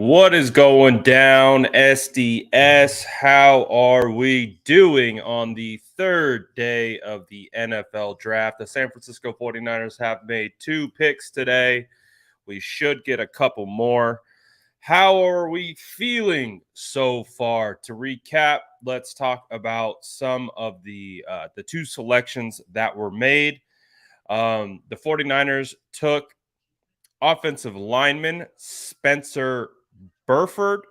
What is going down, SDS? How are we doing on the third day of the NFL draft? The San Francisco 49ers have made 2 picks today. We should get a couple more. How are we feeling so far? To recap, let's talk about some of the 2 selections that were made. The 49ers took offensive lineman Spencer Buford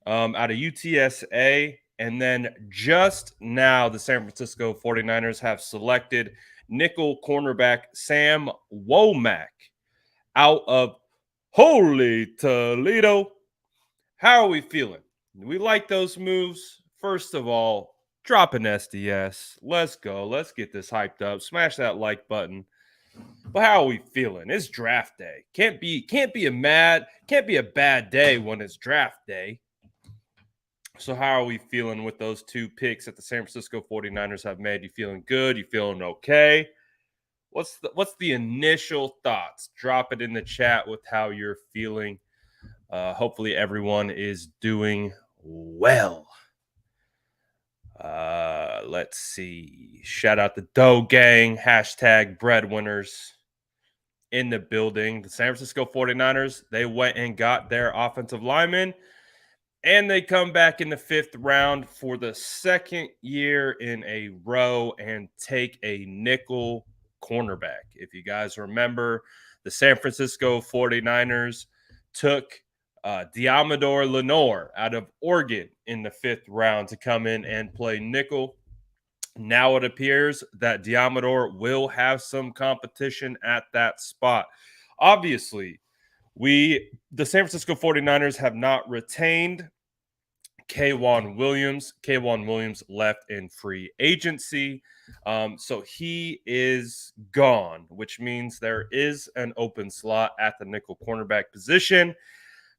out of UTSA. And then just now, the San Francisco 49ers have selected nickel cornerback Sam Womack out of Holy Toledo. How are we feeling? We like those moves. First of all, drop an SDS. Let's go. Let's get this hyped up. Smash that like button. But how are we feeling? It's draft day. Can't be a bad day when it's draft day. So how are we feeling with those 2 picks that the San Francisco 49ers have made? You feeling good? You feeling okay? What's the initial thoughts? Drop it in the chat with how you're feeling. Hopefully everyone is doing well. Let's see. Shout out the Dough Gang. # breadwinners in the building. The San Francisco 49ers, they went and got their offensive lineman. And they come back in the 5th round for the 2nd year in a row and take a nickel cornerback. If you guys remember, the San Francisco 49ers took Diamador Lenore out of Oregon in the 5th round to come in and play nickel. Now it appears that Diamador will have some competition at that spot. Obviously, the San Francisco 49ers have not retained K'Wan Williams. K'Wan Williams left in free agency. So he is gone, which means there is an open slot at the nickel cornerback position.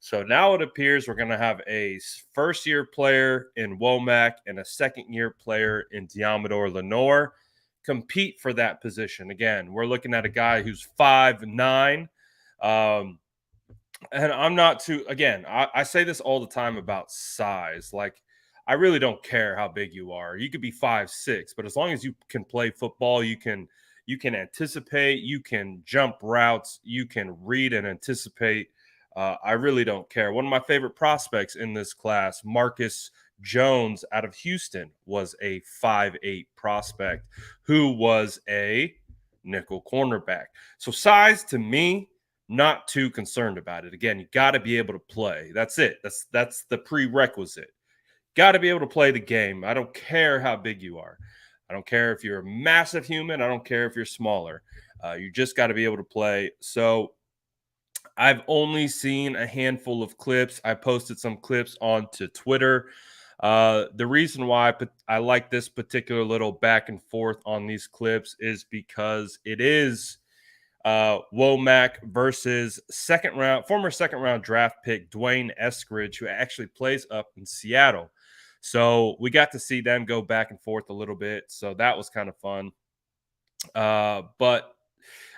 So now it appears we're going to have a first-year player in Womack and a second-year player in Diamador Lenore compete for that position. Again, we're looking at a guy who's 5'9". And I'm not too, again, I say this all the time about size. Like, I really don't care how big you are. You could be 5'6", but as long as you can play football, you can anticipate, you can jump routes, you can read and anticipate. I really don't care. One of my favorite prospects in this class, Marcus Jones out of Houston, was a 5'8" prospect who was a nickel cornerback. So size, to me, not too concerned about it. Again, you got to be able to play. That's it. That's the prerequisite. Got to be able to play the game. I don't care how big you are. I don't care if you're a massive human. I don't care if you're smaller. You just got to be able to play. So I've only seen a handful of clips. I posted some clips onto Twitter. The reason why I like this particular little back and forth on these clips is because it is Womack versus former second round draft pick Dwayne Eskridge, who actually plays up in Seattle. So we got to see them go back and forth a little bit. So that was kind of fun. But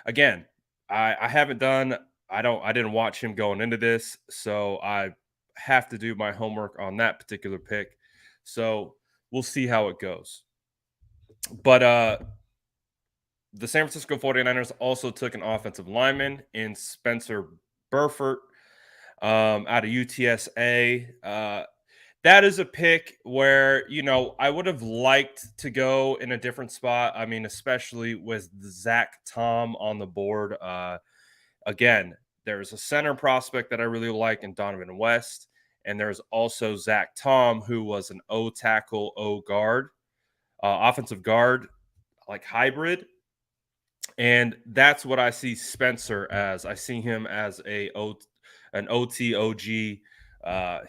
again, I didn't watch him going into this, so I have to do my homework on that particular pick. So we'll see how it goes. But the San Francisco 49ers also took an offensive lineman in Spencer Buford out of UTSA. That is a pick where, I would have liked to go in a different spot. I mean, especially with Zach Tom on the board. Again, there's a center prospect that I really like in Donovan West. And there's also Zach Tom, who was an O tackle, O guard, offensive guard, like hybrid. And that's what I see Spencer as. I see him as an OTOG.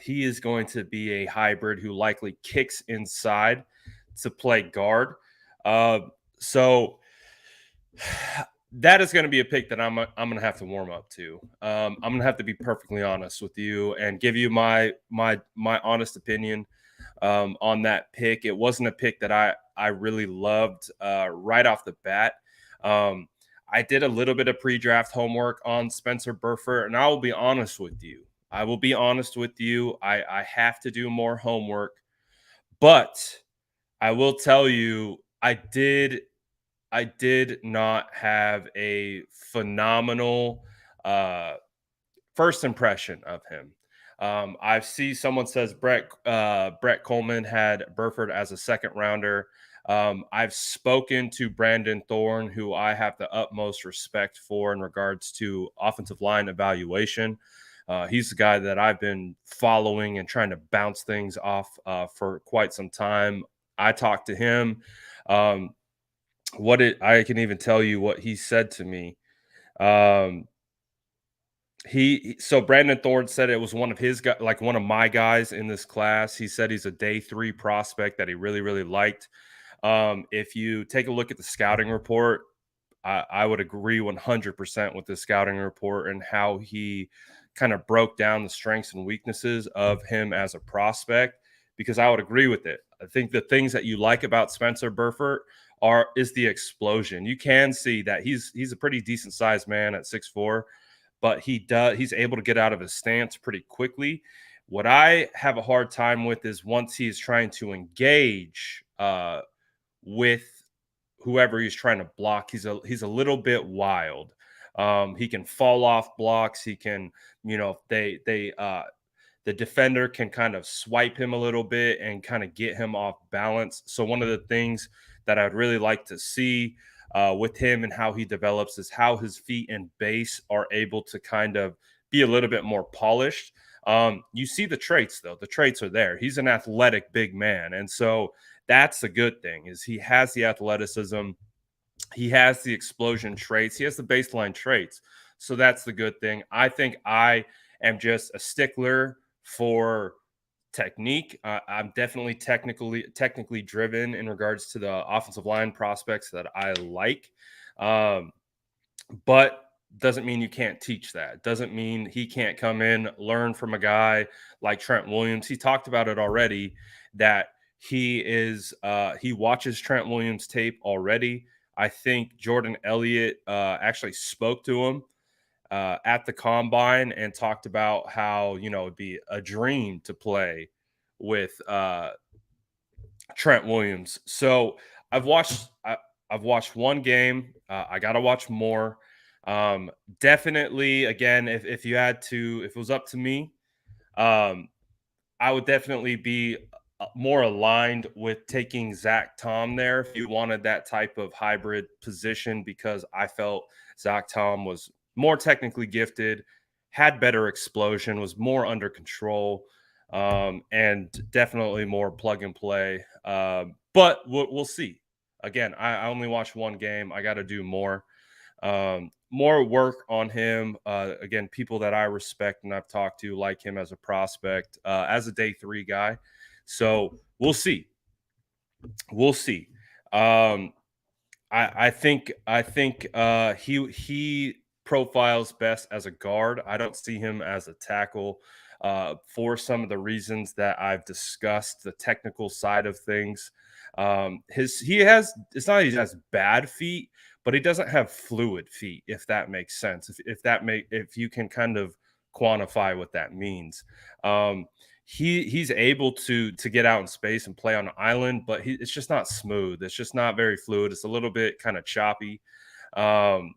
He is going to be a hybrid who likely kicks inside to play guard. So that is going to be a pick that I'm going to have to warm up to. I'm going to have to be perfectly honest with you and give you my honest opinion on that pick. It wasn't a pick that I really loved right off the bat. I did a little bit of pre-draft homework on Spencer Buford, and I will be honest with you. I will be honest with you. I have to do more homework, but I will tell you, I did not have a phenomenal first impression of him. I see someone says Brett Coleman had Burford as a second rounder. I've spoken to Brandon Thorne, who I have the utmost respect for in regards to offensive line evaluation. He's the guy that I've been following and trying to bounce things off for quite some time. I talked to him. Um, I can even tell you what he said to me. Um, so Brandon Thorne said it was one of his guys, like one of my guys in this class. He said he's a day 3 prospect that he really, really liked. If you take a look at the scouting report, I would agree 100% with the scouting report and how he kind of broke down the strengths and weaknesses of him as a prospect, because I would agree with it. I think the things that you like about Spencer Burford is the explosion. You can see that he's a pretty decent sized man at 6'4", but he's able to get out of his stance pretty quickly. What I have a hard time with is once he's trying to engage with whoever he's trying to block, he's a little bit wild. He can fall off blocks. He can, the defender can kind of swipe him a little bit and kind of get him off balance. So one of the things that I'd really like to see with him and how he develops is how his feet and base are able to kind of be a little bit more polished. You see the traits though; the traits are there. He's an athletic big man, and so that's the good thing is he has the athleticism, he has the explosion traits, he has the baseline traits. So that's the good thing. I think I am just a stickler for technique. I'm definitely technically driven in regards to the offensive line prospects that I like. Um, but doesn't mean you can't teach that. Doesn't mean he can't come in, learn from a guy like Trent Williams. He talked about it already that he watches Trent Williams tape already. I think Jordan Elliott actually spoke to him at the combine and talked about how it'd be a dream to play with Trent Williams. So I've watched I've watched one game. I got to watch more. Definitely, again, if it was up to me, um, I would definitely be more aligned with taking Zach Tom there if you wanted that type of hybrid position, because I felt Zach Tom was more technically gifted, had better explosion, was more under control, and definitely more plug and play. But we'll see. Again, I only watched one game. I got to do more work on him. Again, people that I respect and I've talked to like him as a prospect, as a day 3 guy. So we'll see. We'll see. Um, I think he profiles best as a guard. I don't see him as a tackle for some of the reasons that I've discussed. The technical side of things. He has it's not that he has bad feet, but he doesn't have fluid feet. If that makes sense. If you can kind of quantify what that means. He's able to get out in space and play on an island, but it's just not smooth. It's just not very fluid. It's a little bit kind of choppy. Um,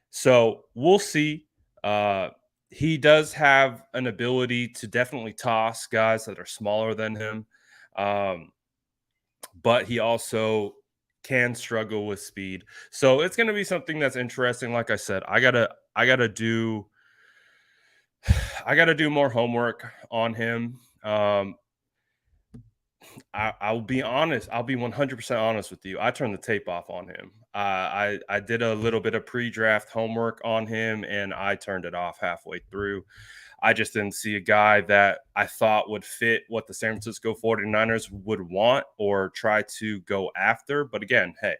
so we'll see. Uh, he does have an ability to definitely toss guys that are smaller than him, um, but he also can struggle with speed. So it's going to be something that's interesting. Like I said, I gotta do I gotta do more homework on him. I'll be honest. I'll be 100% honest with you. I turned the tape off on him. I did a little bit of pre-draft homework on him, and I turned it off halfway through. I just didn't see a guy that I thought would fit what the San Francisco 49ers would want or try to go after. But again, hey,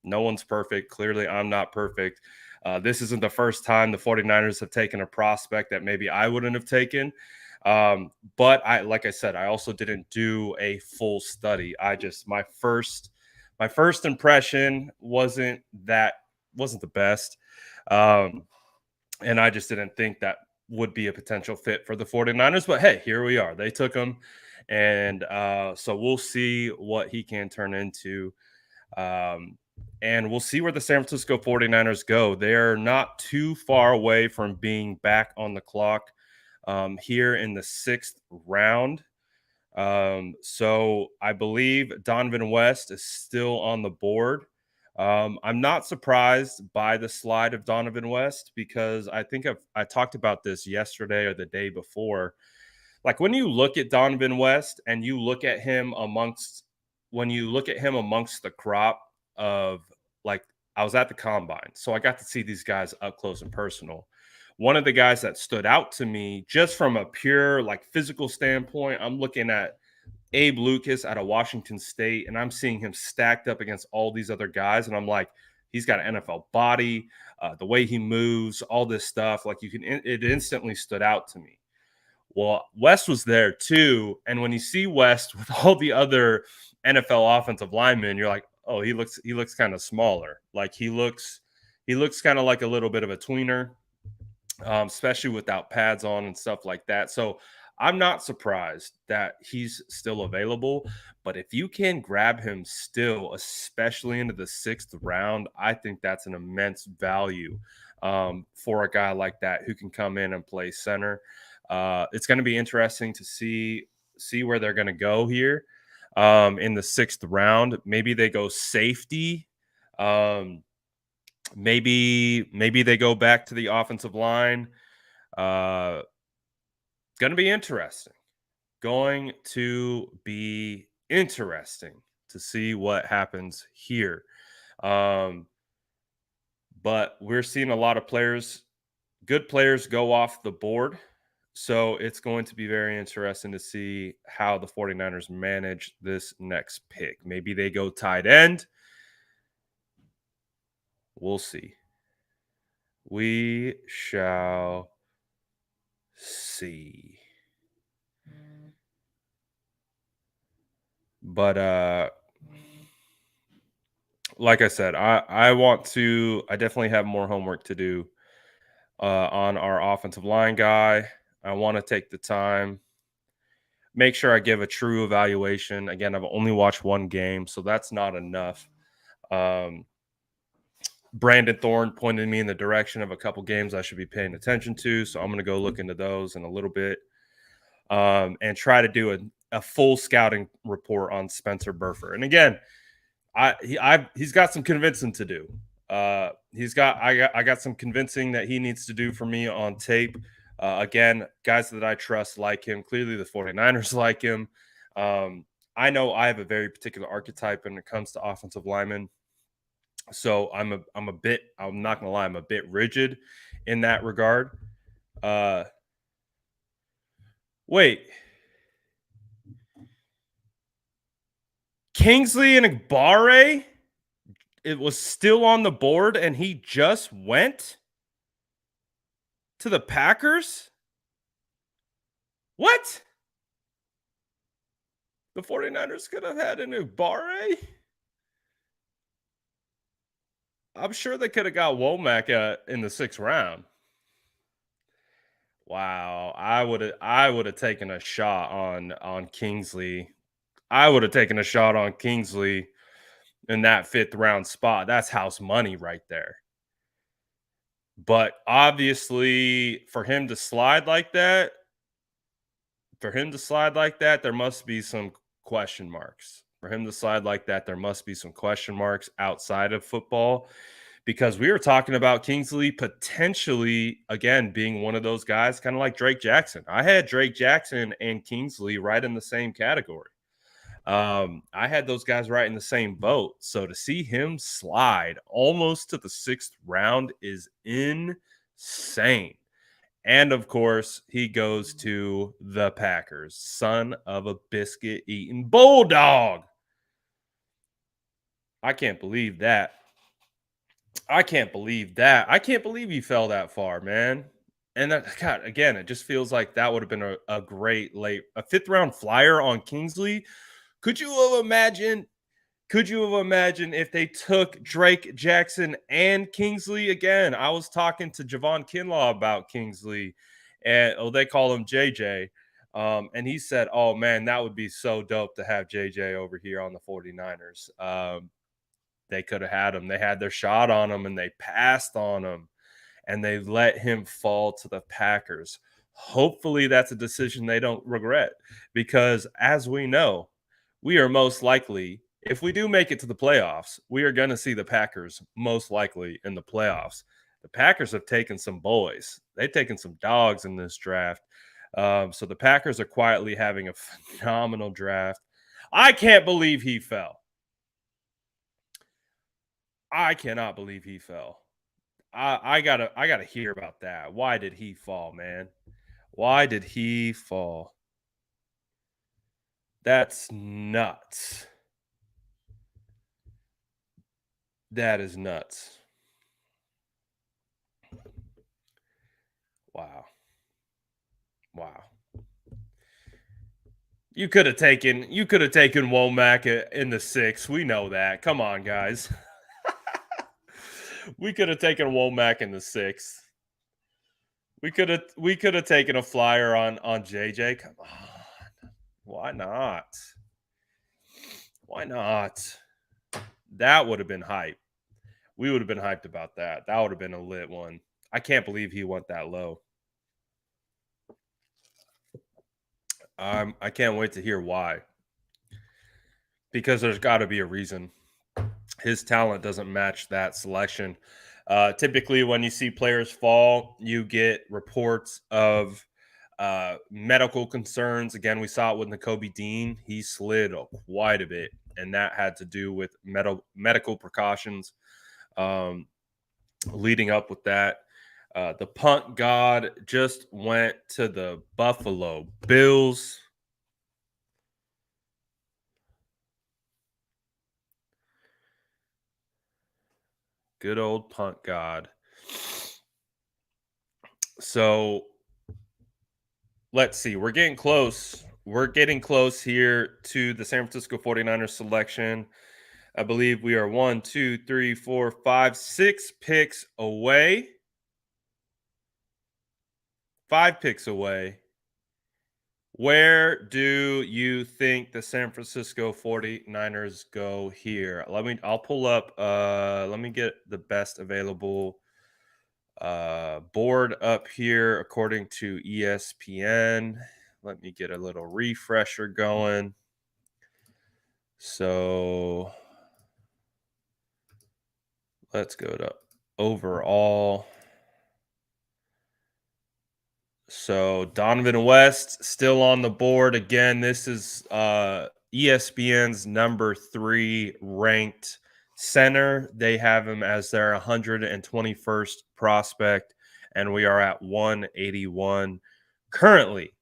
no one's perfect. Clearly, I'm not perfect. This isn't the first time the 49ers have taken a prospect that maybe I wouldn't have taken. But like I said, I also didn't do a full study. My first impression wasn't the best. And I just didn't think that would be a potential fit for the 49ers. But hey, here we are. They took him. And so we'll see what he can turn into. Um, and we'll see where the San Francisco 49ers go. They're not too far away from being back on the clock here in the 6th round. So I believe Donovan West is still on the board. I'm not surprised by the slide of Donovan West because I think I talked about this yesterday or the day before. Like when you look at Donovan West and you look at him amongst the crop of like I was at the combine, so I got to see these guys up close and personal. One of the guys that stood out to me just from a pure like physical standpoint, I'm looking at Abe Lucas out of Washington State, and I'm seeing him stacked up against all these other guys, and I'm like, he's got an NFL body, the way he moves, all this stuff. Like it instantly stood out to me. Well, West was there too, and when you see West with all the other NFL offensive linemen, you're like, oh, he looks kind of smaller. Like he looks kind of like a little bit of a tweener, especially without pads on and stuff like that. So I'm not surprised that he's still available. But if you can grab him still, especially into the 6th round, I think that's an immense value for a guy like that who can come in and play center. It's going to be interesting to see where they're going to go here in the 6th round. Maybe they go safety. Maybe they go back to the offensive line. Going to be interesting. Going to be interesting to see what happens here. But we're seeing a lot of good players go off the board. So it's going to be very interesting to see how the 49ers manage this next pick. Maybe they go tight end. We'll see. We shall see. But like I said, I definitely have more homework to do on our offensive line guy. I want to take the time, make sure I give a true evaluation. Again, I've only watched one game, so that's not enough. Brandon Thorne pointed me in the direction of a couple games I should be paying attention to, so I'm going to go look into those in a little bit and try to do a full scouting report on Spencer Burford. And again, he's got some convincing to do. I got some convincing that he needs to do for me on tape. Again, guys that I trust like him. Clearly, the 49ers like him. I know I have a very particular archetype when it comes to offensive linemen. So I'm not gonna lie, I'm a bit rigid in that regard. Wait. Kingsley and Igbare, it was still on the board and he just went to the Packers? What? The 49ers could have had an Igbare? I'm sure they could have got Womack in the 6th round. Wow, I would have taken a shot on Kingsley. I would have taken a shot on Kingsley in that 5th round spot. That's house money right there. But obviously, for him to slide like that, there must be some question marks. For him to slide like that, there must be some question marks outside of football. Because we were talking about Kingsley potentially, again, being one of those guys, kind of like Drake Jackson. I had Drake Jackson and Kingsley right in the same category. I had those guys right in the same boat. So to see him slide almost to the 6th round is insane. And of course, he goes to the Packers. Son of a biscuit eating bulldog. I can't believe that. I can't believe he fell that far, man. And that, God, again, it just feels like that would have been a great a 5th round flyer on Kingsley. Could you have imagined if they took Drake Jackson and Kingsley again? I was talking to Javon Kinlaw about Kingsley, and they call him JJ. And he said, "Oh man, that would be so dope to have JJ over here on the 49ers." They could have had him. They had their shot on him and they passed on him and they let him fall to the Packers. Hopefully, that's a decision they don't regret because, as we know, we are most likely, if we do make it to the playoffs, we are going to see the Packers most likely in the playoffs. The Packers have taken some boys, they've taken some dogs in this draft. So the Packers are quietly having a phenomenal draft. I can't believe he fell. I cannot believe he fell. I gotta hear about that. Why did he fall, man? Why did he fall? That's nuts. That is nuts. Wow. Wow. You could have taken Womack in the 6. We know that. Come on, guys. We could have taken Womack in the 6th. We could have taken a flyer on JJ. Come on. Why not? Why not? That would have been hype. We would have been hyped about that. That would have been a lit one. I can't believe he went that low. I can't wait to hear why. Because there's got to be a reason. His talent doesn't match that selection. Typically, when you see players fall, you get reports of medical concerns. Again, we saw it with Nakobe Dean. He slid quite a bit, and that had to do with medical precautions leading up with that. The punt god just went to the Buffalo Bills. Good old punt god. So let's see. We're getting close. We're getting close here to the San Francisco 49ers selection. I believe we are 1, 2, 3, 4, 5, 6 picks away. 5 picks away. Where do you think the San Francisco 49ers go here? I'll pull up let me get the best available board up here according to ESPN. Let me get a little refresher going. So let's go to overall. So Donovan West still on the board. Again, this is ESPN's number 3 ranked center. They have him as their 121st prospect, and we are at 181 currently.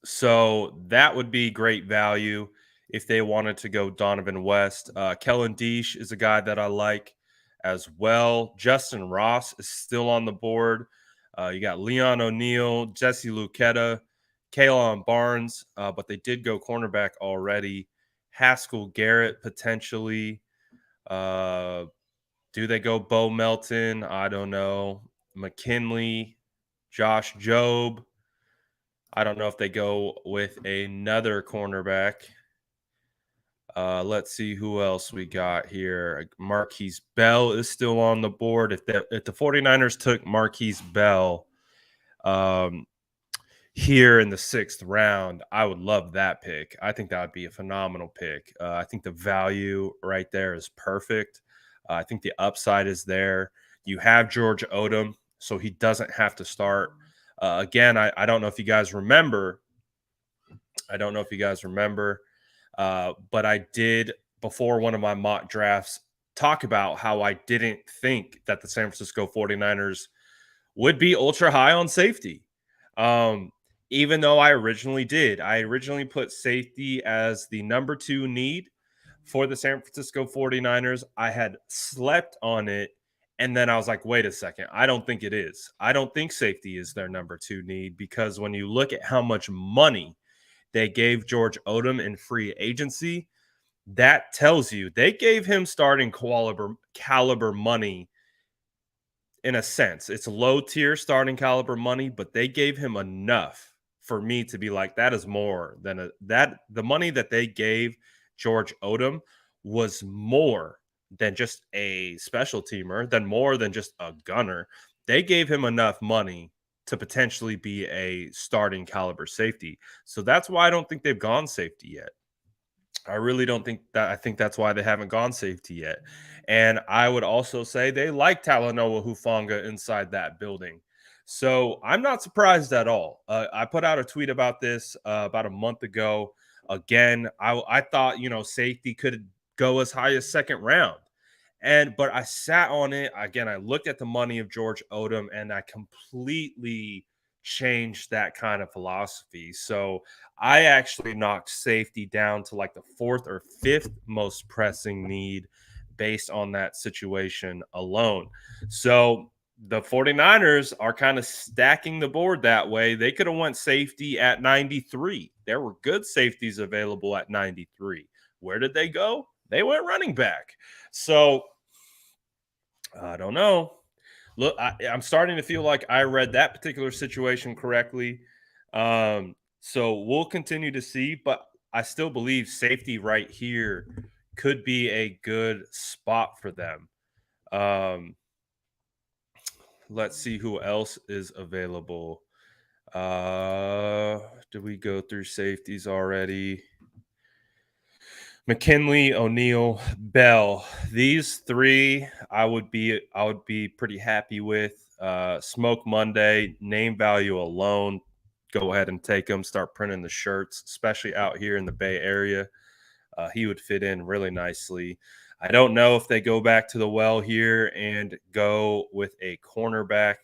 So that would be great value if they wanted to go Donovan West. Kellen Deesh is a guy that I like as well. Justin Ross is still on the board. You got Leon O'Neal, Jesse Luketa, Kalen Barnes, but they did go cornerback already. Haskell Garrett potentially. Do they go Bo Melton? I don't know. McKinley, Josh Jobe. I don't know if they go with another cornerback. Let's see who else we got here. Marquise Bell is still on the board. If the 49ers took Marquise Bell here in the 6th round, I would love that pick. I think that would be a phenomenal pick. I think the value right there is perfect. I think the upside is there. You have George Odom, so he doesn't have to start. Again, I don't know if you guys remember. But I did, before one of my mock drafts, talk about how I didn't think that the San Francisco 49ers would be ultra high on safety. Even though I originally did. I originally put safety as the number 2 need for the San Francisco 49ers. I had slept on it. And then I was like, wait a second. I don't think it is. I don't think safety is their number 2 need, because when you look at how much money they gave George Odom in free agency, that tells you they gave him starting caliber money in a sense. It's low tier starting caliber money, but they gave him enough for me to be like, that is more than that. The money that they gave George Odom was more than just a special teamer, than more than just a gunner. They gave him enough money to potentially be a starting caliber safety. So that's why I don't think they've gone safety yet. I really don't think that. I think that's why they haven't gone safety yet. And I would also say they like Talanoa Hufanga inside that building. So I'm not surprised at all. I put out a tweet about this about a month ago. Again, I thought, safety could go as high as second round. But I sat on it again. I looked at the money of George Odom and I completely changed that kind of philosophy. So I actually knocked safety down to like the fourth or fifth most pressing need based on that situation alone. So the 49ers are kind of stacking the board that way. They could have went safety at 93. There were good safeties available at 93. Where did they go? They went running back. So I don't know. Look, I'm starting to feel like I read that particular situation correctly. So we'll continue to see, but I still believe safety right here could be a good spot for them. Um, let's see who else is available. Did we go through safeties already? McKinley, O'Neal, Bell. These three I would be pretty happy with. Smoke Monday, name value alone. Go ahead and take them. Start printing the shirts, especially out here in the Bay Area. He would fit in really nicely. I don't know if they go back to the well here and go with a cornerback.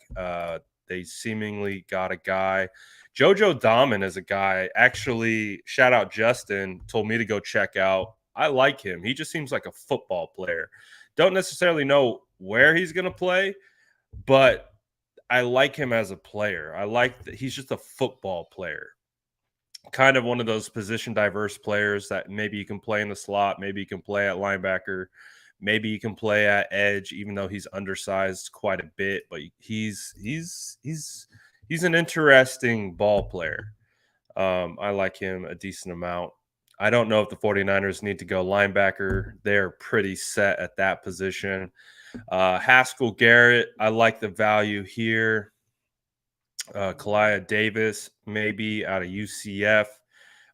They seemingly got a guy. Jojo Daman is a guy. Actually, shout out Justin, told me to go check out. I like him. He just seems like a football player. Don't necessarily know where he's going to play, but I like him as a player. I like that he's just a football player, kind of one of those position diverse players that maybe you can play in the slot, maybe you can play at linebacker, maybe you can play at edge, even though he's undersized quite a bit. But he's an interesting ball player. I like him a decent amount. I don't know if the 49ers need to go linebacker. They're pretty set at that position. Haskell Garrett, I like the value here. Kalia Davis, maybe out of UCF.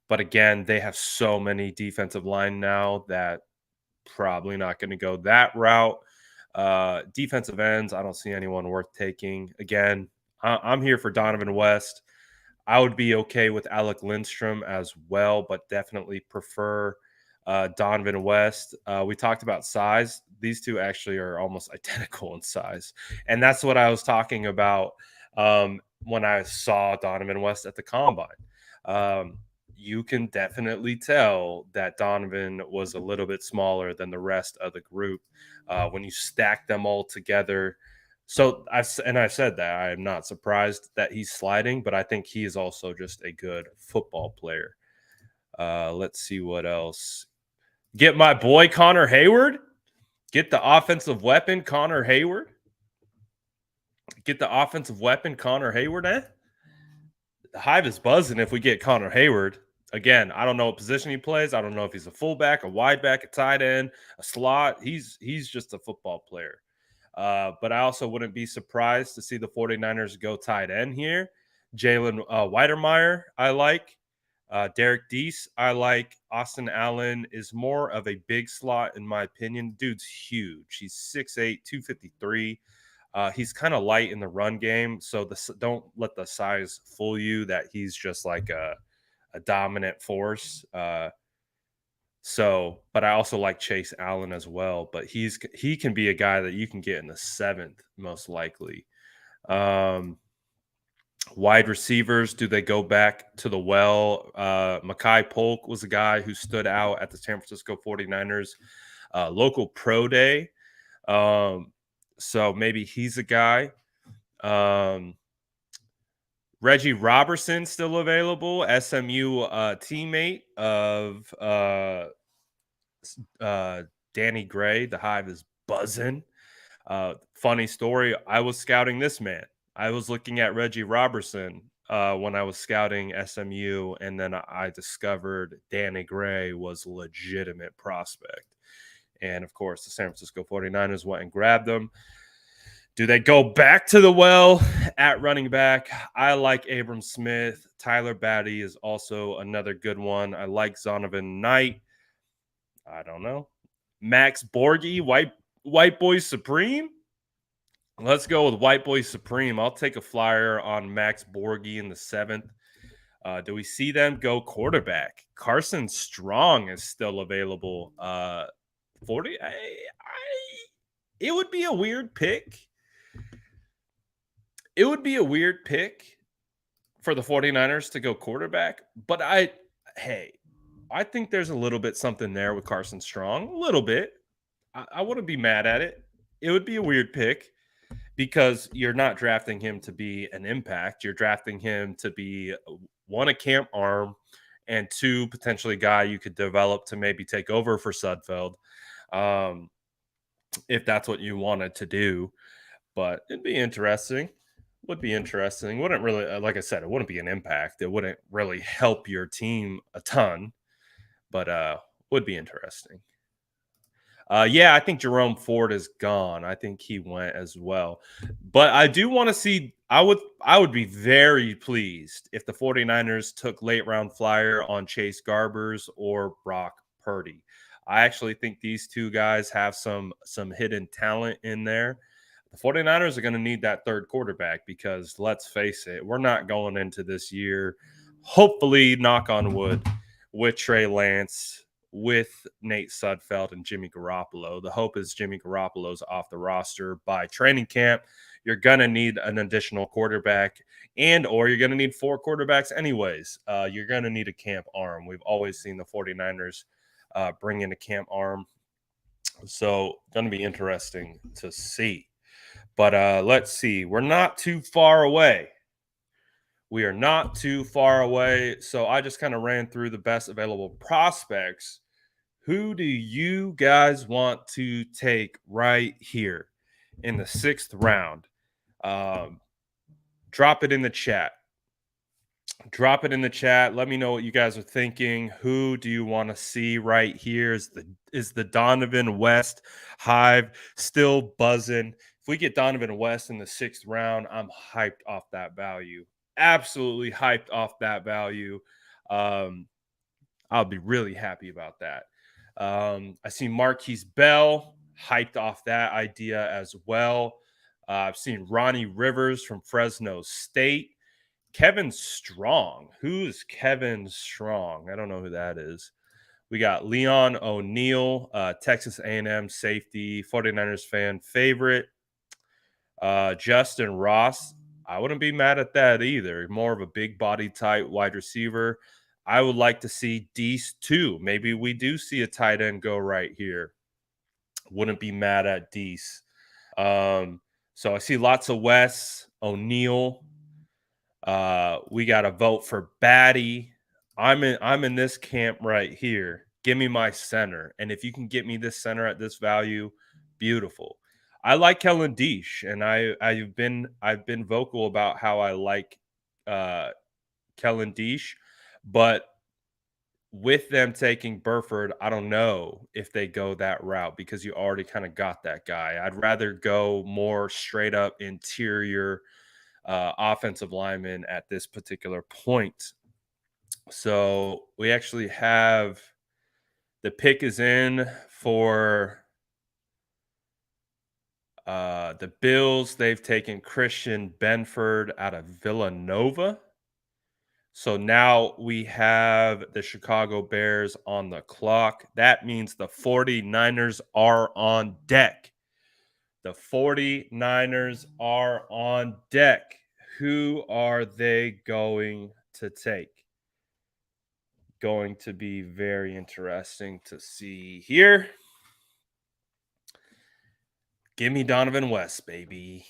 But again, they have so many defensive line now that probably not going to go that route. Defensive ends, I don't see anyone worth taking. Again, I'm here for Donovan West. I would be okay with Alec Lindstrom as well, but definitely prefer Donovan West. We talked about size. These two actually are almost identical in size. And that's what I was talking about when I saw Donovan West at the combine. You can definitely tell that Donovan was a little bit smaller than the rest of the group when you stack them all together. So I've said that I am not surprised that he's sliding, but I think he is also just a good football player. Let's see what else. Get my boy Connor Hayward. Get the offensive weapon Connor Hayward. Get the offensive weapon Connor Hayward. The Hive is buzzing if we get Connor Hayward. Again, I don't know what position he plays. I don't know if he's a fullback, a wide back, a tight end, a slot. He's just a football player. But I also wouldn't be surprised to see the 49ers go tight end here. Jalen Weidermeyer, I like. Derek Deese, I like. Austin Allen is more of a big slot, in my opinion. Dude's huge. He's 6'8", 253. He's kind of light in the run game, so don't let the size fool you that he's just like a dominant force. But I also like Chase Allen as well. But he can be a guy that you can get in the seventh most likely. Wide receivers, do they go back to the well? Mekhi Polk was a guy who stood out at the San Francisco 49ers local pro day. So maybe he's a guy. Reggie Robertson still available, SMU teammate of Danny Gray. The Hive is buzzing. Funny story, I was scouting this man. I was looking at Reggie Robertson when I was scouting SMU, and then I discovered Danny Gray was a legitimate prospect. And of course, the San Francisco 49ers went and grabbed him. Do they go back to the well at running back? I like Abram Smith. Tyler Batty is also another good one. I like Zonovan Knight. I don't know. Max Borghi, White Boy Supreme. Let's go with White Boy Supreme. I'll take a flyer on Max Borghi in the 7th. Do we see them go quarterback? Carson Strong is still available. 40. It would be a weird pick. It would be a weird pick for the 49ers to go quarterback, but I think there's a little bit something there with Carson Strong. A little bit. I wouldn't be mad at it. It would be a weird pick because you're not drafting him to be an impact. You're drafting him to be, one, a camp arm, and two, potentially a guy you could develop to maybe take over for Sudfeld, if that's what you wanted to do. But it'd be interesting. Would be interesting. Wouldn't really, like I said, it wouldn't be an impact. It wouldn't really help your team a ton, but would be interesting. Yeah, I think Jerome Ford is gone. I think he went as well. But I do want to see, I would be very pleased if the 49ers took late round flyer on Chase Garbers or Brock Purdy. I actually think these two guys have some hidden talent in there. The 49ers are going to need that third quarterback because let's face it, we're not going into this year, hopefully, knock on wood, with Trey Lance, with Nate Sudfeld and Jimmy Garoppolo. The hope is Jimmy Garoppolo's off the roster by training camp. You're going to need an additional quarterback, or you're going to need 4 quarterbacks anyways. You're going to need a camp arm. We've always seen the 49ers bring in a camp arm. So going to be interesting to see. But let's see. We're not too far away. We are not too far away. So I just kind of ran through the best available prospects. Who do you guys want to take right here in the 6th round? Drop it in the chat. Drop it in the chat. Let me know what you guys are thinking. Who do you want to see right here? Is the Donovan West hive still buzzing? If we get Donovan West in the 6th round, I'm hyped off that value. Absolutely hyped off that value. I'll be really happy about that. I see Marquise Bell hyped off that idea as well. I've seen Ronnie Rivers from Fresno State. Kevin Strong. Who's Kevin Strong? I don't know who that is. We got Leon O'Neal, Texas A&M safety, 49ers fan favorite. Justin Ross. I wouldn't be mad at that either. More of a big body type wide receiver. I would like to see Deese too. Maybe we do see a tight end go right here. Wouldn't be mad at Deese. So I see lots of Wes, O'Neal. We got to vote for Batty. I'm in this camp right here. Give me my center. And if you can get me this center at this value, beautiful. I like Kellen Deesh, and I've been vocal about how I like Kellen Deesh, but with them taking Buford, I don't know if they go that route because you already kind of got that guy. I'd rather go more straight up interior offensive lineman at this particular point. So we actually have the pick is in for the Bills. They've taken Christian Benford out of Villanova. So now we have the Chicago Bears on the clock. That means the 49ers are on deck. The 49ers are on deck. Who are they going to take? Going to be very interesting to see here. Give me Donovan West, baby.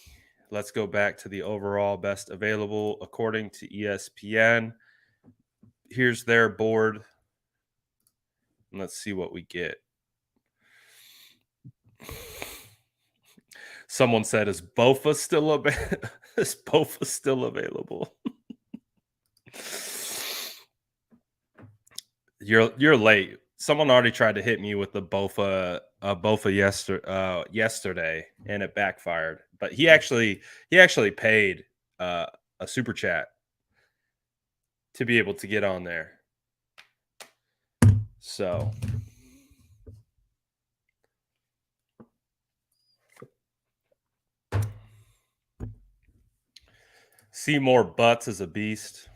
Let's go back to the overall best available according to ESPN. Here's their board. Let's see what we get. Someone said, "Is Bofa still is Bofa still available?" You're late. Someone already tried to hit me with the Bofa yesterday, and it backfired. But he actually paid a super chat to be able to get on there. So Seymour Butts is a beast.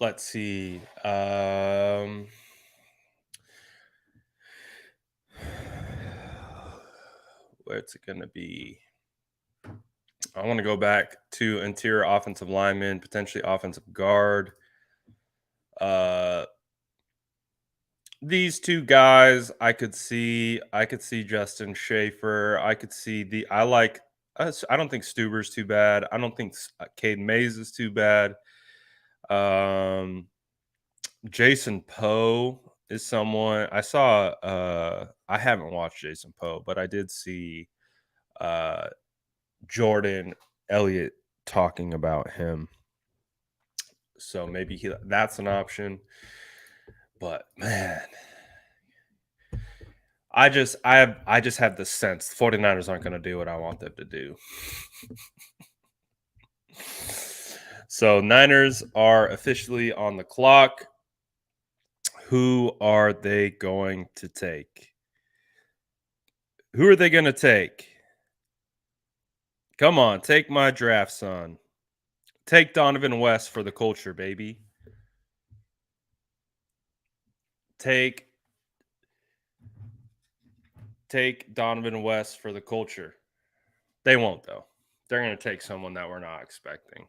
Let's see. Where's it going to be? I want to go back to interior offensive lineman, potentially offensive guard. These two guys, I could see Justin Schaefer. I could see I don't think Stuber's too bad. I don't think Caden Mays is too bad. Jason Poe is someone I saw. I haven't watched Jason Poe, but I did see Jordan Elliott talking about him. So maybe that's an option. But man, I just have the sense the 49ers aren't going to do what I want them to do. So Niners are officially on the clock. Who are they going to take? Who are they going to take? Come on, take my draft, son. Take Donovan West for the culture, baby. Take Donovan West for the culture. They won't, though. They're going to take someone that we're not expecting.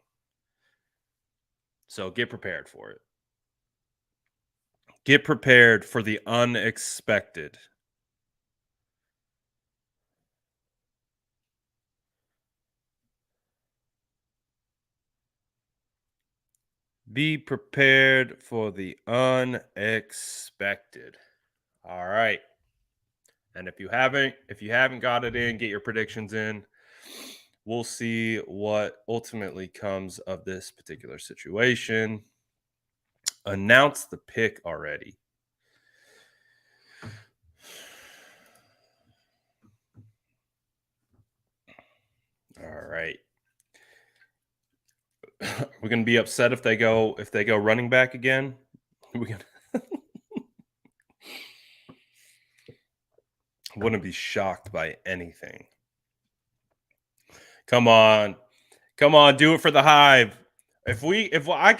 So get prepared for it. Get prepared for the unexpected. Be prepared for the unexpected. All right. And if you haven't got it in, get your predictions in. We'll see what ultimately comes of this particular situation. Announce the pick already. All right. We're going to be upset if they go running back again. Wouldn't be shocked by anything. Come on, do it for the Hive. If I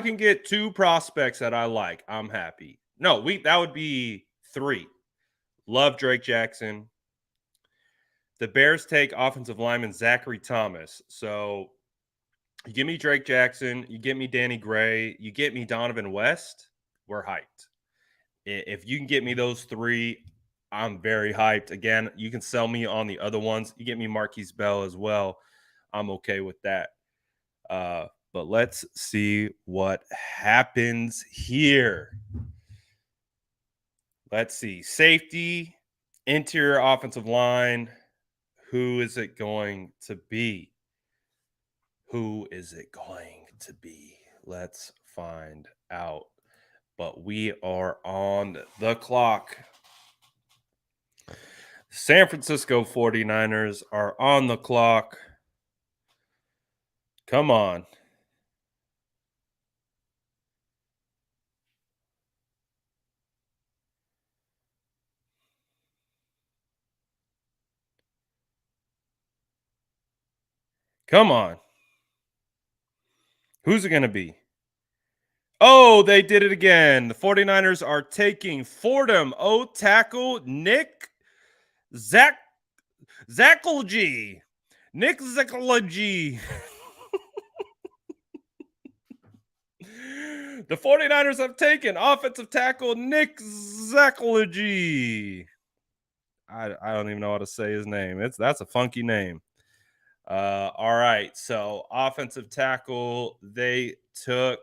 can get 2 prospects that I like, I'm happy. No, that would be 3. Love Drake Jackson. The Bears take offensive lineman Zachary Thomas. So you give me Drake Jackson, you get me Danny Gray, you get me Donovan West, we're hyped. If you can get me those 3, I'm very hyped. Again, you can sell me on the other ones. You get me Marquise Bell as well. I'm okay with that. But let's see what happens here. Let's see. Safety, interior offensive line. Who is it going to be? Who is it going to be? Let's find out. But we are on the clock. San Francisco 49ers are on the clock. Come on. Come on. Who's it going to be? Oh, they did it again. The 49ers are taking Fordham tackle Nick Zakelj. Nick Zakelj. The 49ers have taken offensive tackle Nick Zakelj. I don't even know how to say his name. That's a funky name. All right. So offensive tackle, they took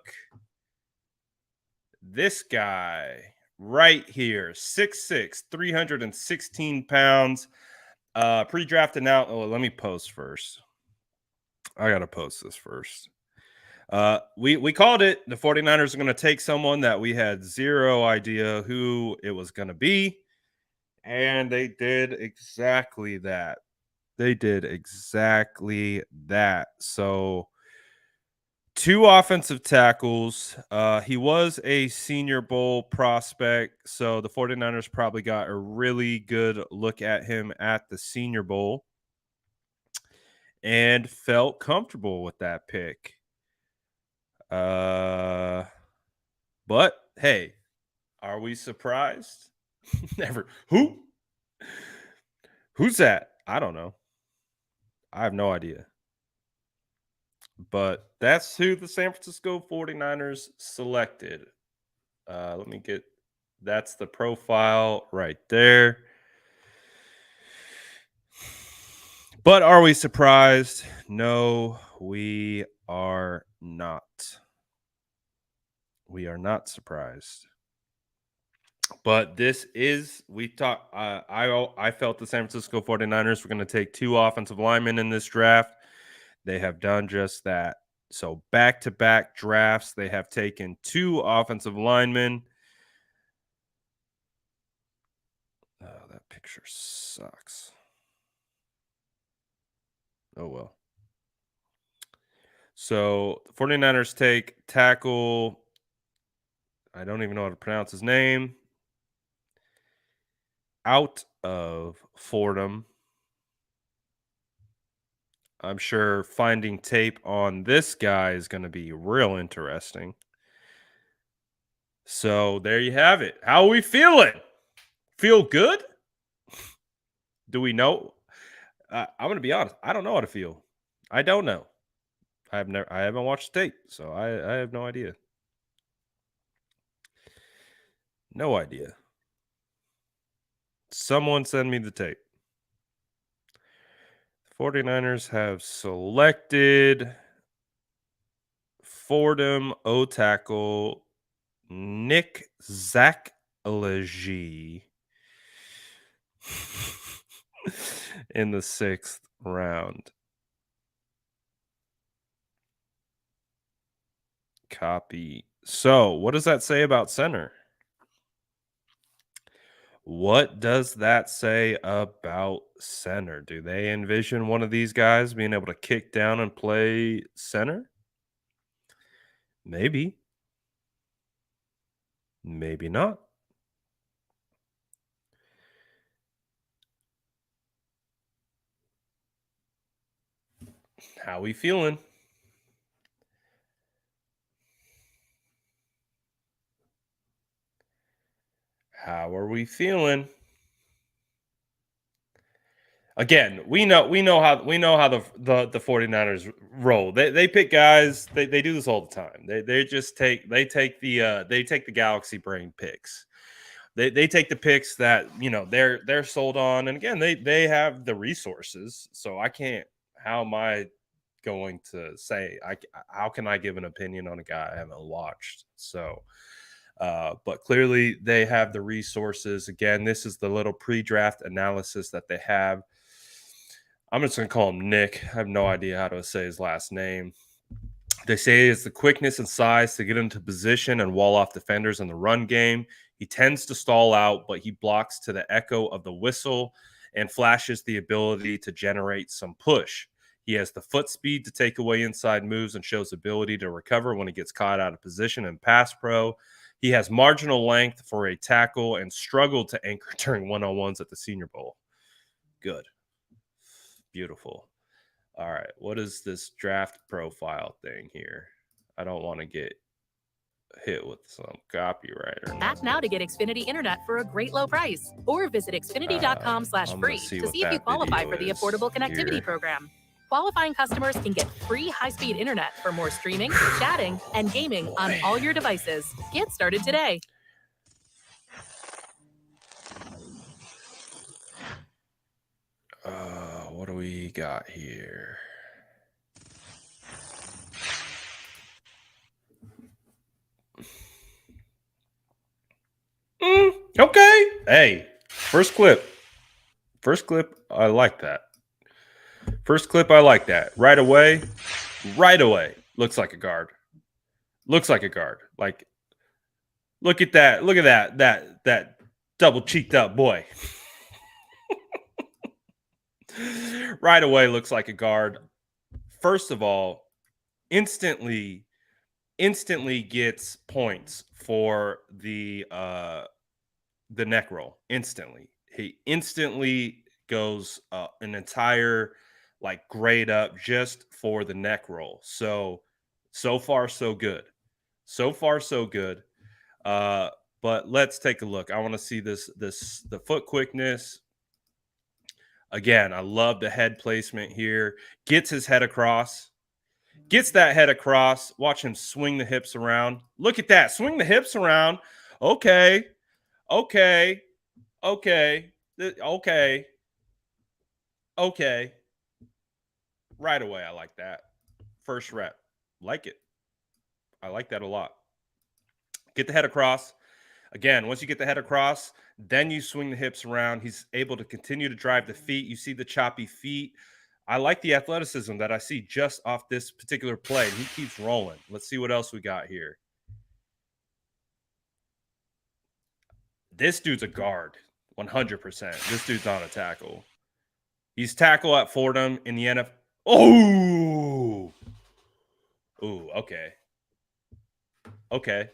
this guy right here. 6'6", 316 pounds. Pre-drafted now. Oh, let me post first. I got to post this first. We called it. The 49ers are going to take someone that we had zero idea who it was going to be. And they did exactly that. They did exactly that. So 2 offensive tackles. He was a Senior Bowl prospect, so the 49ers probably got a really good look at him at the Senior Bowl and felt comfortable with that pick. But hey, are we surprised? Never. Who's that? I don't know. I have no idea. But that's who the San Francisco 49ers selected. Let me get that's the profile right there. But are we surprised? No, we are not. We are not surprised. But this is we thought I felt the San Francisco 49ers were going to take 2 offensive linemen in this draft. They have done just that. So back-to-back drafts, they have taken 2 offensive linemen. Oh, that picture sucks. Oh, well. So the 49ers take tackle. I don't even know how to pronounce his name. Out of Fordham. I'm sure finding tape on this guy is going to be real interesting. So there you have it. How are we feeling? Feel good? Do we know? I'm going to be honest. I don't know how to feel. I don't know. I haven't watched tape, so I have no idea. No idea. Someone send me the tape. 49ers have selected Fordham O tackle Nick Zakelj in the 6th round. Copy. So, what does that say about center? What does that say about center? Do they envision one of these guys being able to kick down and play center? Maybe. Maybe not. How we feeling? How are we feeling? Again, we know how the 49ers roll. They pick guys, they do this all the time. They take the galaxy brain picks. They take the picks that, they're sold on, and again, they have the resources. So how am I going to say how can I give an opinion on a guy I haven't watched? So but clearly they have the resources. Again, this is the little pre-draft analysis that they have. I'm just going to call him Nick. I have no idea how to say his last name. They say it's the quickness and size to get into position and wall off defenders in the run game. He tends to stall out, but he blocks to the echo of the whistle and flashes the ability to generate some push. He has the foot speed to take away inside moves and shows ability to recover when he gets caught out of position in pass pro. He has marginal length for a tackle and struggled to anchor during one-on-ones at the Senior Bowl. Good. Beautiful. All right. What is this draft profile thing here? I don't want to get hit with some copyright or Act now to get Xfinity Internet for a great low price. Or visit Xfinity.com/free to see if you qualify for the Affordable Connectivity Program. Qualifying customers can get free high-speed internet for more streaming, chatting, and gaming on all your devices. Get started today. What do we got here? Hey, first clip. First clip, I like that. First clip, I like that. Right away, looks like a guard. Looks like a guard. Like, look at that. Look at that double cheeked up boy. Right away looks like a guard. First of all, instantly gets points for the neck roll. Instantly. He instantly goes an entire like grade up just for the neck roll. So far so good. So far so good. But let's take a look. I want to see the foot quickness. Again, I love the head placement here. Gets his head across. Gets that head across. Watch him swing the hips around. Look at that. Swing the hips around. Okay. Okay. Okay. Okay. Okay. Right away, I like that. First rep. Like it. I like that a lot. Get the head across. Again, once you get the head across, then you swing the hips around. He's able to continue to drive the feet. You see the choppy feet. I like the athleticism that I see just off this particular play. He keeps rolling. Let's see what else we got here. This dude's a guard, 100%. This dude's not a tackle. He's tackle at Fordham in the NFL. Oh! Ooh, okay. Okay.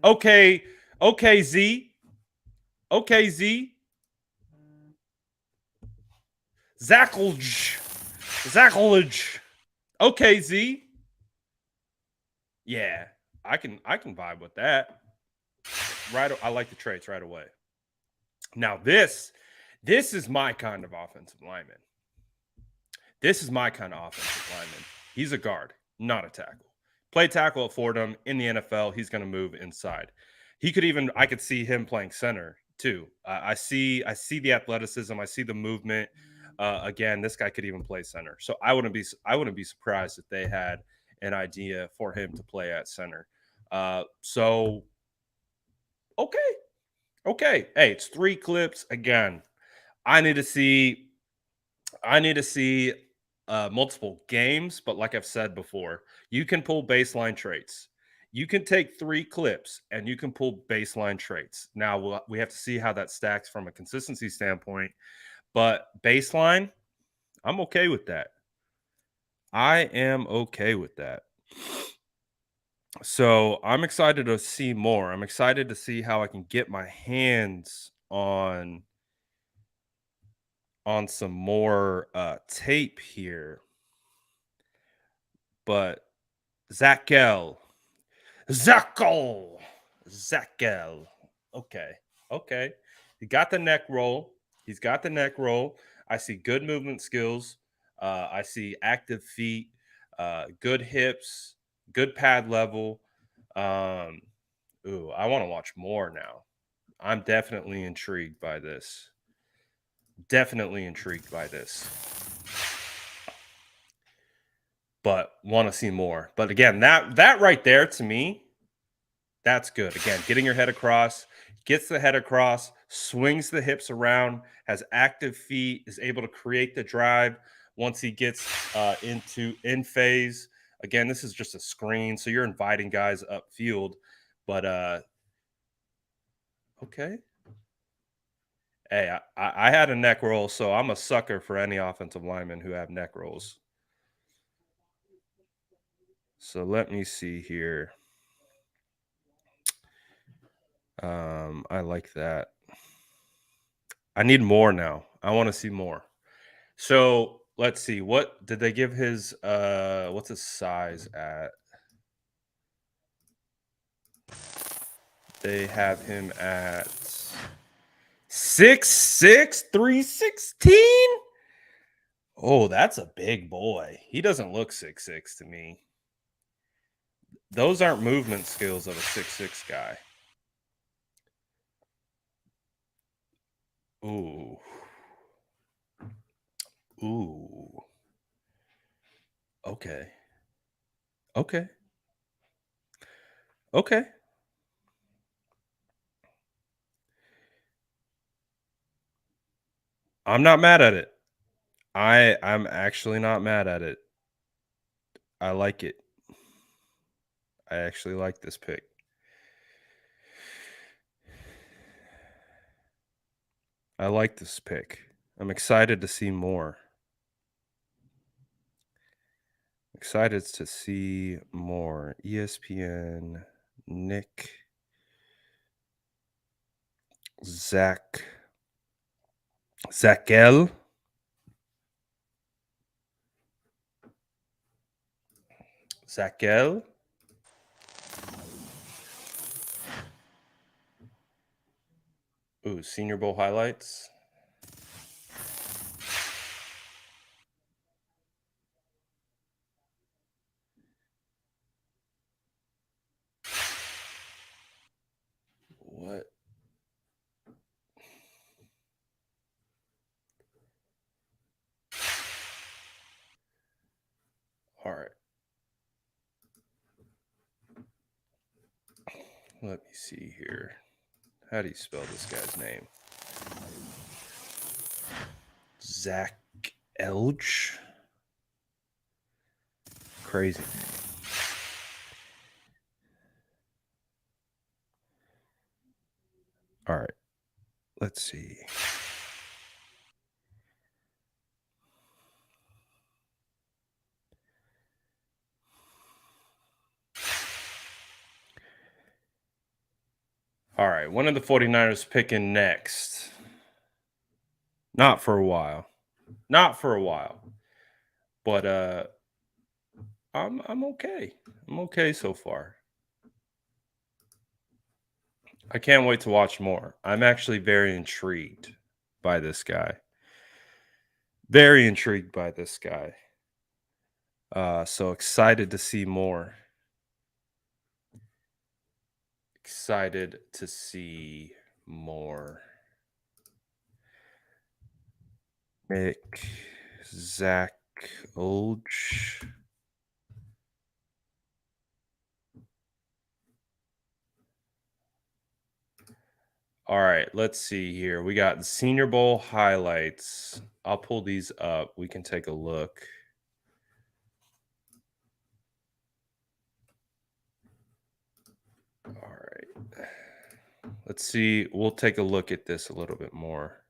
Okay. Okay, Z. Okay, Z. Zakelj. Okay, Z. Yeah, I can vibe with that. Right, I like the traits right away. Now this is my kind of offensive lineman. This is my kind of offensive lineman. He's a guard, not a tackle. Play tackle at Fordham in the NFL. He's going to move inside. He could even, I could see him playing center too. I see the athleticism. I see the movement. Again, this guy could even play center. So I wouldn't be surprised if they had an idea for him to play at center. So okay. Hey, it's 3 clips again. I need to see multiple games, but like I've said before, you can pull baseline traits. You can take 3 clips and you can pull baseline traits. Now we have to see how that stacks from a consistency standpoint, but baseline, I'm okay with that. I am okay with that. So I'm excited to see more. I'm excited to see how I can get my hands on some more tape here. But Zakelj. Okay. He got the neck roll. He's got the neck roll. I see good movement skills. I see active feet, good hips, good pad level. I want to watch more now. I'm definitely intrigued by this. But want to see more. But again, that right there to me, that's good. Again, getting your head across, gets the head across, swings the hips around, has active feet, is able to create the drive once he gets into in phase. Again, this is just a screen, so you're inviting guys upfield. But okay. Hey, I had a neck roll, so I'm a sucker for any offensive linemen who have neck rolls. So let me see here. I like that. I need more now. I want to see more. So let's see. What did they give his what's his size at? They have him at 6'6", 316. Oh, that's a big boy. He doesn't look 6'6" to me. Those aren't movement skills of a 6'6" guy. Ooh. Okay. I'm not mad at it. I'm actually not mad at it. I like it. I actually like this pick. I like this pick. I'm excited to see more. Excited to see more. ESPN, Nick, Zakelj. Zakelj. Ooh, Senior Bowl highlights. What? All right. Let me see here. How do you spell this guy's name? Zakelj. Crazy name. All right. Let's see. All right. One of the 49ers picking next. Not for a while. Not for a while. But I'm okay. I'm okay so far. I can't wait to watch more. I'm actually very intrigued by this guy. Very intrigued by this guy. So excited to see more. Excited to see more. Nick Zakelj. All right, let's see here. We got Senior Bowl highlights. I'll pull these up. We can take a look. All right. Let's see. We'll take a look at this a little bit more.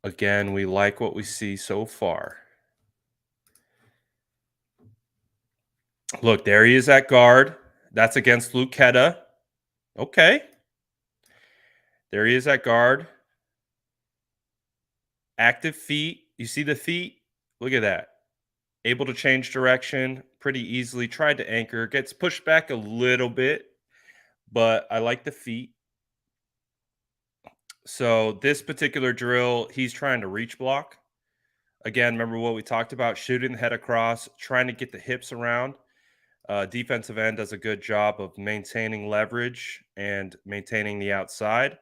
Again, we like what we see so far. Look, there he is at guard. That's against Luke Ketta. Okay. There he is at guard. Active feet. You see the feet? Look at that. Able to change direction pretty easily. Tried to anchor. Gets pushed back a little bit, but I like the feet. So this particular drill, he's trying to reach block. Again, remember what we talked about, shooting the head across, trying to get the hips around. Defensive end does a good job of maintaining leverage and maintaining the outside.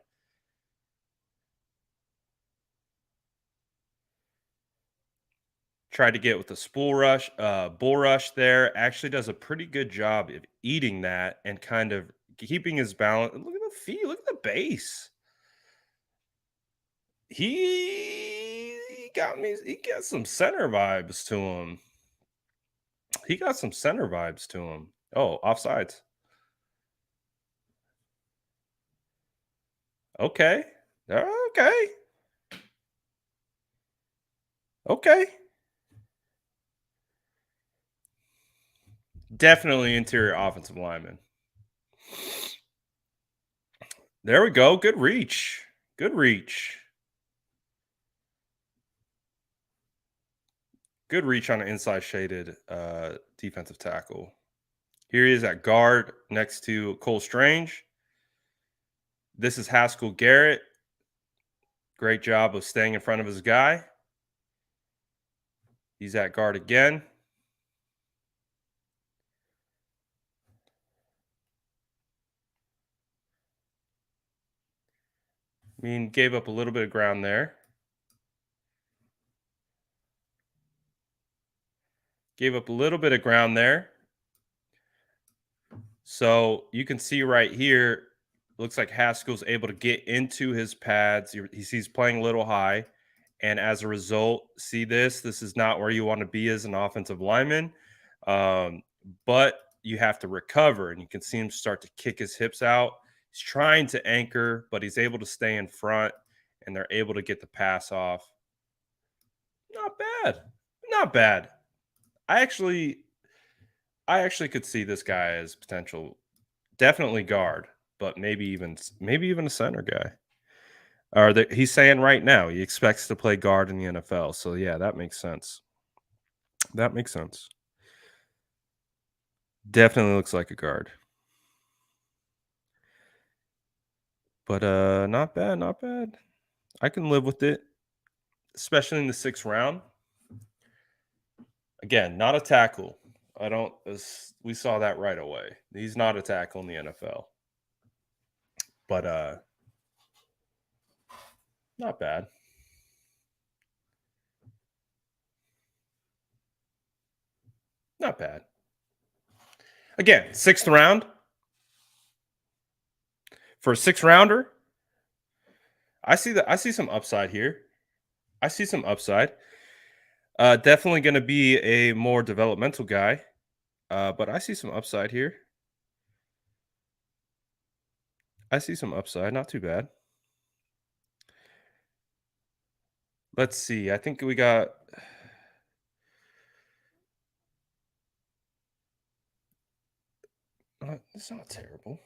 Tried to get with the bull rush there. Actually does a pretty good job of eating that and kind of keeping his balance. Look at the feet. Look at the base. He got me. He got some center vibes to him. He got some center vibes to him. Oh, offsides. Okay. Okay. Okay. Definitely interior offensive lineman. There we go. Good reach. Good reach. Good reach on an inside shaded defensive tackle. Here he is at guard next to Cole Strange. This is Haskell Garrett. Great job of staying in front of his guy. He's at guard again. I mean, gave up a little bit of ground there. Gave up a little bit of ground there. So you can see right here, Looks like Haskell's able to get into his pads. He sees playing a little high. And as a result, see this. This is not where you want to be as an offensive lineman. But you have to recover. And you can see him start to kick his hips out. He's trying to anchor, but he's able to stay in front. And they're able to get the pass off. Not bad. Not bad. I actually could see this guy as potential, definitely guard, but maybe even a center guy. Or he's saying right now he expects to play guard in the NFL. So yeah, that makes sense. That makes sense. Definitely looks like a guard. But not bad, not bad. I can live with it, especially in the 6th round. Again, not a tackle. We saw that right away. He's not a tackle in the NFL. But not bad. Not bad. Again, 6th round. For a 6th rounder, I see some upside here. I see some upside. Definitely going to be a more developmental guy, but I see some upside here. I see some upside. Not too bad. Let's see. I think we got. It's not terrible.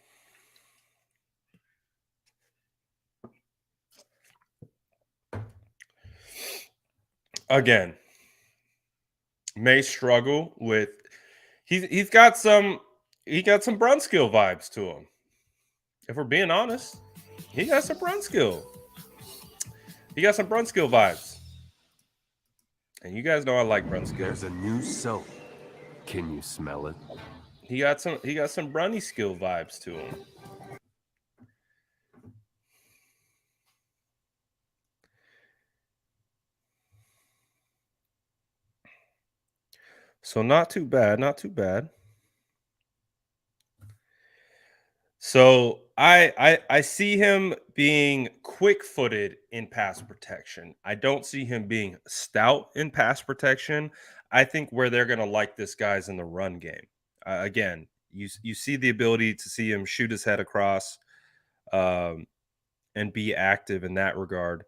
Again, may struggle with. He's got some Brunskill vibes to him. If we're being honest, he got some Brunskill. He got some Brunskill vibes. And you guys know I like Brunskill. There's a new soap. Can you smell it? He got some Brunny skill vibes to him. So not too bad, not too bad. So I see him being quick-footed in pass protection. I don't see him being stout in pass protection. I think where they're going to like this guy's in the run game. Again, you see the ability to see him shoot his head across and be active in that regard.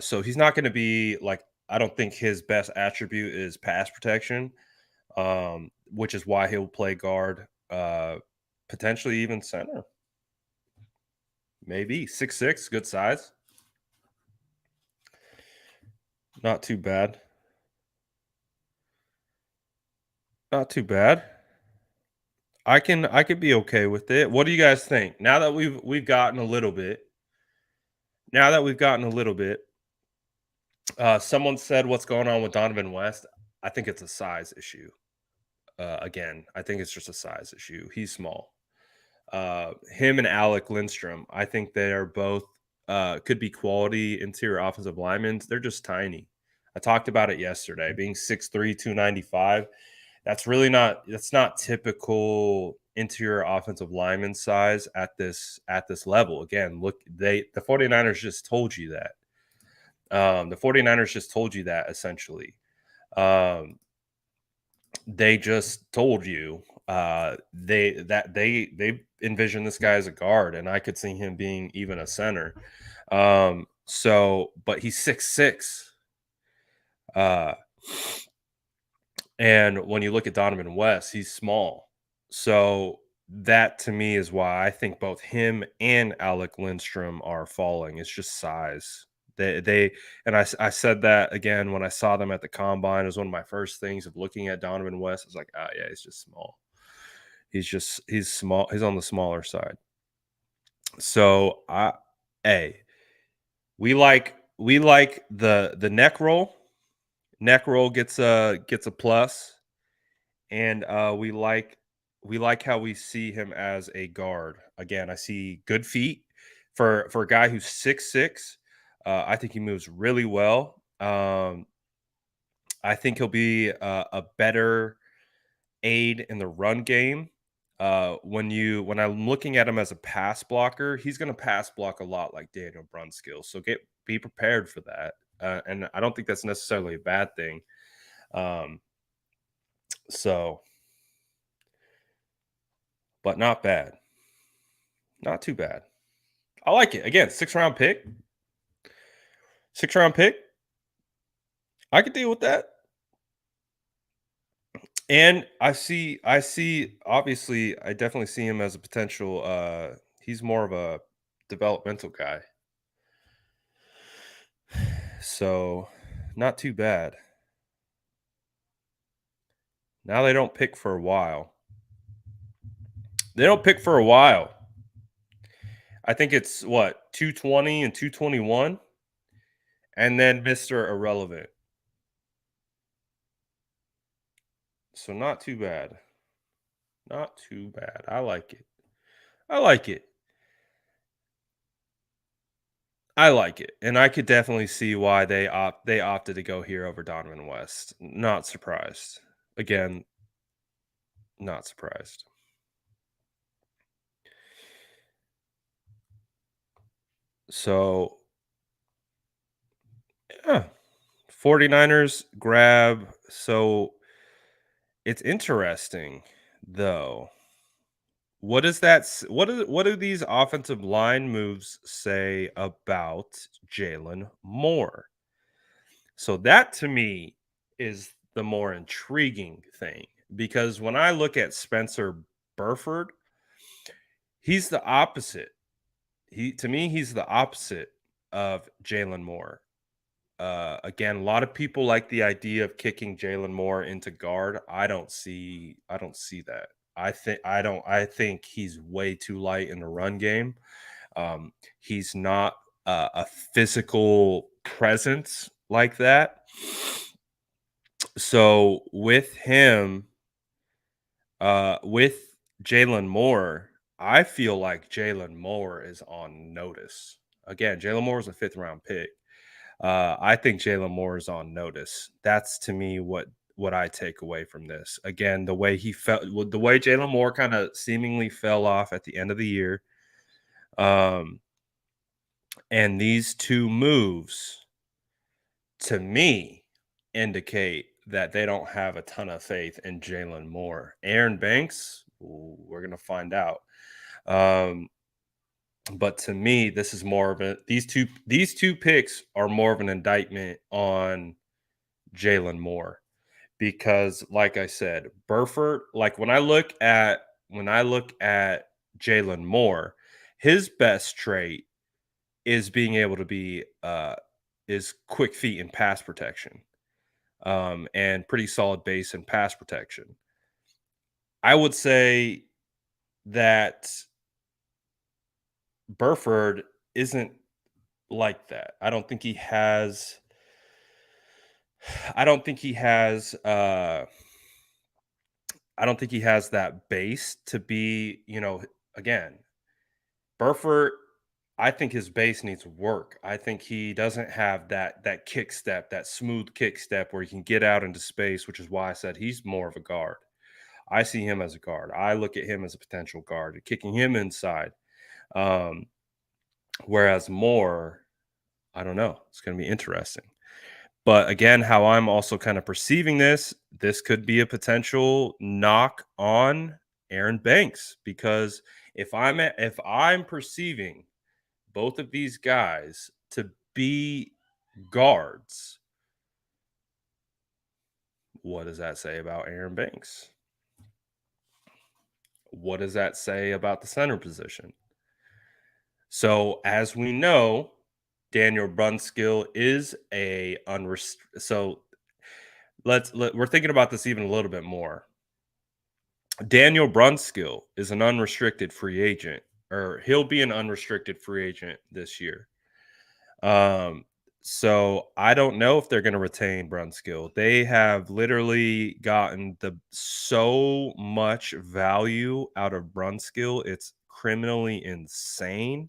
So he's not going to be like, I don't think his best attribute is pass protection, which is why he'll play guard, potentially even center. Maybe 6'6", good size. Not too bad. Not too bad. I could be okay with it. What do you guys think? Now that we've gotten a little bit. Someone said, what's going on with Donovan West? I think it's a size issue. Again, I think it's just a size issue. He's small. Him and Alec Lindstrom, I think they are both could be quality interior offensive linemen. They're just tiny. I talked about it yesterday. Being 6'3", 295, that's not typical interior offensive lineman size at this level. Again, look, the 49ers just told you that. The 49ers just told you that essentially. They just told you they envision this guy as a guard, and I could see him being even a center. But he's 6'6". And when you look at Donovan West, he's small. So that to me is why I think both him and Alec Lindstrom are falling. It's just size. I said that again when I saw them at the combine. It was one of my first things of looking at Donovan West. I was like, yeah, he's just small. He's small. He's on the smaller side. So we like the neck roll. Neck roll gets a plus, and we like how we see him as a guard. Again, I see good feet for a guy who's 6'6". I think he moves really well. I think he'll be a better aid in the run game. when I'm looking at him as a pass blocker, he's going to pass block a lot like Daniel Brunskill. So be prepared for that. And I don't think that's necessarily a bad thing. So, but not bad. Not too bad. I like it. Again, 6th-round pick. 6th-round pick. I could deal with that. And I see obviously I definitely see him as a potential he's more of a developmental guy. So, not too bad. Now they don't pick for a while. I think it's what, 220 and 221 and then Mr. Irrelevant. So not too bad. Not too bad. I like it. And I could definitely see why they opted to go here over Donovan West. Not surprised. Again, not surprised. So, yeah. 49ers grab. So it's interesting, though. What do these offensive line moves say about Jalen Moore? So that to me is the more intriguing thing, because when I look at Spencer Burford, he's the opposite. He's the opposite of Jalen Moore. Again, a lot of people like the idea of kicking Jalen Moore into guard. I don't see that. I think he's way too light in the run game. He's not a physical presence like that. So with him, with Jalen Moore, I feel like Jalen Moore is on notice. Again, Jalen Moore is a 5th-round pick. I think Jalen Moore is on notice. That's to me what I take away from this. Again, the way Jalen Moore kind of seemingly fell off at the end of the year. And these two moves, to me, indicate that they don't have a ton of faith in Jalen Moore. Aaron Banks, we're going to find out. But to me, this is more of these two picks are more of an indictment on Jalen Moore, because, like I said, Burford. Like when I look at Jalen Moore, his best trait is being able to be is quick feet in pass protection, and pretty solid base and pass protection. I would say that Burford isn't like that. I don't think he has that base to be, again, Burford, I think his base needs work. I think he doesn't have that kick step, that smooth kick step where he can get out into space, which is why I said he's more of a guard. I see him as a guard. I look at him as a potential guard, kicking him inside. Whereas Moore, I don't know. It's going to be interesting. But again, how I'm also kind of perceiving this could be a potential knock on Aaron Banks, because if I'm perceiving both of these guys to be guards, what does that say about Aaron Banks? What does that say about the center position? So as we know, Daniel Brunskill is so we're thinking about this even a little bit more. Daniel Brunskill is an unrestricted free agent, or he'll be an unrestricted free agent this year. So I don't know if they're going to retain Brunskill. They have literally gotten so much value out of Brunskill. It's criminally insane.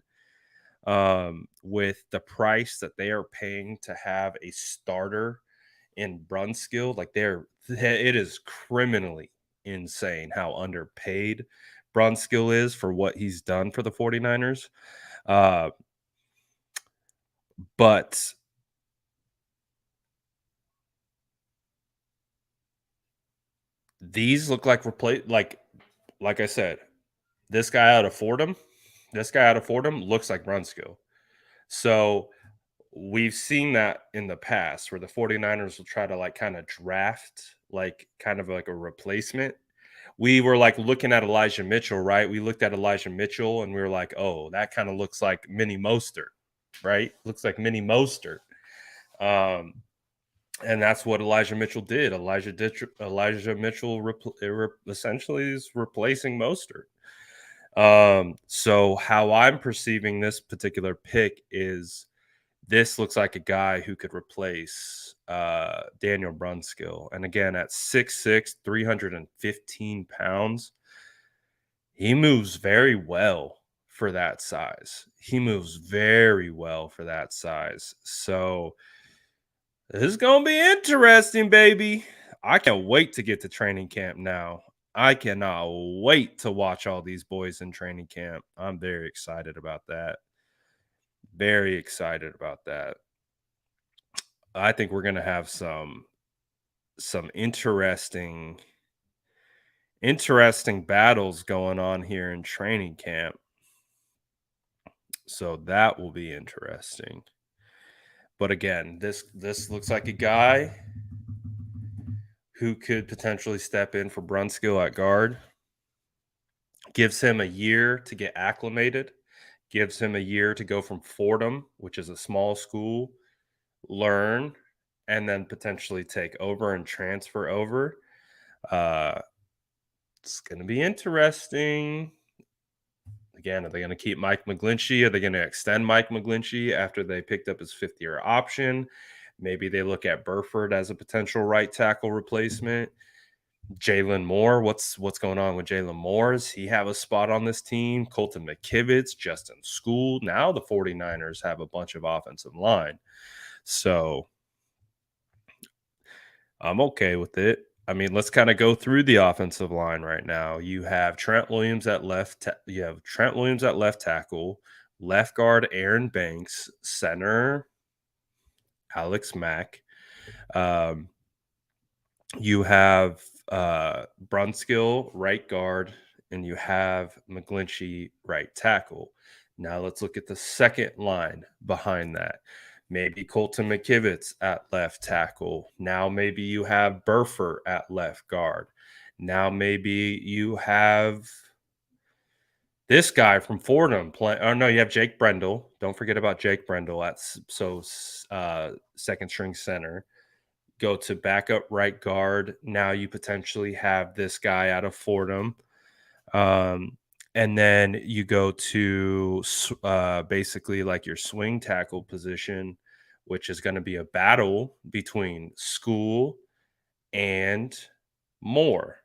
With the price that they are paying to have a starter in Brunskill, like it is criminally insane how underpaid Brunskill is for what he's done for the 49ers. But these look like like I said, this guy out of Fordham looks like Brunskill. So we've seen that in the past where the 49ers will try to like kind of draft like kind of like a replacement. We were like looking at Elijah Mitchell, right? We looked at Elijah Mitchell and we were like, oh, that kind of looks like Mini Mostert, right? Looks like Mini Mostert. And that's what Elijah Mitchell did. Elijah Mitchell essentially is replacing Mostert. So how I'm perceiving this particular pick is this looks like a guy who could replace Daniel Brunskill. And again, at 6'6", 315 pounds, he moves very well for that size. So this is going to be interesting, baby. I can't wait to get to training camp now. I cannot wait to watch all these boys in training camp. I'm very excited about that. Very excited about that. I think we're going to have some interesting battles going on here in training camp. So that will be interesting. But again, this looks like a guy who could potentially step in for Brunskill at guard. Gives him a year to get acclimated. Gives him a year to go from Fordham, which is a small school, learn, and then potentially take over and transfer over. It's going to be interesting. Again, are they going to keep Mike McGlinchey? Are they going to extend Mike McGlinchey after they picked up his fifth-year option? Maybe they look at Buford as a potential right tackle replacement. Jalen Moore, what's going on with Jalen Moore? Does he have a spot on this team? Colton McKivitz, Justin School. Now the 49ers have a bunch of offensive line. So I'm okay with it. I mean, let's kind of go through the offensive line right now. You have Trent Williams at left. You have Trent Williams at left tackle, left guard Aaron Banks, center Alex Mack. You have Brunskill right guard, and you have McGlinchey right tackle. Now let's look at the second line behind that. Maybe Colton McKivitz at left tackle. Now maybe you have Buford at left guard. Now maybe you have this guy from Fordham playing. Oh no, you have Jake Brendel. Don't forget about Jake Brendel at second string center. Go to backup right guard. Now you potentially have this guy out of Fordham. And then you go to basically like your swing tackle position, which is going to be a battle between School and Moore.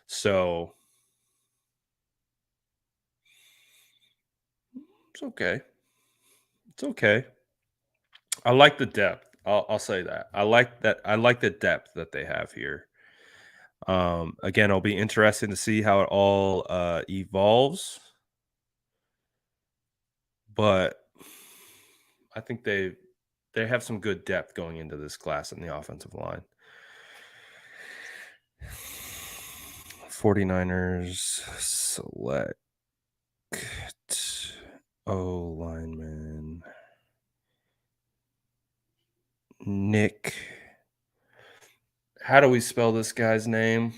So it's okay. It's okay. I like the depth. I'll say that. I like the depth that they have here. Again, it'll be interesting to see how it all evolves. But I think they have some good depth going into this class in the offensive line. 49ers select O-lineman Nick. How do we spell this guy's name?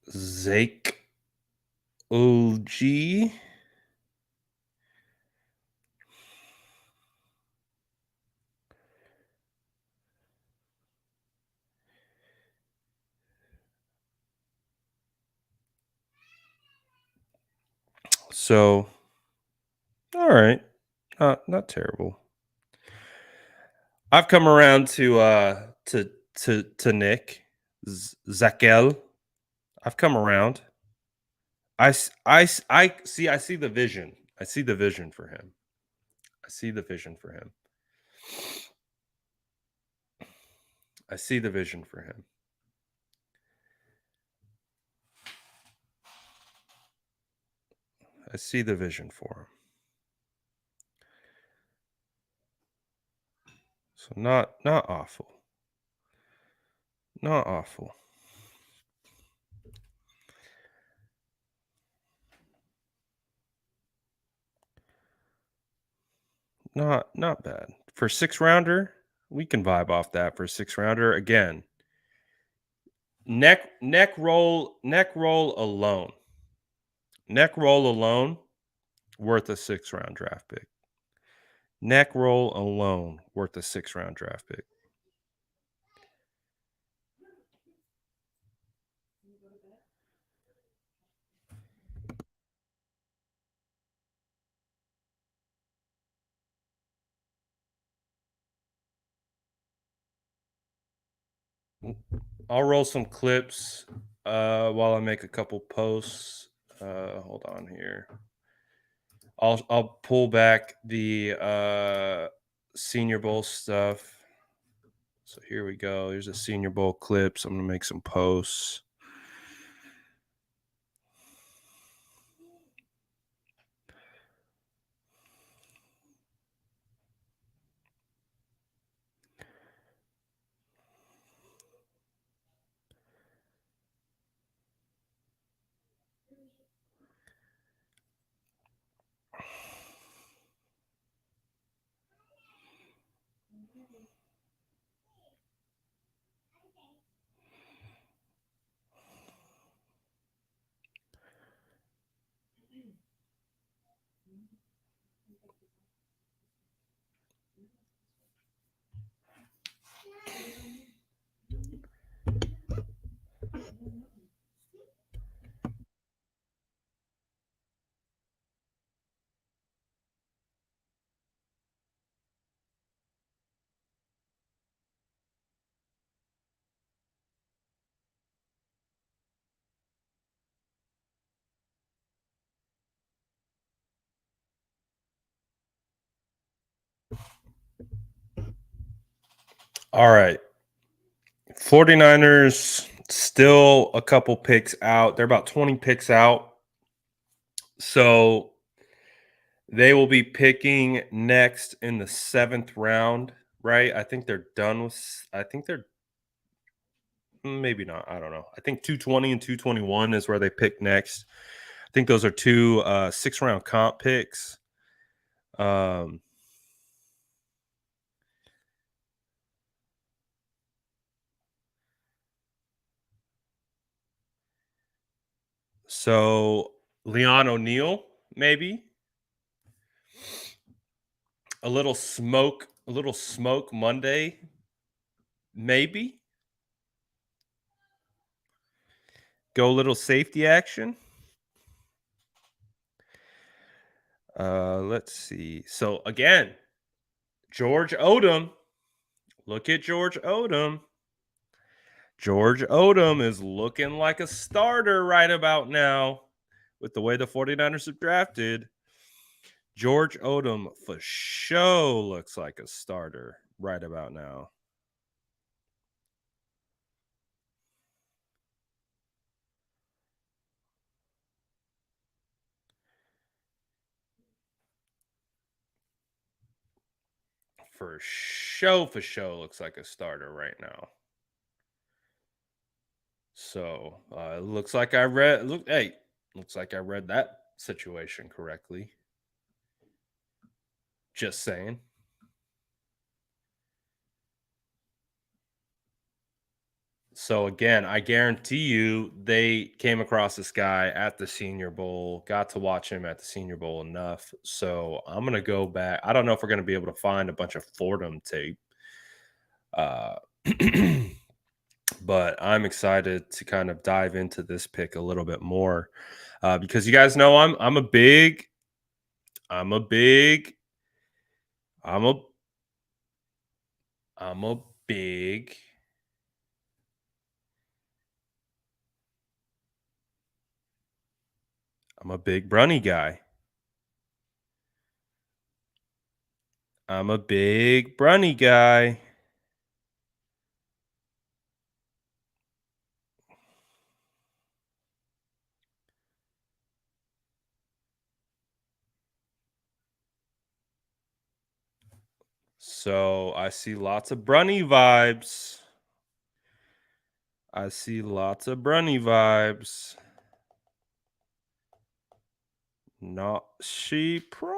Zakelj. So, all right, not terrible. I've come around to Nick Zakelj. I've come around. I see the vision. I see the vision for him. I see the vision for him. I see the vision for him. So not awful. Not awful. Not bad. For 6-rounder, we can vibe off that for a 6-rounder. Again, neck roll alone. Neck roll alone worth a 6-round draft pick. Neck roll alone worth a 6-round draft pick. I'll roll some clips while I make a couple posts. Hold on here. I'll pull back the Senior Bowl stuff. So here we go. Here's a Senior Bowl clips. I'm gonna make some posts. All right. 49ers still a couple picks out. They're about 20 picks out. So they will be picking next in the 7th round, right? I think they're done with maybe not. I don't know. I think 220 and 221 is where they pick next. I think those are two 6-round comp picks. So Leon O'Neal, maybe. A little smoke Monday, maybe. Go a little safety action. Let's see. So again, George Odom. Look at George Odom. George Odom is looking like a starter right about now with the way the 49ers have drafted. George Odom for sure looks like a starter right about now. For sure looks like a starter right now. So it looks like I read looks like I read that situation correctly. Just saying. So again, I guarantee you they came across this guy at the Senior Bowl, got to watch him at the Senior Bowl enough. So I'm going to go back. I don't know if we're going to be able to find a bunch of Fordham tape. But I'm excited to kind of dive into this pick a little bit more because you guys know I'm a big Brunny guy. I'm a big Brunny guy. So I see lots of Brunny vibes. I see lots of Brunny vibes. Not surprised.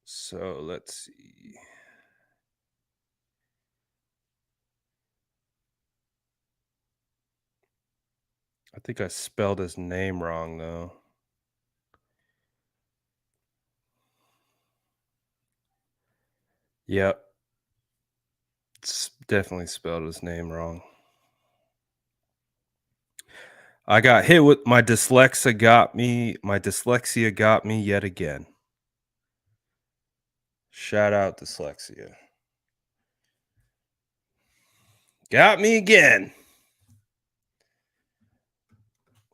So let's see. I think I spelled his name wrong, though. Yep. It's definitely spelled his name wrong. I got hit with my dyslexia got me. My dyslexia got me yet again. Shout out dyslexia. Got me again.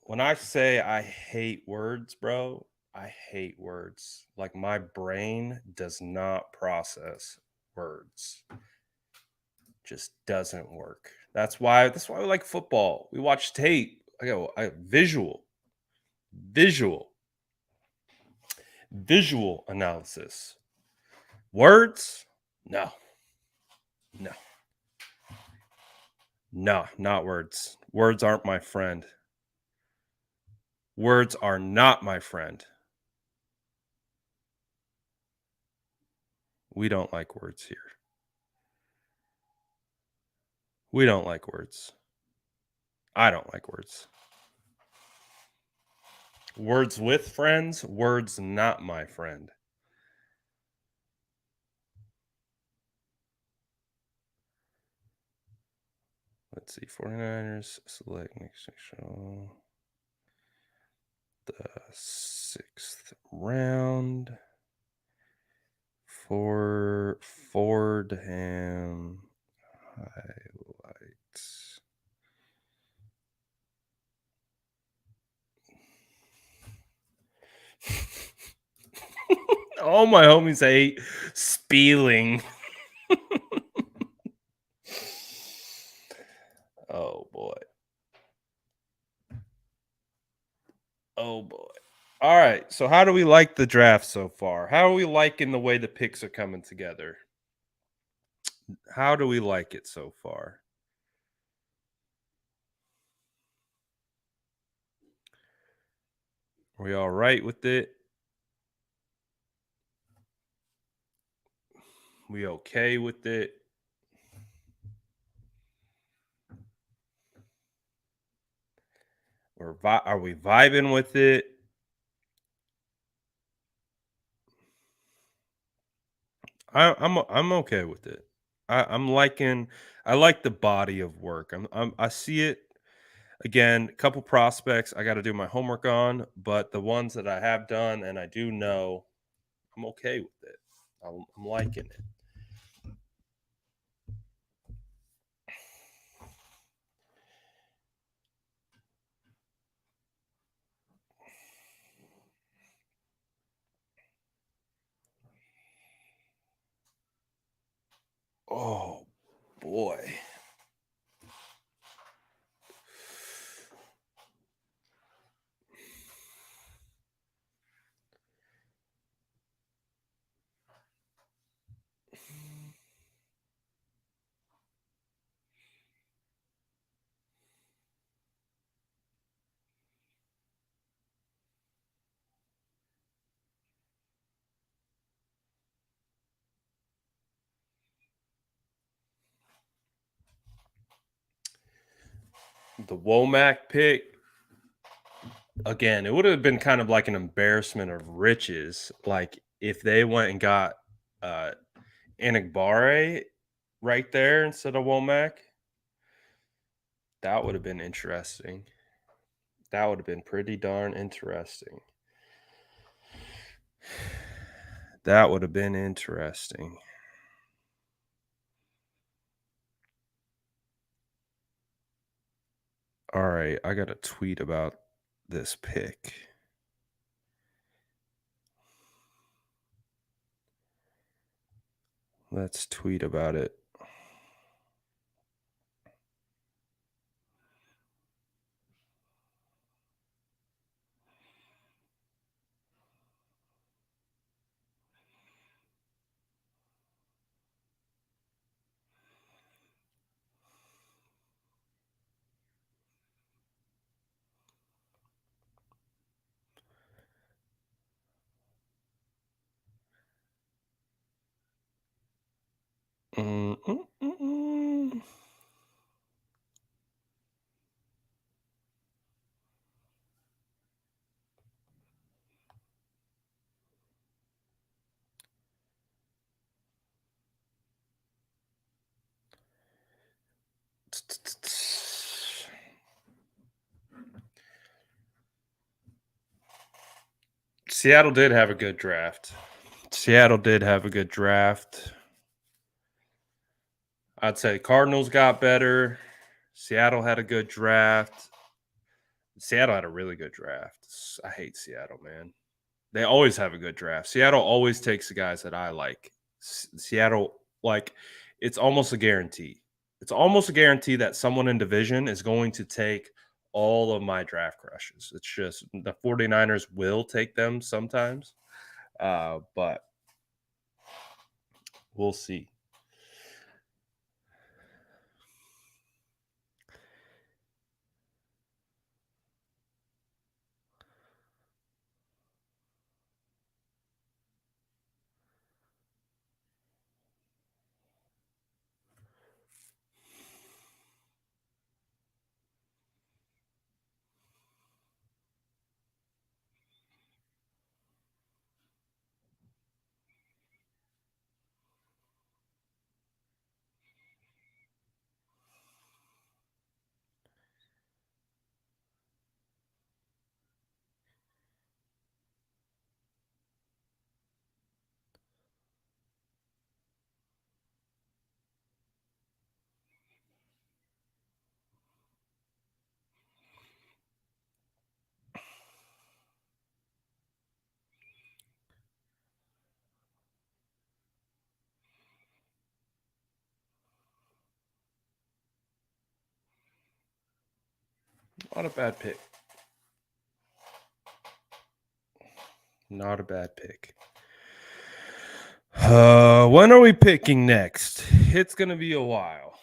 When I say I hate words, bro, I hate words. Like my brain does not process words. Just doesn't work. That's why we like football. We watch tape. Visual analysis. Words? No. No, not words. Words aren't my friend. Words are not my friend. We don't like words here. We don't like words. I don't like words. Words with friends, words not my friend. Let's see. 49ers select next show. The 6th round for Fordham highlights. All my homies hate spelling. Oh boy. Oh boy. All right. So how do we like the draft so far? How are we liking the way the picks are coming together? How do we like it so far? Are we all right with it? We okay with it? Are we vibing with it? I'm okay with it. I'm liking. I like the body of work. I see it again. A couple prospects I got to do my homework on, but the ones that I have done and I do know, I'm okay with it. I'm liking it. Oh boy. The Womack pick, again, it would have been kind of like an embarrassment of riches. Like if they went and got Enigbare right there instead of Womack, that would have been interesting. That would have been pretty darn interesting. That would have been interesting. All right, I got a tweet about this pick. Let's tweet about it. Seattle did have a good draft. I'd say Cardinals got better. Seattle had a good draft. Seattle had a really good draft. I hate Seattle, man. They always have a good draft. Seattle always takes the guys that I like. Seattle, like, it's almost a guarantee. It's almost a guarantee that someone in division is going to take all of my draft crushes. It's just the 49ers will take them sometimes, but we'll see. Not a bad pick. Not a bad pick. When are we picking next? It's going to be a while.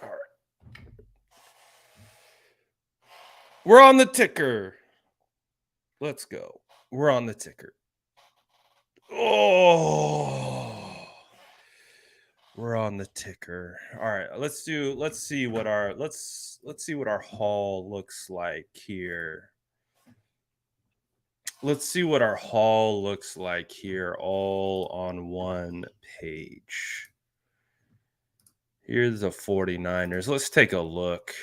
All right. We're on the ticker. Let's go. We're on the ticker. Oh, we're on the ticker. All right, let's see what our haul looks like here. Let's see what our haul looks like here, all on one page. Here's the 49ers. Let's take a look.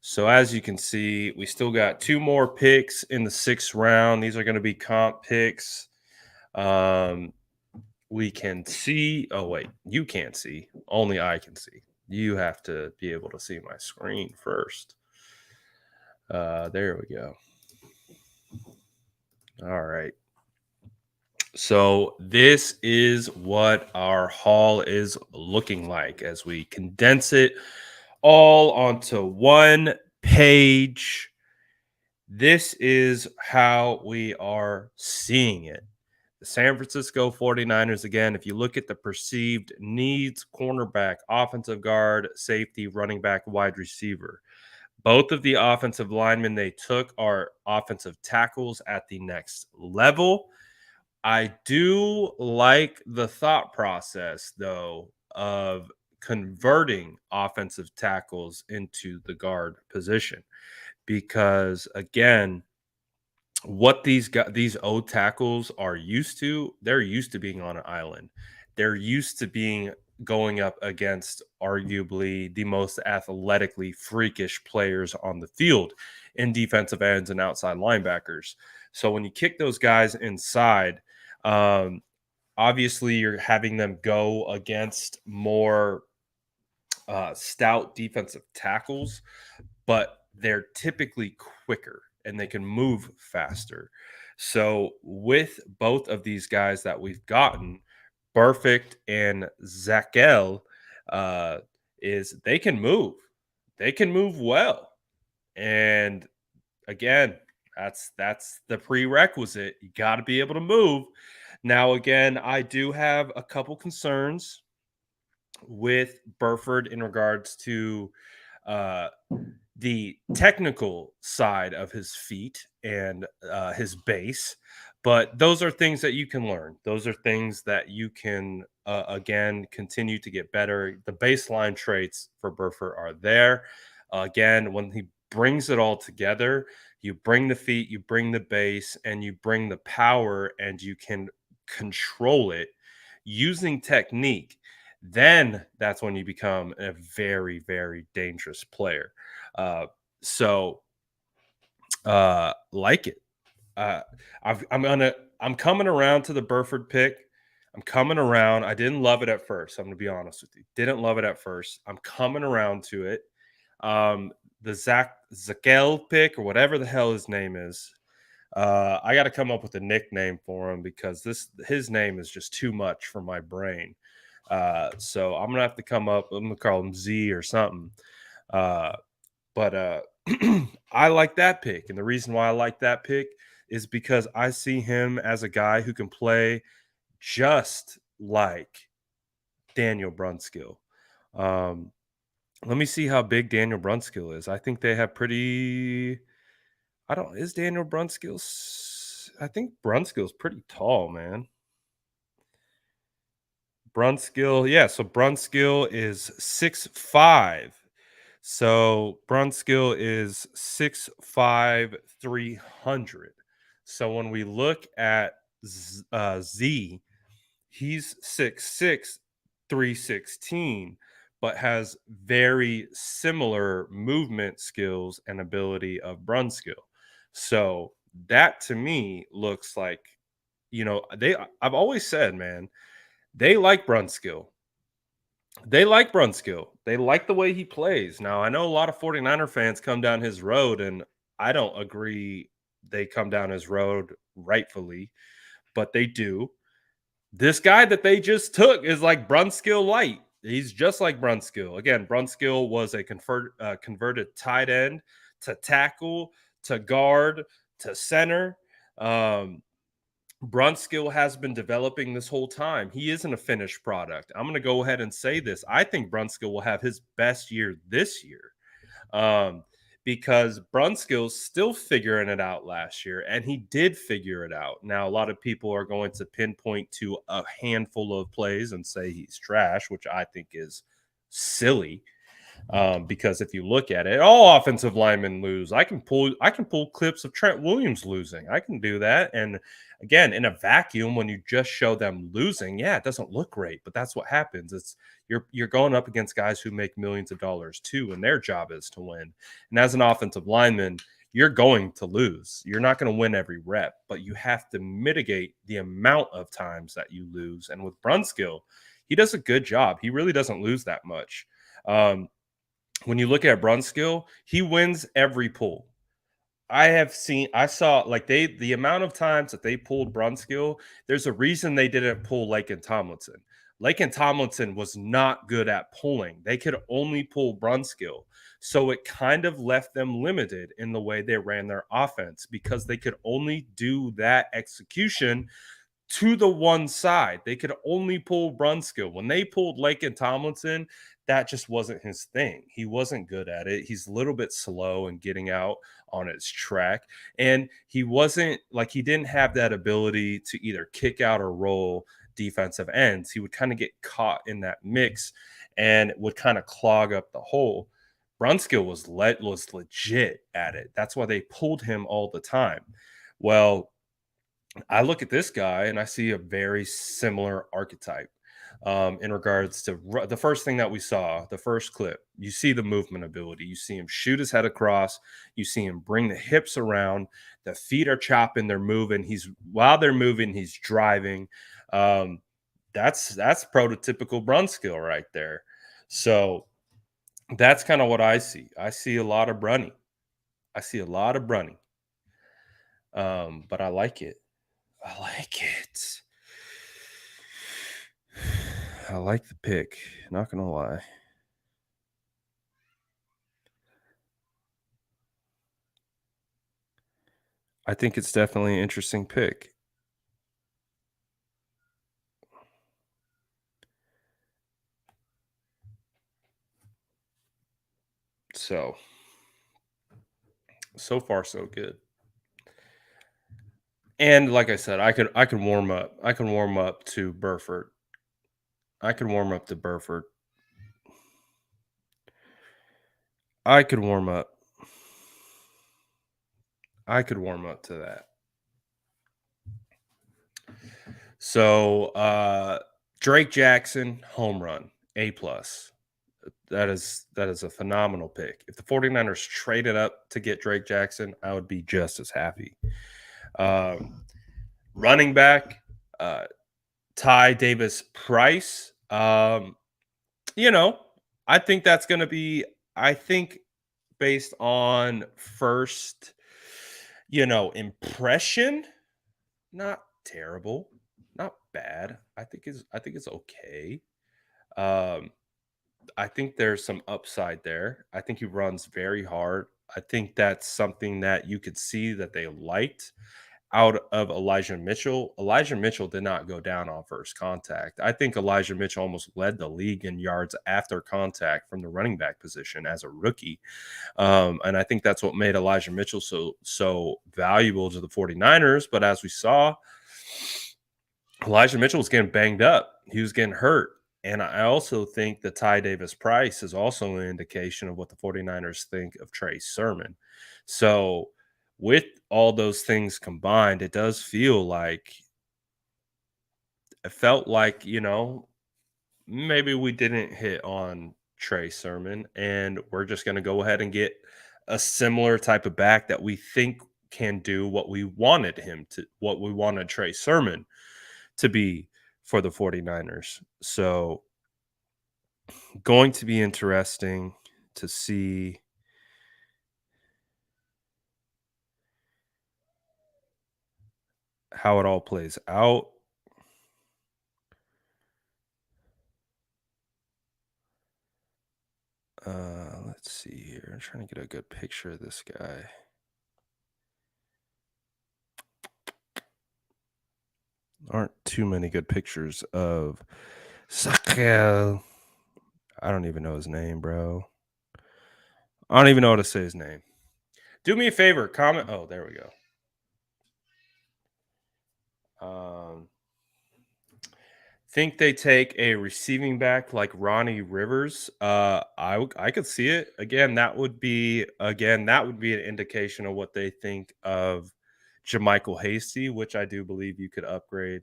So as you can see, we still got 2 more picks in the 6th round. These are going to be comp picks. We can see. Oh, wait, you can't see. Only I can see. You have to be able to see my screen first. There we go. All right. So this is what our haul is looking like as we condense it all onto one page. This is how we are seeing it. The San Francisco 49ers, again, if you look at the perceived needs, cornerback, offensive guard, safety, running back, wide receiver, both of the offensive linemen they took are offensive tackles at the next level. I do like the thought process, though, of converting offensive tackles into the guard position because, again, what these O tackles are used to, they're used to being on an island. They're used to being going up against arguably the most athletically freakish players on the field in defensive ends and outside linebackers. So when you kick those guys inside, obviously you're having them go against more stout defensive tackles, but they're typically quicker and they can move faster. So with both of these guys that we've gotten, Perfect and Zakelj, uh, is they can move. They can move well. And again, that's the prerequisite. You got to be able to move. Now, again, I do have a couple concerns with Buford in regards to uh, the technical side of his feet and his base. But those are things that you can learn. Those are things that you can, again, continue to get better. The baseline traits for Buford are there. Again, when he brings it all together, you bring the feet, you bring the base, and you bring the power, and you can control it using technique. Then that's when you become a very, very dangerous player. Uh, so, like it. Uh, I'm coming around to the Burford pick. I'm coming around. I didn't love it at first. I'm gonna be honest with you. Didn't love it at first. I'm coming around to it. The Zakelj pick or whatever the hell his name is. I got to come up with a nickname for him because his name is just too much for my brain. So I'm gonna have to come up. I'm gonna call him Z or something. But I like that pick, and the reason why I like that pick is because I see him as a guy who can play just like Daniel Brunskill. Let me see how big Daniel Brunskill is. I think they have pretty. I don't. Is Daniel Brunskill? I think Brunskill's pretty tall, man. Brunskill, yeah. So Brunskill is 6'5". So Brunskill is 6'5", 300. So when we look at Z, he's 6'6", 316, but has very similar movement skills and ability of Brunskill. So that to me looks like, I've always said, man, they like Brunskill. They like Brunskill. They like the way he plays. Now, I know a lot of 49er fans come down his road, and I don't agree they come down his road rightfully, but they do. This guy that they just took is like Brunskill light. He's just like Brunskill. Again, Brunskill was a converted tight end to tackle, to guard, to center. Brunskill has been developing this whole time. He isn't a finished product. I'm going to go ahead and say this. I think Brunskill will have his best year this year, because Brunskill's still figuring it out last year, and he did figure it out. Now, a lot of people are going to pinpoint to a handful of plays and say he's trash, which I think is silly. Because if you look at it, all offensive linemen lose. I can pull clips of Trent Williams losing. I can do that. And again, in a vacuum, when you just show them losing, yeah, it doesn't look great, but that's what happens. It's you're going up against guys who make millions of dollars too, and their job is to win. And as an offensive lineman, you're going to lose. You're not going to win every rep, but you have to mitigate the amount of times that you lose. And with Brunskill, he does a good job. He really doesn't lose that much. When you look at Brunskill, he wins every pull. I saw like the amount of times that they pulled Brunskill, there's a reason they didn't pull Laken Tomlinson. Laken Tomlinson was not good at pulling. They could only pull Brunskill. So it kind of left them limited in the way they ran their offense because they could only do that execution to the one side. They could only pull Brunskill. When they pulled Laken Tomlinson, that just wasn't his thing. He wasn't good at it. He's a little bit slow in getting out on its track. And he didn't have that ability to either kick out or roll defensive ends. He would kind of get caught in that mix and it would kind of clog up the hole. Brunskill was legit at it. That's why they pulled him all the time. Well, I look at this guy and I see a very similar archetype. in regards to the first thing that we saw, the first clip. You see the movement ability. You see him shoot his head across. You see him bring the hips around. The feet are chopping. They're moving. While they're moving, he's driving. That's prototypical Brunskill right there. So that's kind of what I see. I see a lot of Brunny. But I like it. I like it. I like the pick. Not gonna lie. I think it's definitely an interesting pick. So far so good. And like I said, I could warm up. I can warm up to Burford. I could warm up to Burford. I could warm up. I could warm up to that. So Drake Jackson, home run, A+. That is a phenomenal pick. If the 49ers traded up to get Drake Jackson, I would be just as happy. Running back, Ty Davis Price. You know, I think that's going to be, I think based on first, impression, not terrible, not bad. I think it's okay. I think there's some upside there. I think he runs very hard. I think that's something that you could see that they liked out of Elijah Mitchell. Elijah Mitchell did not go down on first contact. I think Elijah Mitchell almost led the league in yards after contact from the running back position as a rookie. And I think that's what made Elijah Mitchell so valuable to the 49ers. But as we saw, Elijah Mitchell was getting banged up. He was getting hurt. And I also think that Ty Davis Price is also an indication of what the 49ers think of Trey Sermon. So with all those things combined, it does feel like it felt like, maybe we didn't hit on Trey Sermon, and we're just going to go ahead and get a similar type of back that we think can do what we wanted Trey Sermon to be for the 49ers. So going to be interesting to see how it all plays out. Let's see here. I'm trying to get a good picture of this guy. Aren't too many good pictures of Zakelj. I don't even know his name, bro. I don't even know how to say his name. Do me a favor, comment. Oh, there we go. Think they take a receiving back like Ronnie Rivers. I could see it. Again, that would be an indication of what they think of Jermichael Hasty, which I do believe you could upgrade.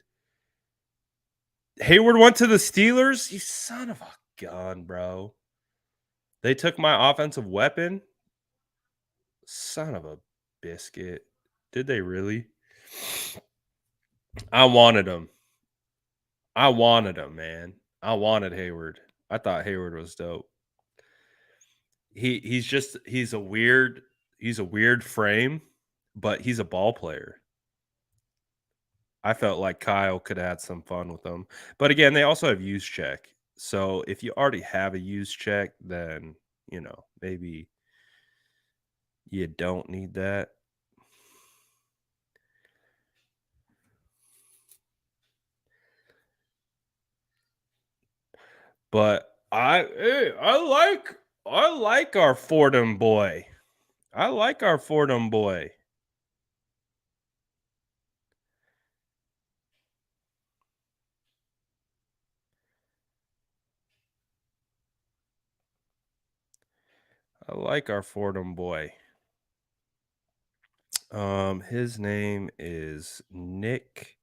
Hayward went to the Steelers? You son of a gun, bro. They took my offensive weapon? Son of a biscuit. Did they really? I wanted him. Man. I wanted Hayward. I thought Hayward was dope. He's a weird frame, but he's a ball player. I felt like Kyle could add some fun with them. But again, they also have use check. So if you already have a use check, then, maybe you don't need that. But I like our Fordham boy. I like our Fordham boy. I like our Fordham boy. His name is Nick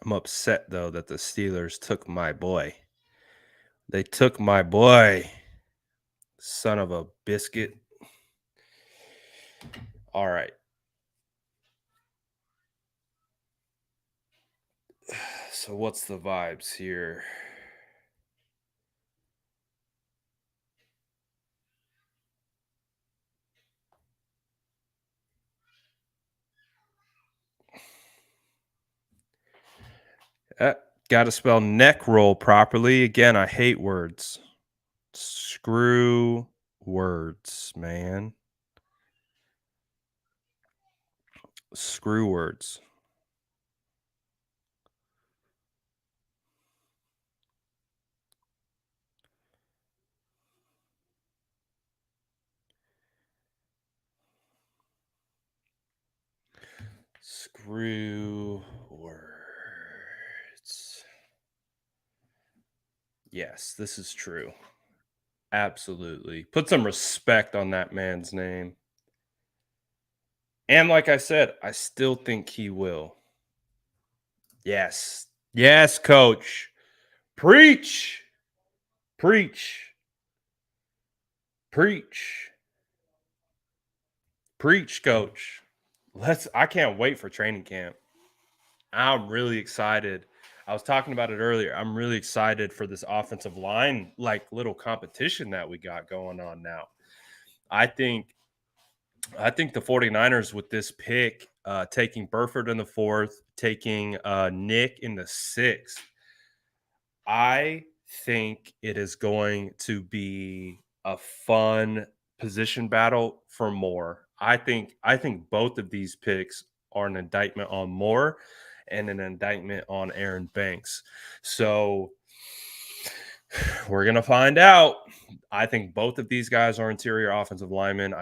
I'm upset, though, that the Steelers took my boy. They took my boy. Son of a biscuit. All right. So what's the vibes here? Got to spell neck roll properly. Again, I hate words. Screw words, man. Screw words. Screw words. Yes, this is true. Absolutely. Put some respect on that man's name. And like I said, I still think he will. Yes. Yes, coach. Preach. Preach. Preach. Preach, coach. I can't wait for training camp. I'm really excited. I was talking about it earlier. I'm really excited for this offensive line, like little competition that we got going on now. I think the 49ers with this pick, taking Buford in the 4th, taking Nick in the 6th, I think it is going to be a fun position battle for Moore. I think both of these picks are an indictment on Moore and an indictment on Aaron Banks. So we're going to find out. I think both of these guys are interior offensive linemen.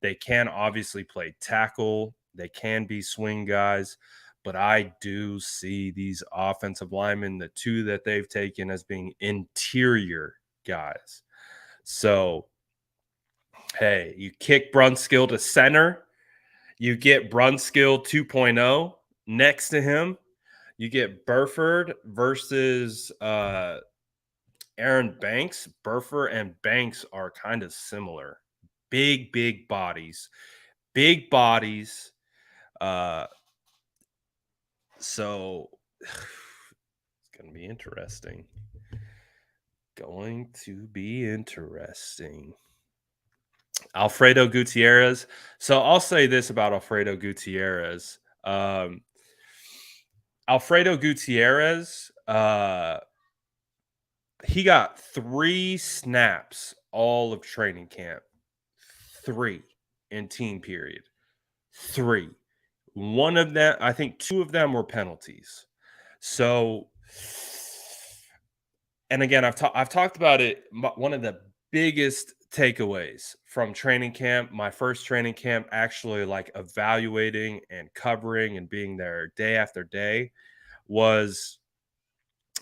They can obviously play tackle. They can be swing guys. But I do see these offensive linemen, the two that they've taken, as being interior guys. So, hey, you kick Brunskill to center. You get Brunskill 2.0 next to him. You get Buford versus Aaron Banks. Buford and Banks are kind of similar. Big bodies. Big bodies. So it's going to be interesting. Alfredo Gutierrez. So I'll say this about Alfredo Gutierrez. Alfredo Gutierrez, he got 3 snaps all of training camp. 3 in team period. 3. One of them, I think 2 of them were penalties. So, and again, I've talked about it. One of the biggest takeaways from training camp, my first training camp, actually like evaluating and covering and being there day after day, was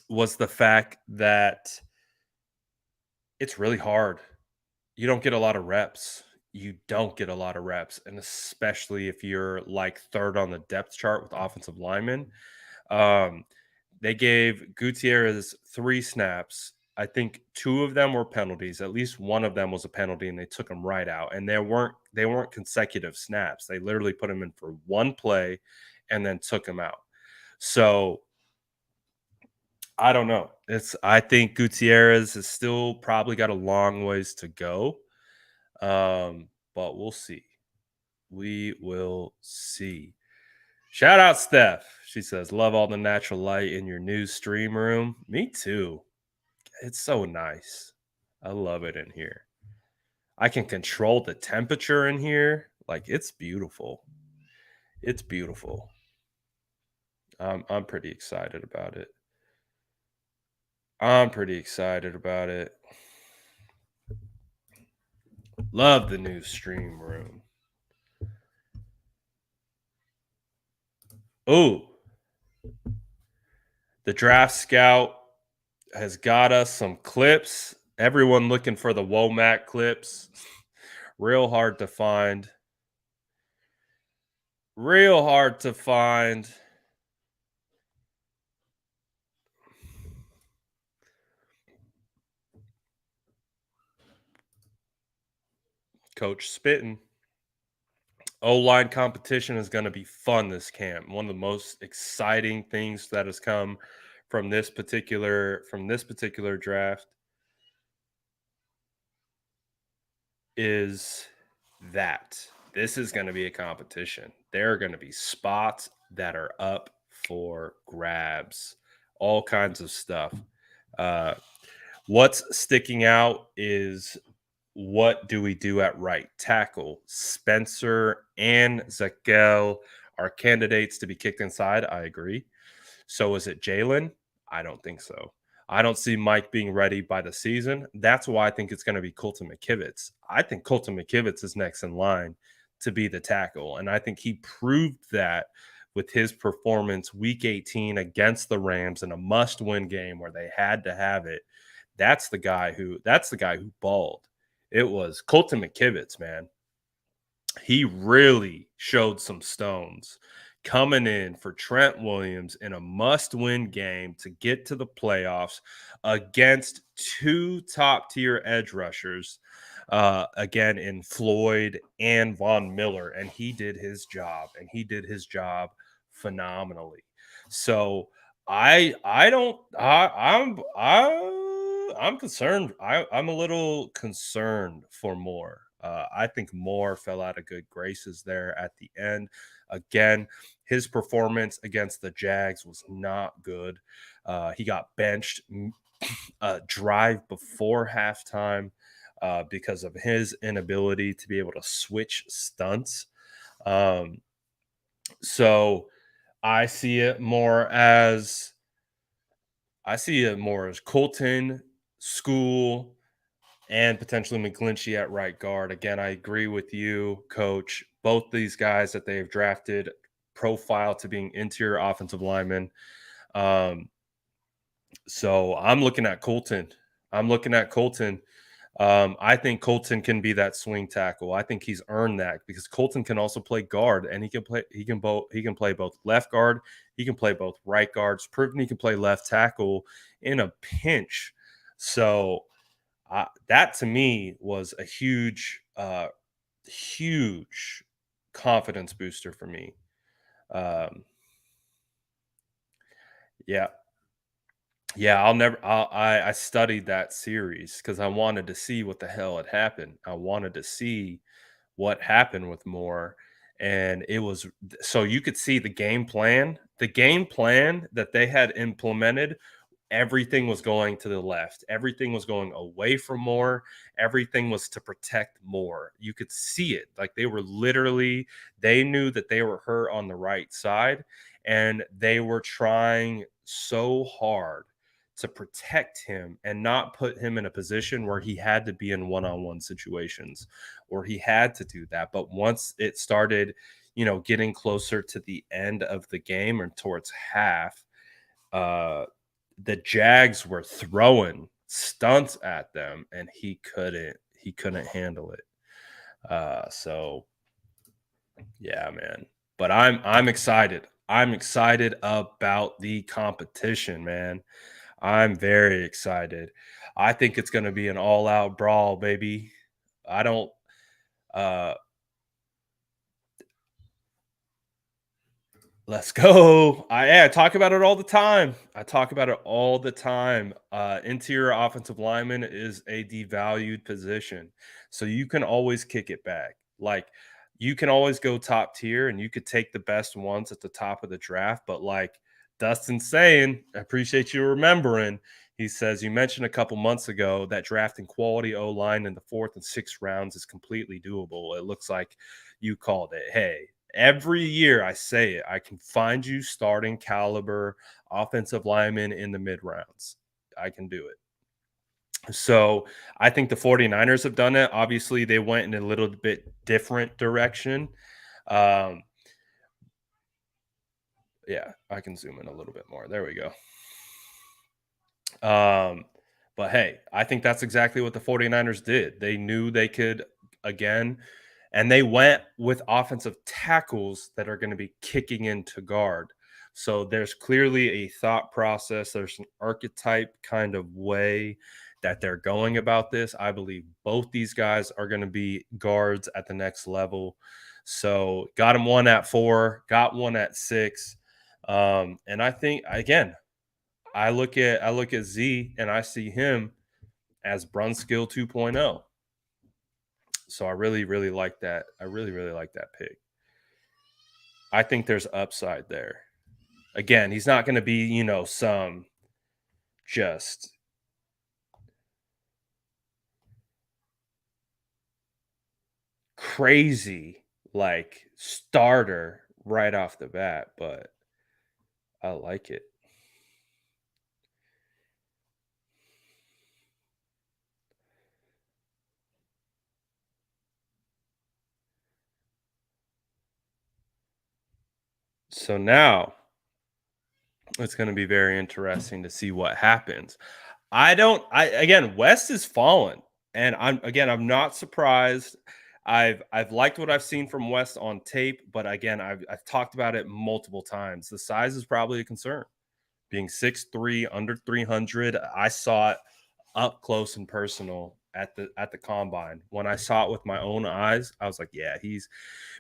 the fact that it's really hard. You don't get a lot of reps. And especially if you're like third on the depth chart with offensive linemen. They gave Gutierrez 3 snaps. I think 2 of them were penalties. At least one of them was a penalty, and they took him right out. And they weren't consecutive snaps. They literally put him in for one play and then took him out. So I don't know. I think Gutierrez has still probably got a long ways to go. But we'll see. We will see. Shout out Steph. She says, love all the natural light in your new stream room. Me too. It's so nice. I love it in here. I can control the temperature in here. Like, it's beautiful. It's beautiful. I'm pretty excited about it. Love the new stream room. Oh, the Draft Scout has got us some clips Everyone looking for the Womack clips. Real hard to find. Real hard to find. Coach spitting. O-line competition is going to be fun this camp. One of the most exciting things that has come from this particular draft is that this is going to be a competition. There are going to be spots that are up for grabs, all kinds of stuff. What's sticking out is, what do we do at right tackle? Spencer and Zakelj are candidates to be kicked inside. I agree. So is it Jalen? I don't think so. I don't see Mike being ready by the season. That's why I think it's going to be Colton McKivitz. I think Colton McKivitz is next in line to be the tackle. And I think he proved that with his performance week 18 against the Rams in a must-win game where they had to have it. That's the guy who balled. It was Colton McKivitz, man. He really showed some stones coming in for Trent Williams in a must-win game to get to the playoffs against two top-tier edge rushers, again in Floyd and Von Miller, and he did his job, phenomenally. So I'm concerned. I'm a little concerned for Moore. I think Moore fell out of good graces there at the end. Again, his performance against the Jags was not good. He got benched a drive before halftime because of his inability to be able to switch stunts. So I see it more as Colton, School, and potentially McGlinchey at right guard. Again, I agree with you, Coach. Both these guys that they have drafted profile to being interior offensive linemen. So I'm looking at Colton. I think Colton can be that swing tackle. I think he's earned that because Colton can also play guard, and he can play both left guard, he can play both right guards. Proven he can play left tackle in a pinch. So that to me was a huge confidence booster for me. Yeah. I studied that series because I wanted to see what the hell had happened. I wanted to see what happened with Moore. And it was, so you could see the game plan that they had implemented. Everything was going to the left. Everything was going away from Moore. Everything was to protect Moore. You could see it. Like they knew that they were hurt on the right side, and they were trying so hard to protect him and not put him in a position where he had to be in one-on-one situations or he had to do that. But once it started, getting closer to the end of the game or towards half, the Jags were throwing stunts at them and he couldn't handle it. So yeah, man. But I'm excited. I'm excited about the competition, man. I'm very excited. I think it's going to be an all-out brawl, baby. I don't Let's go. I talk about it all the time. Interior offensive lineman is a devalued position. So you can always kick it back. Like you can always go top tier and you could take the best ones at the top of the draft. But like Dustin's saying, I appreciate you remembering. He says, you mentioned a couple months ago that drafting quality O-line in the 4th and 6th rounds is completely doable. It looks like you called it. Hey, every year I say it, I can find you starting caliber offensive linemen in the mid rounds. I can do it. So I think the 49ers have done it. Obviously, they went in a little bit different direction. Yeah, I can zoom in a little bit more. There we go. But hey, I think that's exactly what the 49ers did. They knew they could again, and they went with offensive tackles that are going to be kicking into guard. So there's clearly a thought process. There's an archetype kind of way that they're going about this. I believe both these guys are going to be guards at the next level. So got him one at 4, got one at 6. And I think again, I look at Z and I see him as Brunskill 2.0. So I really, really like that. I really, really like that pick. I think there's upside there. Again, he's not going to be, some just crazy like starter right off the bat, but I like it. So now it's going to be very interesting to see what happens. Again, West is fallen, and I'm not surprised. I've liked what I've seen from West on tape, but again, I've talked about it multiple times. The size is probably a concern. Being 6'3", under 300, I saw it up close and personal at the combine. When I saw it with my own eyes, I was like, yeah,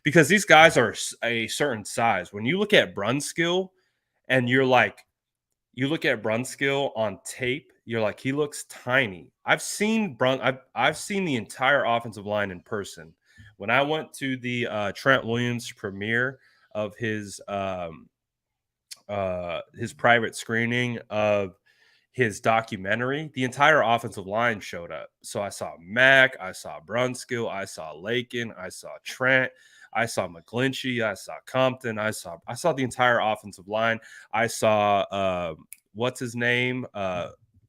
because these guys are a certain size. When you look at Brunskill and you look at Brunskill on tape, you're like, he looks tiny. I've seen the entire offensive line in person. When I went to the Trent Williams premiere of his private screening of his documentary, the entire offensive line showed up. So I saw Mack, I saw Brunskill, I saw Lakin, I saw Trent, I saw McGlinchey, I saw Compton, I saw the entire offensive line. I saw what's his name?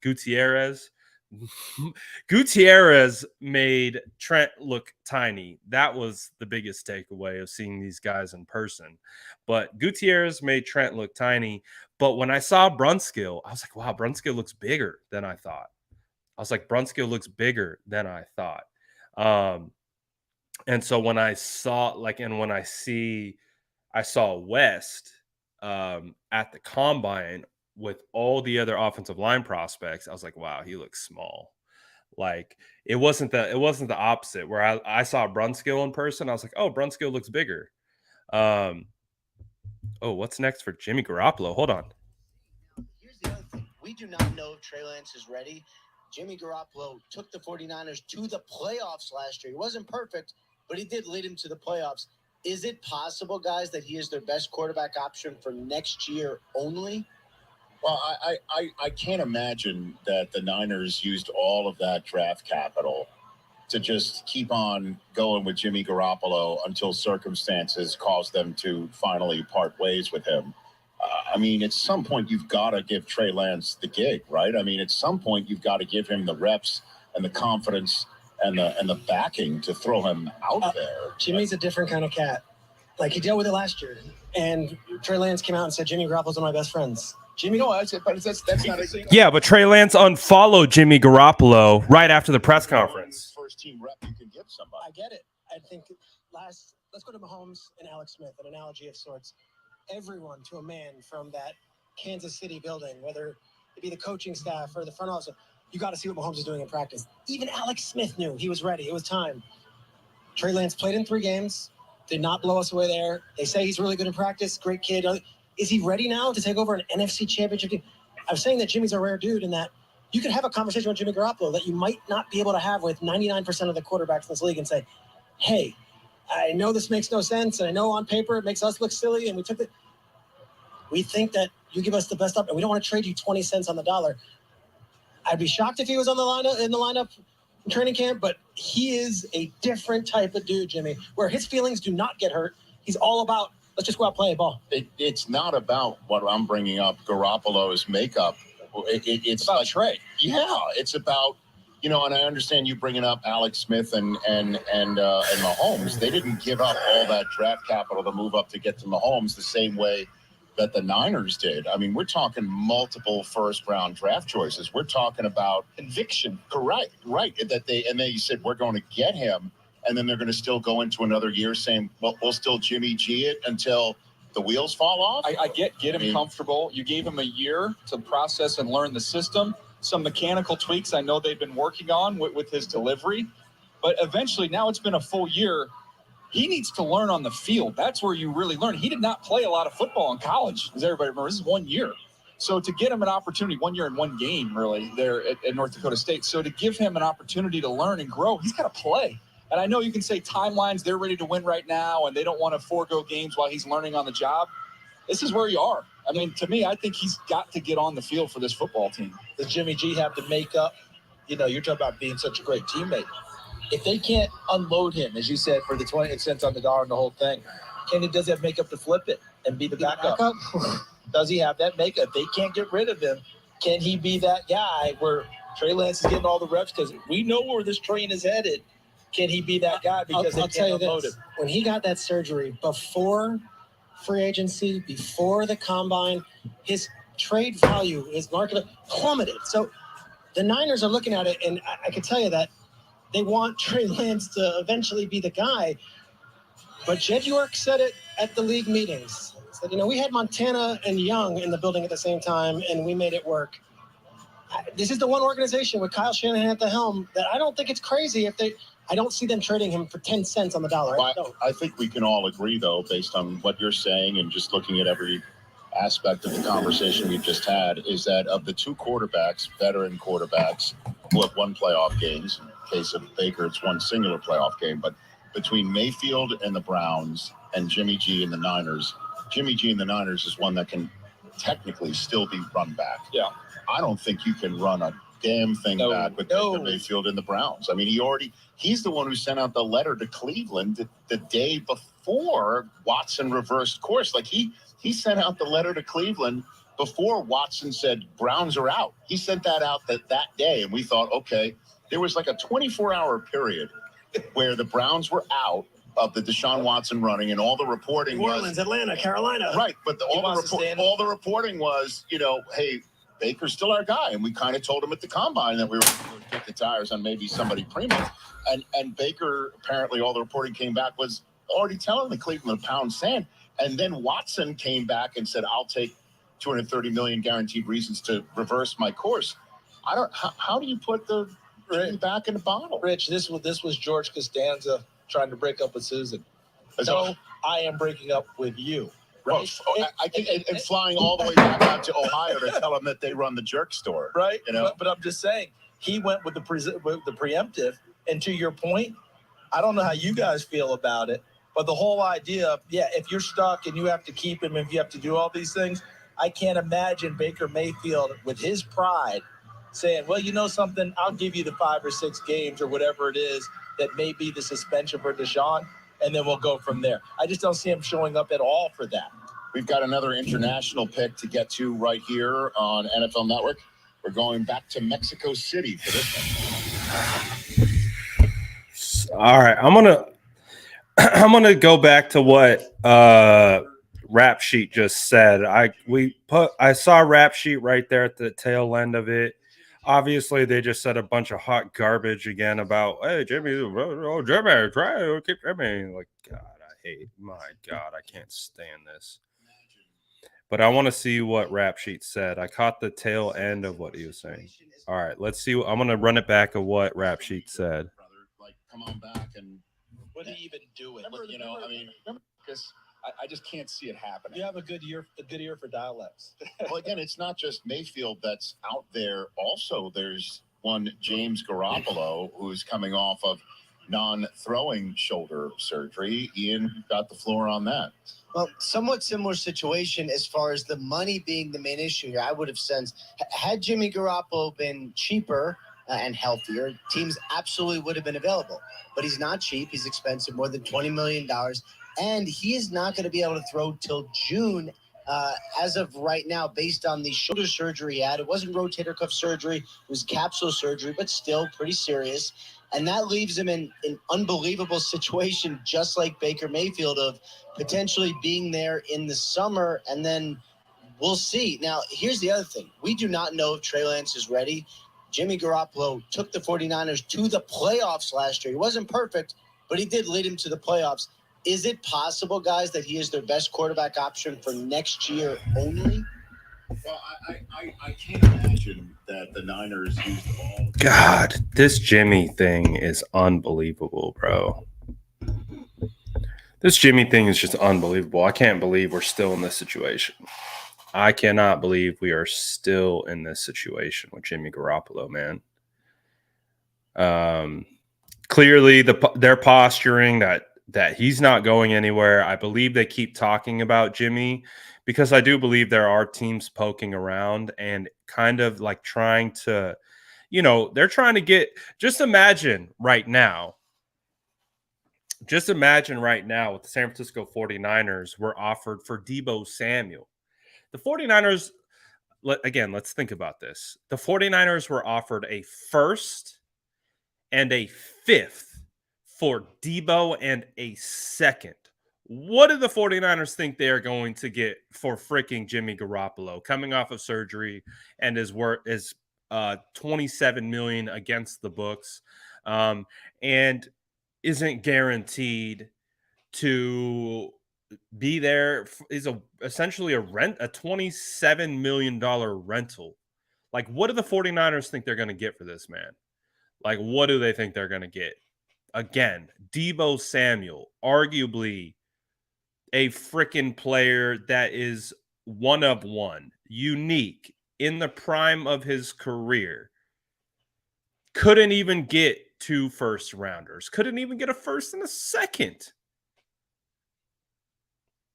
Gutierrez. Gutierrez made Trent look tiny. That was the biggest takeaway of seeing these guys in person. But Gutierrez made Trent look tiny. But when I saw Brunskill, I was like, wow, Brunskill looks bigger than I thought. And so when I saw I saw West at the combine with all the other offensive line prospects, I was like, wow, he looks small. Like it wasn't the opposite where I saw Brunskill in person. I was like, oh, Brunskill looks bigger. What's next for Jimmy Garoppolo? Hold on. Here's the other thing. We do not know if Trey Lance is ready. Jimmy Garoppolo took the 49ers to the playoffs last year. He wasn't perfect, but he did lead him to the playoffs. Is it possible, guys, that he is their best quarterback option for next year only? Well, I can't imagine that the Niners used all of that draft capital to just keep on going with Jimmy Garoppolo until circumstances caused them to finally part ways with him. I mean, at some point, you've got to give Trey Lance the gig, right? I mean, at some point, you've got to give him the reps and the confidence and the backing to throw him out there. Jimmy's a different kind of cat. Like, he dealt with it last year. And Trey Lance came out and said, Jimmy Garoppolo's one of my best friends. Jimmy, no, that's not a thing. Yeah, but Trey Lance unfollowed Jimmy Garoppolo right after the press conference. First team rep you can give somebody. I get it. I think let's go to Mahomes and Alex Smith, an analogy of sorts. Everyone to a man from that Kansas City building, whether it be the coaching staff or the front office, you got to see what Mahomes is doing in practice. Even Alex Smith knew he was ready. It was time. Trey Lance played in 3 games, did not blow us away there. They say he's really good in practice, great kid. Is he ready now to take over an NFC championship team? I'm saying that Jimmy's a rare dude in that you could have a conversation with Jimmy Garoppolo that you might not be able to have with 99% of the quarterbacks in this league and say, hey, I know this makes no sense, and I know on paper it makes us look silly, and we think that you give us the best up, and we don't want to trade you 20 cents on the dollar. I'd be shocked if he was in the lineup in training camp, but he is a different type of dude, Jimmy, where his feelings do not get hurt. He's all about, let's just go out and play a ball. It's not about what I'm bringing up, Garoppolo's makeup. It's about like Trey. Yeah, it's about, and I understand you bringing up Alex Smith and Mahomes. They didn't give up all that draft capital to move up to get to Mahomes the same way that the Niners did. I mean, we're talking multiple first-round draft choices. We're talking about conviction. Correct, right. That they said, we're going to get him, and then they're going to still go into another year saying, well, we'll still Jimmy G it until the wheels fall off. I get him comfortable. You gave him a year to process and learn the system. Some mechanical tweaks I know they've been working on with his delivery. But eventually, now it's been a full year. He needs to learn on the field. That's where you really learn. He did not play a lot of football in college, as everybody remembers. This is 1 year. So to get him an opportunity, 1 year and one game, really, there at North Dakota State. So to give him an opportunity to learn and grow, he's got to play. And I know you can say timelines, they're ready to win right now, and they don't want to forego games while he's learning on the job. This is where you are. I mean, to me, I think he's got to get on the field for this football team. Does Jimmy G have to make up? You know, you're talking about being such a great teammate. If they can't unload him, as you said, for the 20 cents on the dollar and the whole thing, does he have makeup to flip it and be the backup? Does he have that makeup? If they can't get rid of him, can he be that guy where Trey Lance is getting all the reps? Because we know where this train is headed. Can he be that guy? Because I'll tell you this. When he got that surgery before free agency, before the combine, his trade value, his market plummeted. So the Niners are looking at it, and I can tell you that they want Trey Lance to eventually be the guy. But Jed York said it at the league meetings. He said, we had Montana and Young in the building at the same time, and we made it work. This is the one organization with Kyle Shanahan at the helm that I don't think it's crazy if I don't see them trading him for 10 cents on the dollar. Well, I think we can all agree, though, based on what you're saying and just looking at every aspect of the conversation we've just had, is that of the two quarterbacks, veteran quarterbacks, who have won playoff games, in the case of Baker, it's one singular playoff game, but between Mayfield and the Browns and Jimmy G and the Niners, Jimmy G and the Niners is one that can technically still be run back. Yeah. I don't think you can run a damn thing back with Baker Mayfield and the Browns. I mean, he's the one who sent out the letter to Cleveland the day before Watson reversed course. Like he sent out the letter to Cleveland before Watson said Browns are out. He sent that out that day, and we thought, okay, there was like a 24-hour period where the Browns were out of the Deshaun Watson running, and all the reporting New Orleans, Atlanta, Carolina. Right, but all the reporting was, hey, Baker's still our guy, and we kind of told him at the combine that we were going to kick the tires on maybe somebody premium. And Baker, apparently, all the reporting came back was already telling the Cleveland to pound sand. And then Watson came back and said, "I'll take $230 million guaranteed reasons to reverse my course." How do you put the back in the bottle? Rich, this was George Costanza trying to break up with Susan. So I am breaking up with you. Right? I think and flying all the way back out to Ohio to tell them that they run the jerk store. Right. But I'm just saying, he went with the preemptive. And to your point, I don't know how you guys feel about it, but the whole idea of, if you're stuck and you have to keep him, if you have to do all these things, I can't imagine Baker Mayfield with his pride saying, well, you know something, I'll give you the 5 or 6 games or whatever it is that may be the suspension for Deshaun, and then we'll go from there. I just don't see him showing up at all for that. We've got another international pick to get to right here on NFL Network. We're going back to Mexico City for this one. All right, I'm gonna go back to what Rap Sheet just said. I saw Rap Sheet right there at the tail end of it. Obviously, they just said a bunch of hot garbage again about, hey, Jimmy, try keep Jimmy. Like, God, I can't stand this. But I want to see what Rap Sheet said. I caught the tail end of what he was saying. All right, let's see. I'm going to run it back of what Rap Sheet said. Like, come on back and what are you even doing? Because I just can't see it happening. You have a good ear for dialects. Well, again, it's not just Mayfield that's out there. Also, there's one James Garoppolo who's coming off of non-throwing shoulder surgery. Ian got the floor on that. Well, somewhat similar situation as far as the money being the main issue here. I would have sensed, had Jimmy Garoppolo been cheaper and healthier, teams absolutely would have been available. But he's not cheap. He's expensive, more than $20 million. And he is not going to be able to throw till June as of right now, based on the shoulder surgery he had. It wasn't rotator cuff surgery. It was capsule surgery, but still pretty serious. And that leaves him in an unbelievable situation, just like Baker Mayfield, of potentially being there in the summer and then we'll see. Now, here's the other thing. We do not know if Trey Lance is ready. Jimmy Garoppolo took the 49ers to the playoffs last year. He wasn't perfect, but he did lead him to the playoffs. Is it possible, guys, that he is their best quarterback option for next year only? Well, I can't imagine that the Niners used all. God, this Jimmy thing is unbelievable, bro. This Jimmy thing is just unbelievable. I can't believe we're still in this situation. I cannot believe we are still in this situation with Jimmy Garoppolo, man. Clearly, they're posturing that he's not going anywhere. I believe they keep talking about Jimmy because I do believe there are teams poking around and kind of like trying to, they're trying to get. Just imagine right now with the San Francisco 49ers were offered for Deebo Samuel. The 49ers, let's think about this. The 49ers were offered a first and a fifth for Deebo and a second. What do the 49ers think they are going to get for freaking Jimmy Garoppolo coming off of surgery and his work is $27 million against the books and isn't guaranteed to be there? Is essentially a $27 million rental. Like, what do the 49ers think they're going to get for this man? Like, what do they think they're going to get? Again, Deebo Samuel, arguably a freaking player that is one of one, unique, in the prime of his career. Couldn't even get 2 first rounders. Couldn't even get a first and a second.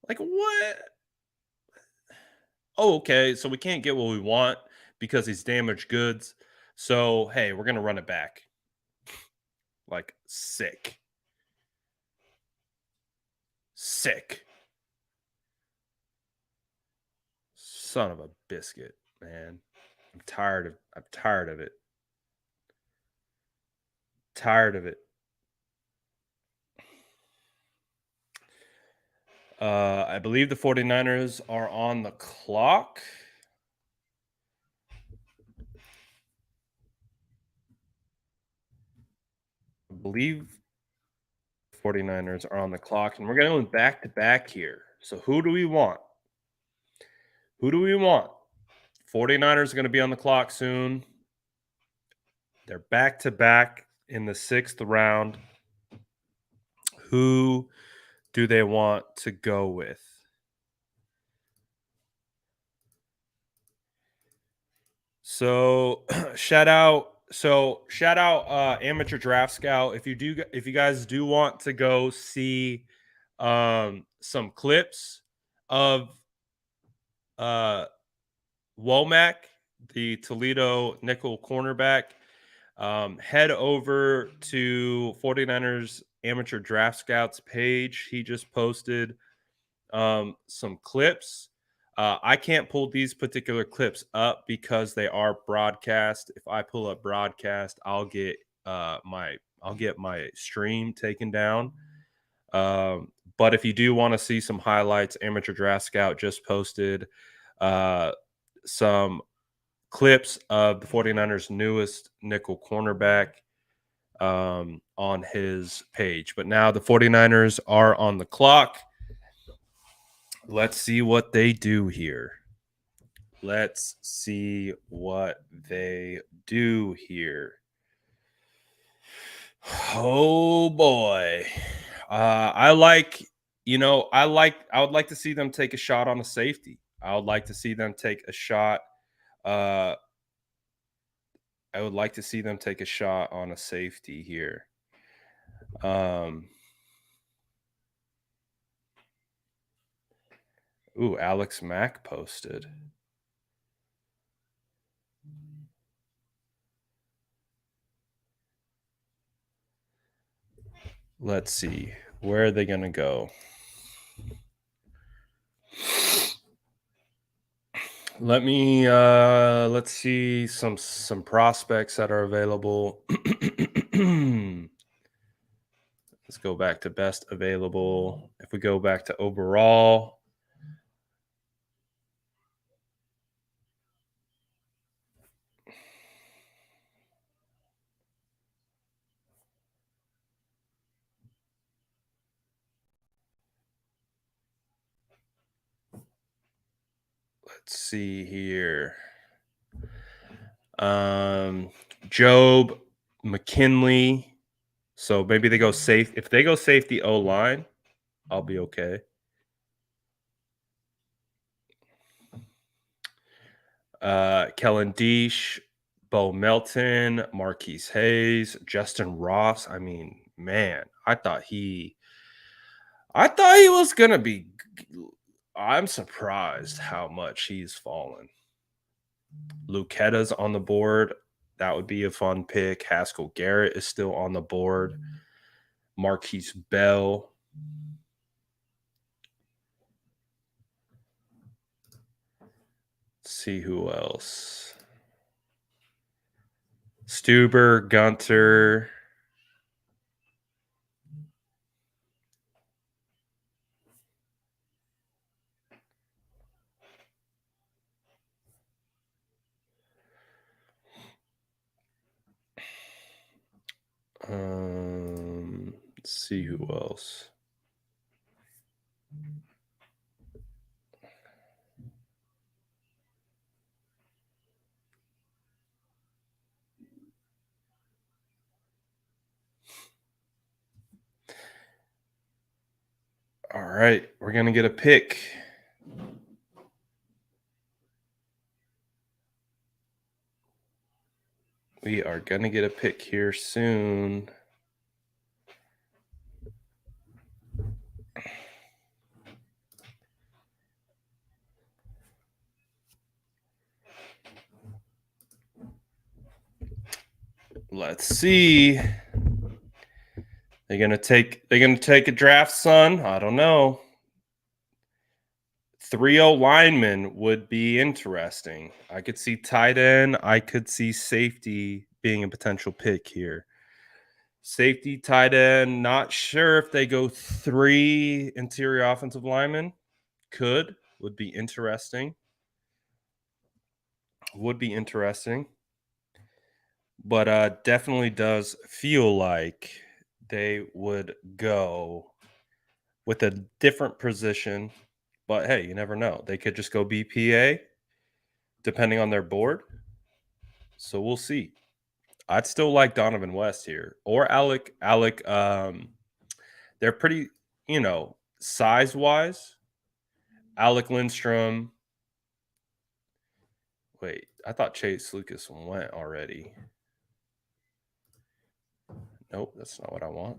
Like, what? Oh, okay, so we can't get what we want because he's damaged goods. So, hey, we're going to run it back. Like, sick. Son of a biscuit, man. I'm tired of it. Tired of it. I believe the 49ers are on the clock. I believe 49ers are on the clock, and we're going back to back here. So who do we want? 49ers are going to be on the clock soon. They're back to back in the 6th round. Who do they want to go with? So shout out Amateur Draft Scout. If you guys do want to go see some clips of Womack, the Toledo nickel cornerback, head over to 49ers Amateur Draft Scouts page. He just posted some clips. I can't pull these particular clips up because they are broadcast. If I pull up broadcast, I'll get my stream taken down. But if you do want to see some highlights, Amateur Draft Scout just posted some clips of the 49ers' newest nickel cornerback on his page. But now the 49ers are on the clock. Let's see what they do here. Oh boy. I would like to see them take a shot on a safety. I would like to see them take a shot. I would like to see them take a shot on a safety here. Alex Mack posted. Let's see. Where are they going to go? Let's see some prospects that are available. Let's go back to best available. If we go back to overall, Let's see here. Job, McKinley. So maybe they go safe. If they go safety O-line, I'll be okay. Kellen Deesh, Bo Melton, Marquise Hayes, Justin Ross. I mean, man, I thought he was gonna be. I'm surprised how much he's fallen. Luquetta's on the board. That would be a fun pick. Haskell Garrett is still on the board. Marquise Bell. Let's see who else. Stuber, Gunter. Let's see who else. All right, we're going to get a pick. We are going to get a pick here soon. Let's see. They're gonna take a draft, son. I don't know. 3-0 lineman would be interesting. I could see tight end. I could see safety being a potential pick here. Safety, tight end. Not sure if they go 3 interior offensive linemen. Would be interesting. But definitely does feel like they would go with a different position. But hey, you never know. They could just go BPA depending on their board. So we'll see. I'd still like Donovan West here or Alec. They're pretty, size-wise. Alec Lindstrom. Wait, I thought Chase Lucas went already. Nope, that's not what I want.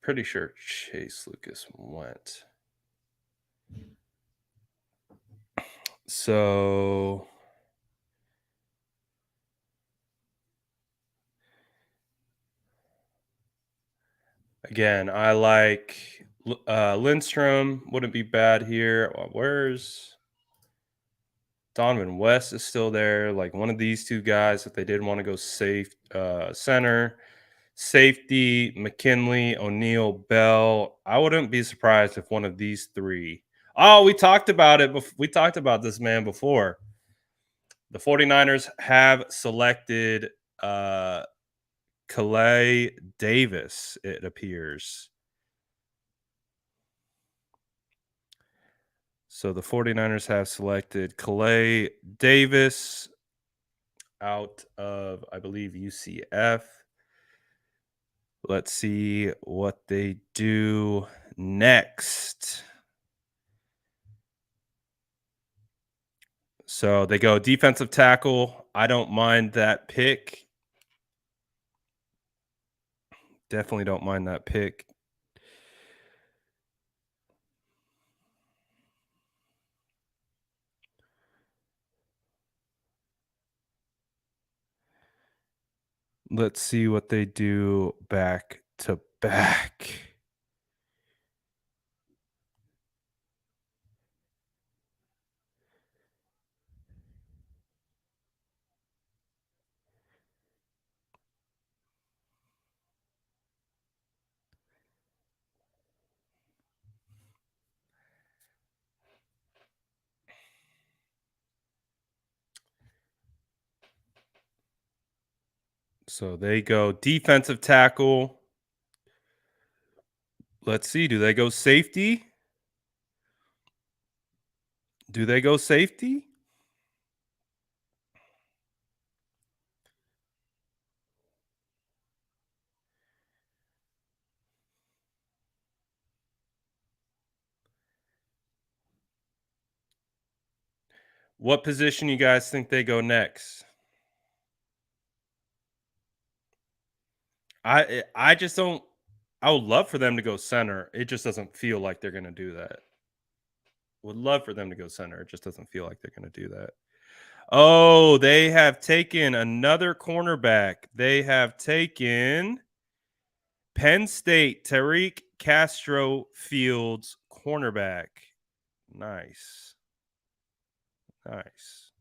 Pretty sure Chase Lucas went. So again, I like Lindstrom. Wouldn't be bad here. Where's Donovan West is still there. Like one of these two guys, if they did want to go safe, center, safety, McKinley, O'Neal, Bell. I wouldn't be surprised if one of these 3. Oh, we talked about it. We talked about this man before. The 49ers have selected Calais Davis, it appears. So the 49ers have selected Calais Davis out of, I believe, UCF. Let's see what they do next. So they go defensive tackle. I don't mind that pick. Definitely don't mind that pick. Let's see what they do back to back. So they go defensive tackle. Let's see. Do they go safety? Do they go safety? What position you guys think they go next? I just don't. I would love for them to go center. It just doesn't feel like they're going to do that. Would love for them to go center. It just doesn't feel like they're going to do that. Oh, they have taken another cornerback. They have taken Penn State, Tariq Castro-Fields, cornerback. Nice. Nice.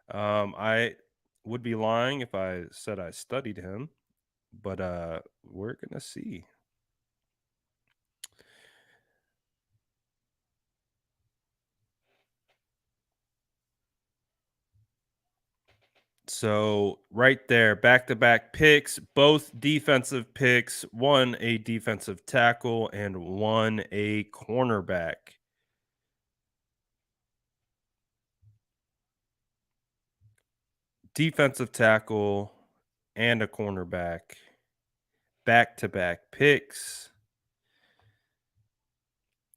I would be lying if I said I studied him, but we're going to see. So right there, back-to-back picks, both defensive picks, one a defensive tackle and one a cornerback. Defensive tackle and a cornerback. Back-to-back picks.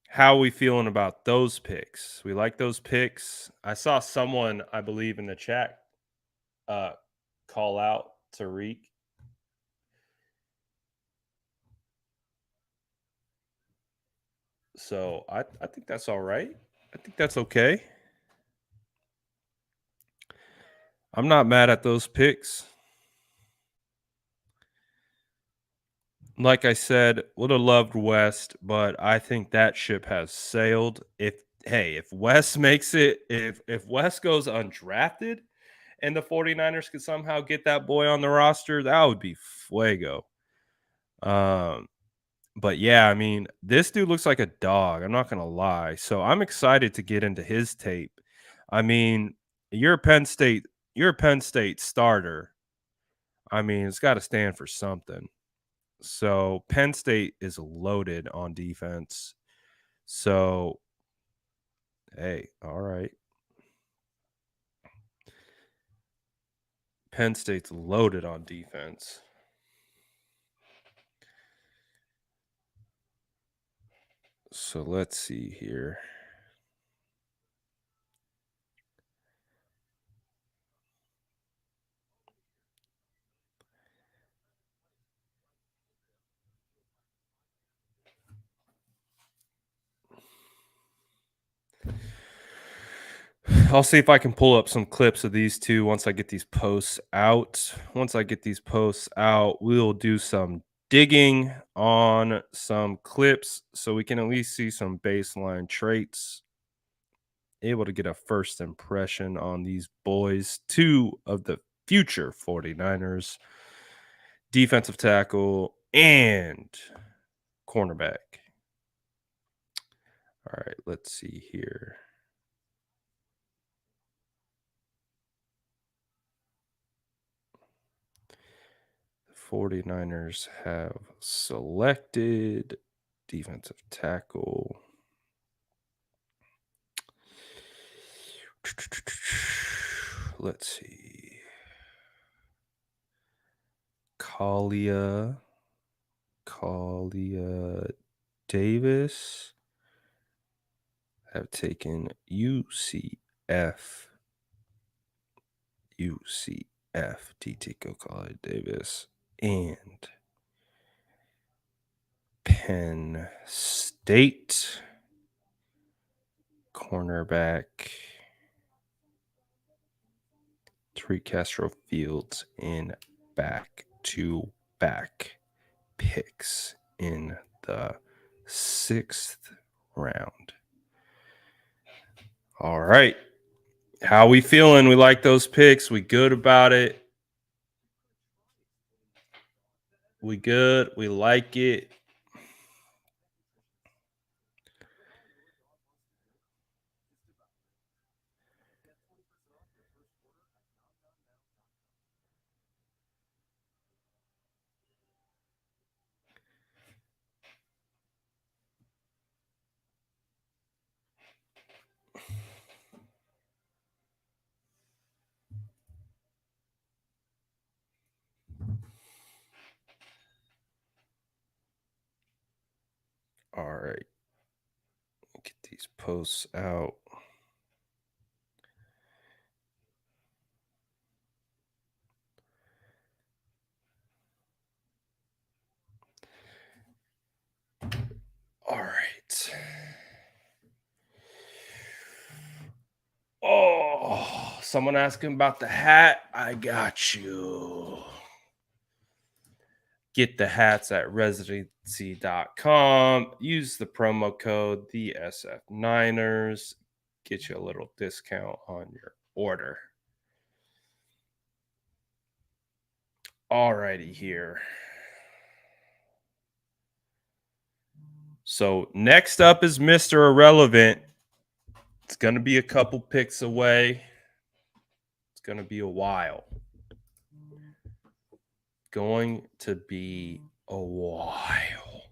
How are we feeling about those picks? We like those picks. I saw someone, I believe, in the chat call out Tariq. So I think that's all right. I think that's okay. I'm not mad at those picks. Like I said, would have loved West, but I think that ship has sailed. If West makes it, if West goes undrafted and the 49ers could somehow get that boy on the roster, that would be fuego. But yeah, I mean, this dude looks like a dog. I'm not gonna lie. So I'm excited to get into his tape. I mean, you're a Penn State starter. I mean, it's got to stand for something. So Penn State is loaded on defense. So, hey, all right. Penn State's loaded on defense. So let's see here. I'll see if I can pull up some clips of these two once I get these posts out. Once I get these posts out, we'll do some digging on some clips so we can at least see some baseline traits. Able to get a first impression on these boys, two of the future 49ers, defensive tackle and cornerback. All right, let's see here. The 49ers have selected defensive tackle. Let's see. Kalia Davis have taken UCF Tico Kalia Davis and Penn State cornerback Tariq Castro-Fields in back-to-back picks in the 6th round. All right. How we feeling? We like those picks. We good about it. We good. We like it. right. Get these posts out. All right. Oh, someone asking about the hat. I got you. Get the hats at residency.com. Use the promo code TheSF9ers. Get you a little discount on your order. Alrighty here. So next up is Mr. Irrelevant. It's going to be a couple picks away. It's going to be a while. Going to be a while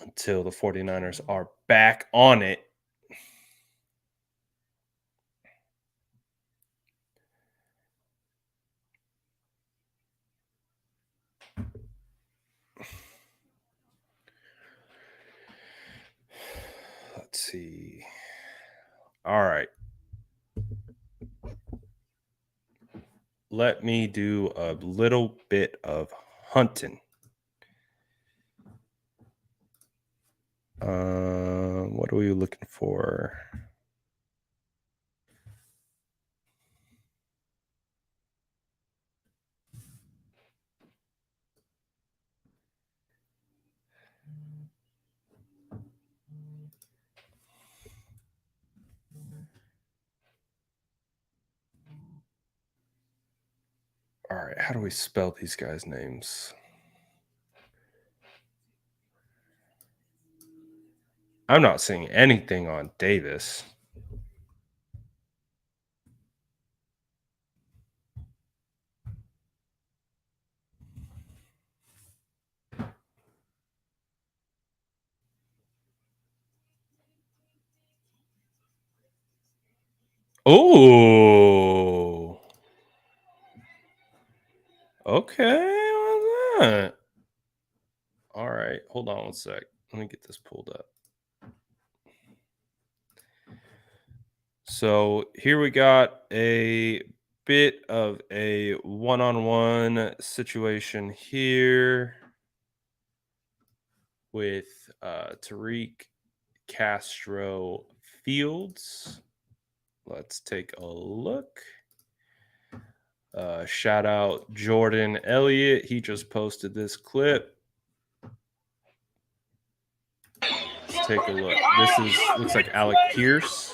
until the 49ers are back on it. Let's see. All right. Let me do a little bit of hunting. What are we looking for? All right, how do we spell these guys' names? I'm not seeing anything on Davis. Oh. Okay. What's that? All right. Hold on one sec. Let me get this pulled up. So here we got a bit of a one-on-one situation here with Tariq Castro-Fields. Let's take a look. Shout out Jordan Elliott. He just posted this clip. Let's take a look. Looks like Alec Pierce.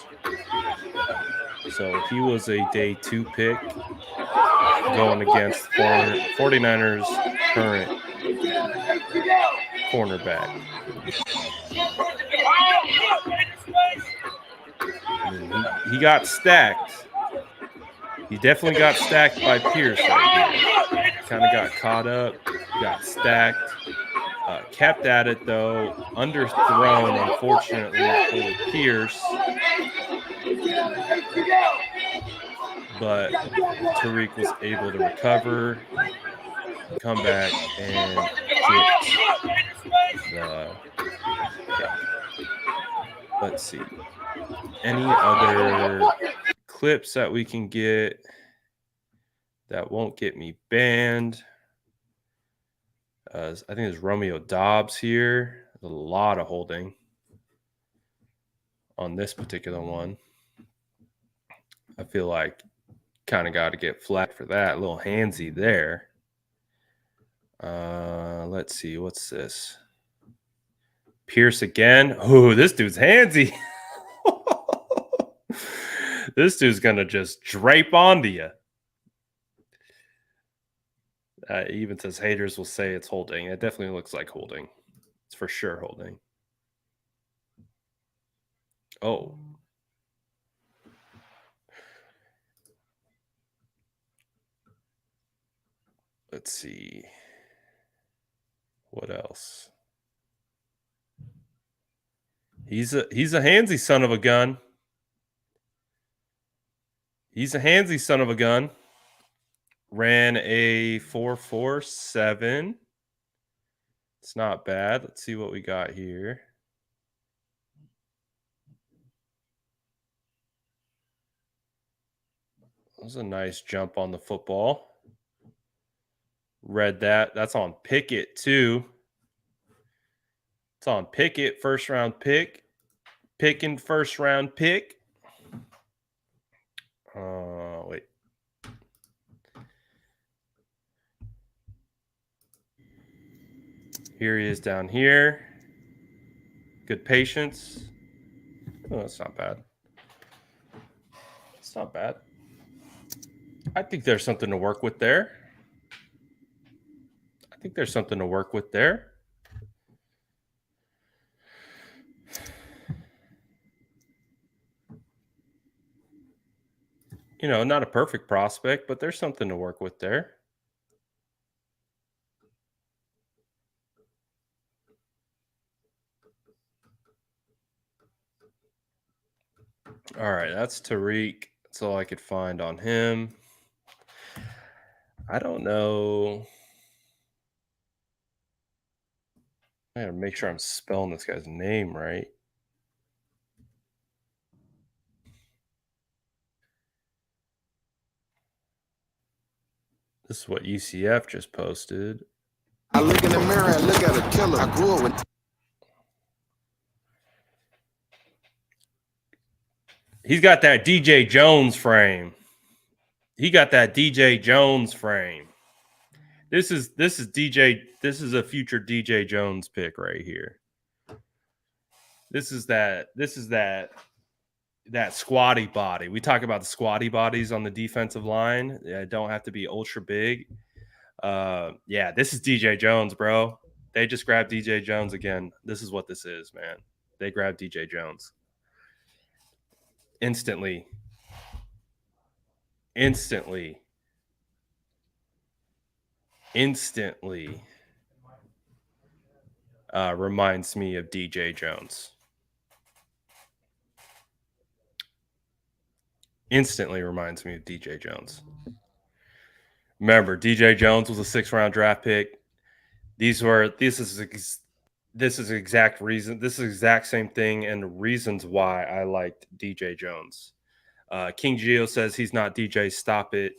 So he was a day 2 pick going against 49ers current cornerback. I mean, he got stacked. He definitely got stacked by Pierce right here. Kind of got caught up, got stacked. Kept at it, though. Underthrown, unfortunately, for Pierce. But Tariq was able to recover, come back, and get the pick. Let's see. Any other clips that we can get that won't get me banned? I think there's Romeo Dobbs here. There's a lot of holding on this particular one. I feel like kind of got to get flagged for that. A little handsy there. Let's see. What's this? Pierce again. Oh, this dude's handsy. This dude's going to just drape onto you. Even says haters will say it's holding. It definitely looks like holding. It's for sure holding. Oh. Let's see. What else? He's a handsy son of a gun. He's a handsy son of a gun. Ran a 4.47. It's not bad. Let's see what we got here. That was a nice jump on the football. Read that. That's on Pickett, too. It's on Pickett, first round pick. Picking first round pick. Wait. Here he is down here. Good patience. Oh, that's not bad. It's not bad. I think there's something to work with there. You know, not a perfect prospect, but there's something to work with there. All right, that's Tariq. That's all I could find on him. I don't know. I gotta make sure I'm spelling this guy's name right. This is what UCF just posted. I look in the mirror and look at a killer. I grew up with. He's got that DJ Jones frame. This is a future DJ Jones pick right here. This is that squatty body. We talk about the squatty bodies on the defensive line. They don't have to be ultra big. Yeah, this is DJ Jones, bro. They just grabbed DJ Jones again. This is what this is, man. They grabbed DJ Jones. Instantly reminds me of DJ Jones. Instantly reminds me of DJ Jones. Remember, DJ Jones was a 6th-round draft pick. This is exact reason. This is the exact same thing and the reasons why I liked DJ Jones. King Geo says he's not DJ. Stop it.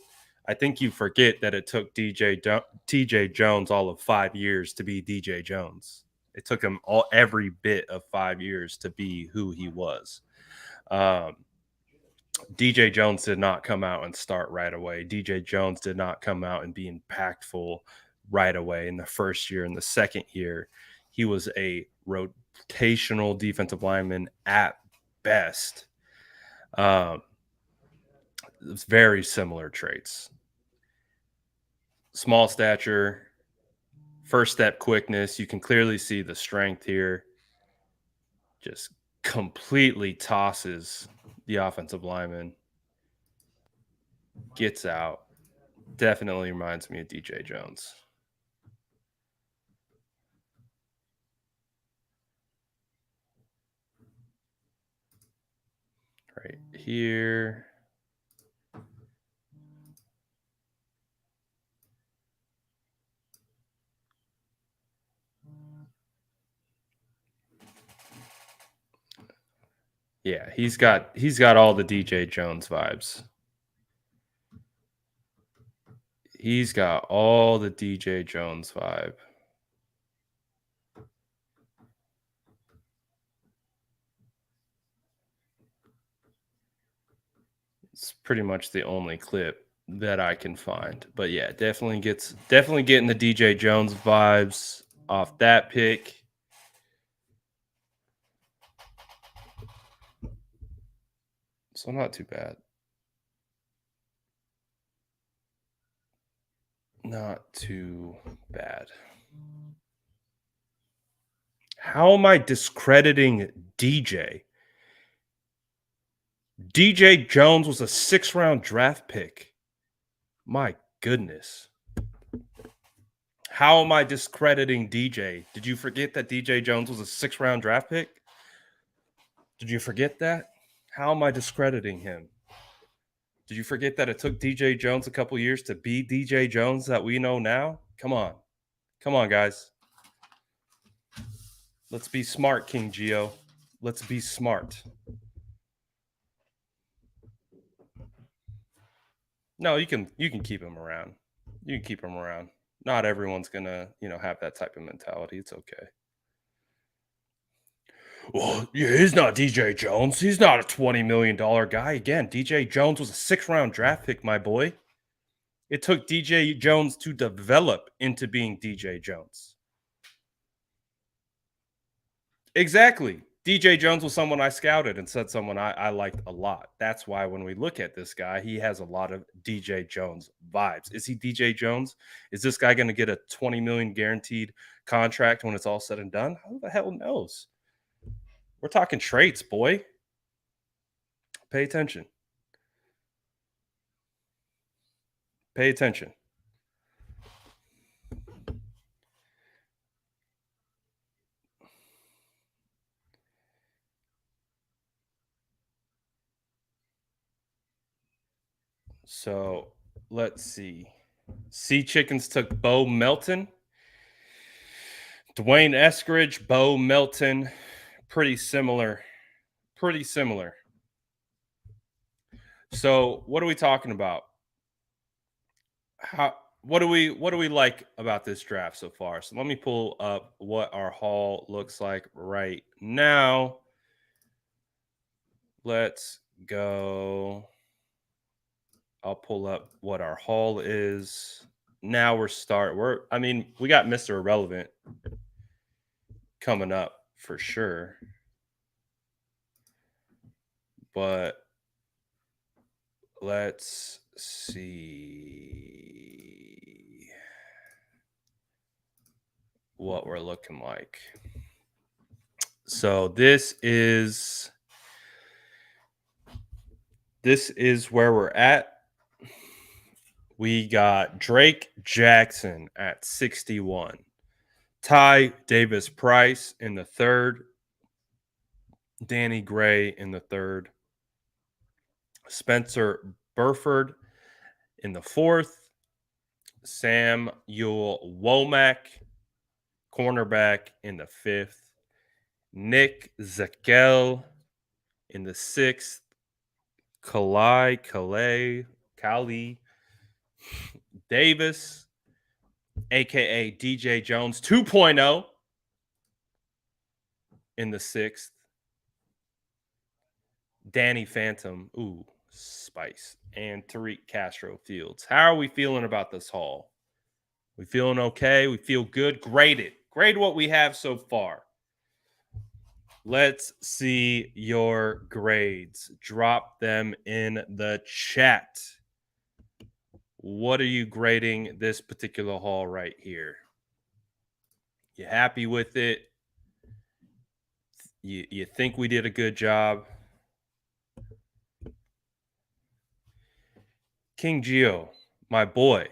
I think you forget that it took TJ Jones all of 5 years to be DJ Jones. It took him every bit of 5 years to be who he was. DJ Jones did not come out and start right away. DJ Jones did not come out and be impactful right away in the first year. In the second year, he was a rotational defensive lineman at best. It's very similar traits. Small stature, first step quickness. You can clearly see the strength here. Just completely tosses the offensive lineman. Gets out. Definitely reminds me of DJ Jones. Right here. Yeah, he's got all the DJ Jones vibes. He's got all the DJ Jones vibe. It's pretty much the only clip that I can find. But yeah, definitely getting the DJ Jones vibes off that pick. So not too bad. Not too bad. How am I discrediting DJ? DJ Jones was a 6th-round draft pick. My goodness. How am I discrediting DJ? Did you forget that DJ Jones was a 6th-round draft pick? Did you forget that? How am I discrediting him? Did you forget that it took DJ Jones a couple years to be DJ Jones that we know now? Come on. Come on, guys. Let's be smart, King Geo. Let's be smart. No, you can keep him around. You can keep him around. Not everyone's gonna, have that type of mentality. It's okay. Well, yeah, he's not DJ Jones. He's not a $20 million guy. Again, DJ Jones was a 6th-round draft pick, my boy. It took DJ Jones to develop into being DJ Jones. Exactly. DJ Jones was someone I scouted and said someone I liked a lot. That's why when we look at this guy, he has a lot of DJ Jones vibes. Is he DJ Jones? Is this guy going to get a $20 million guaranteed contract when it's all said and done? Who the hell knows? We're talking traits, boy. Pay attention. Pay attention. So let's see. Sea Chickens took Bo Melton. Dwayne Eskridge, Bo Melton. Pretty similar. Pretty similar. So what are we talking about? What do we like about this draft so far? So let me pull up what our haul looks like right now. Let's go. I'll pull up what our haul is. Now we got Mr. Irrelevant coming up for sure. But let's see what we're looking like. So this is where we're at. We got Drake Jackson at 61. Ty Davis Price in the 3rd. Danny Gray in the 3rd. Spencer Buford in the 4th. Samuel Womack, cornerback, in the 5th. Nick Zakelj in the 6th. Kali Davis, a.k.a. DJ Jones 2.0, in the 6th. Danny Phantom, ooh, spice. And Tariq Castro-Fields. How are we feeling about this haul? We feeling okay? We feel good? Grade it. Grade what we have so far. Let's see your grades. Drop them in the chat. What are you grading this particular haul right here? You happy with it? You think we did a good job? King Geo, my boy,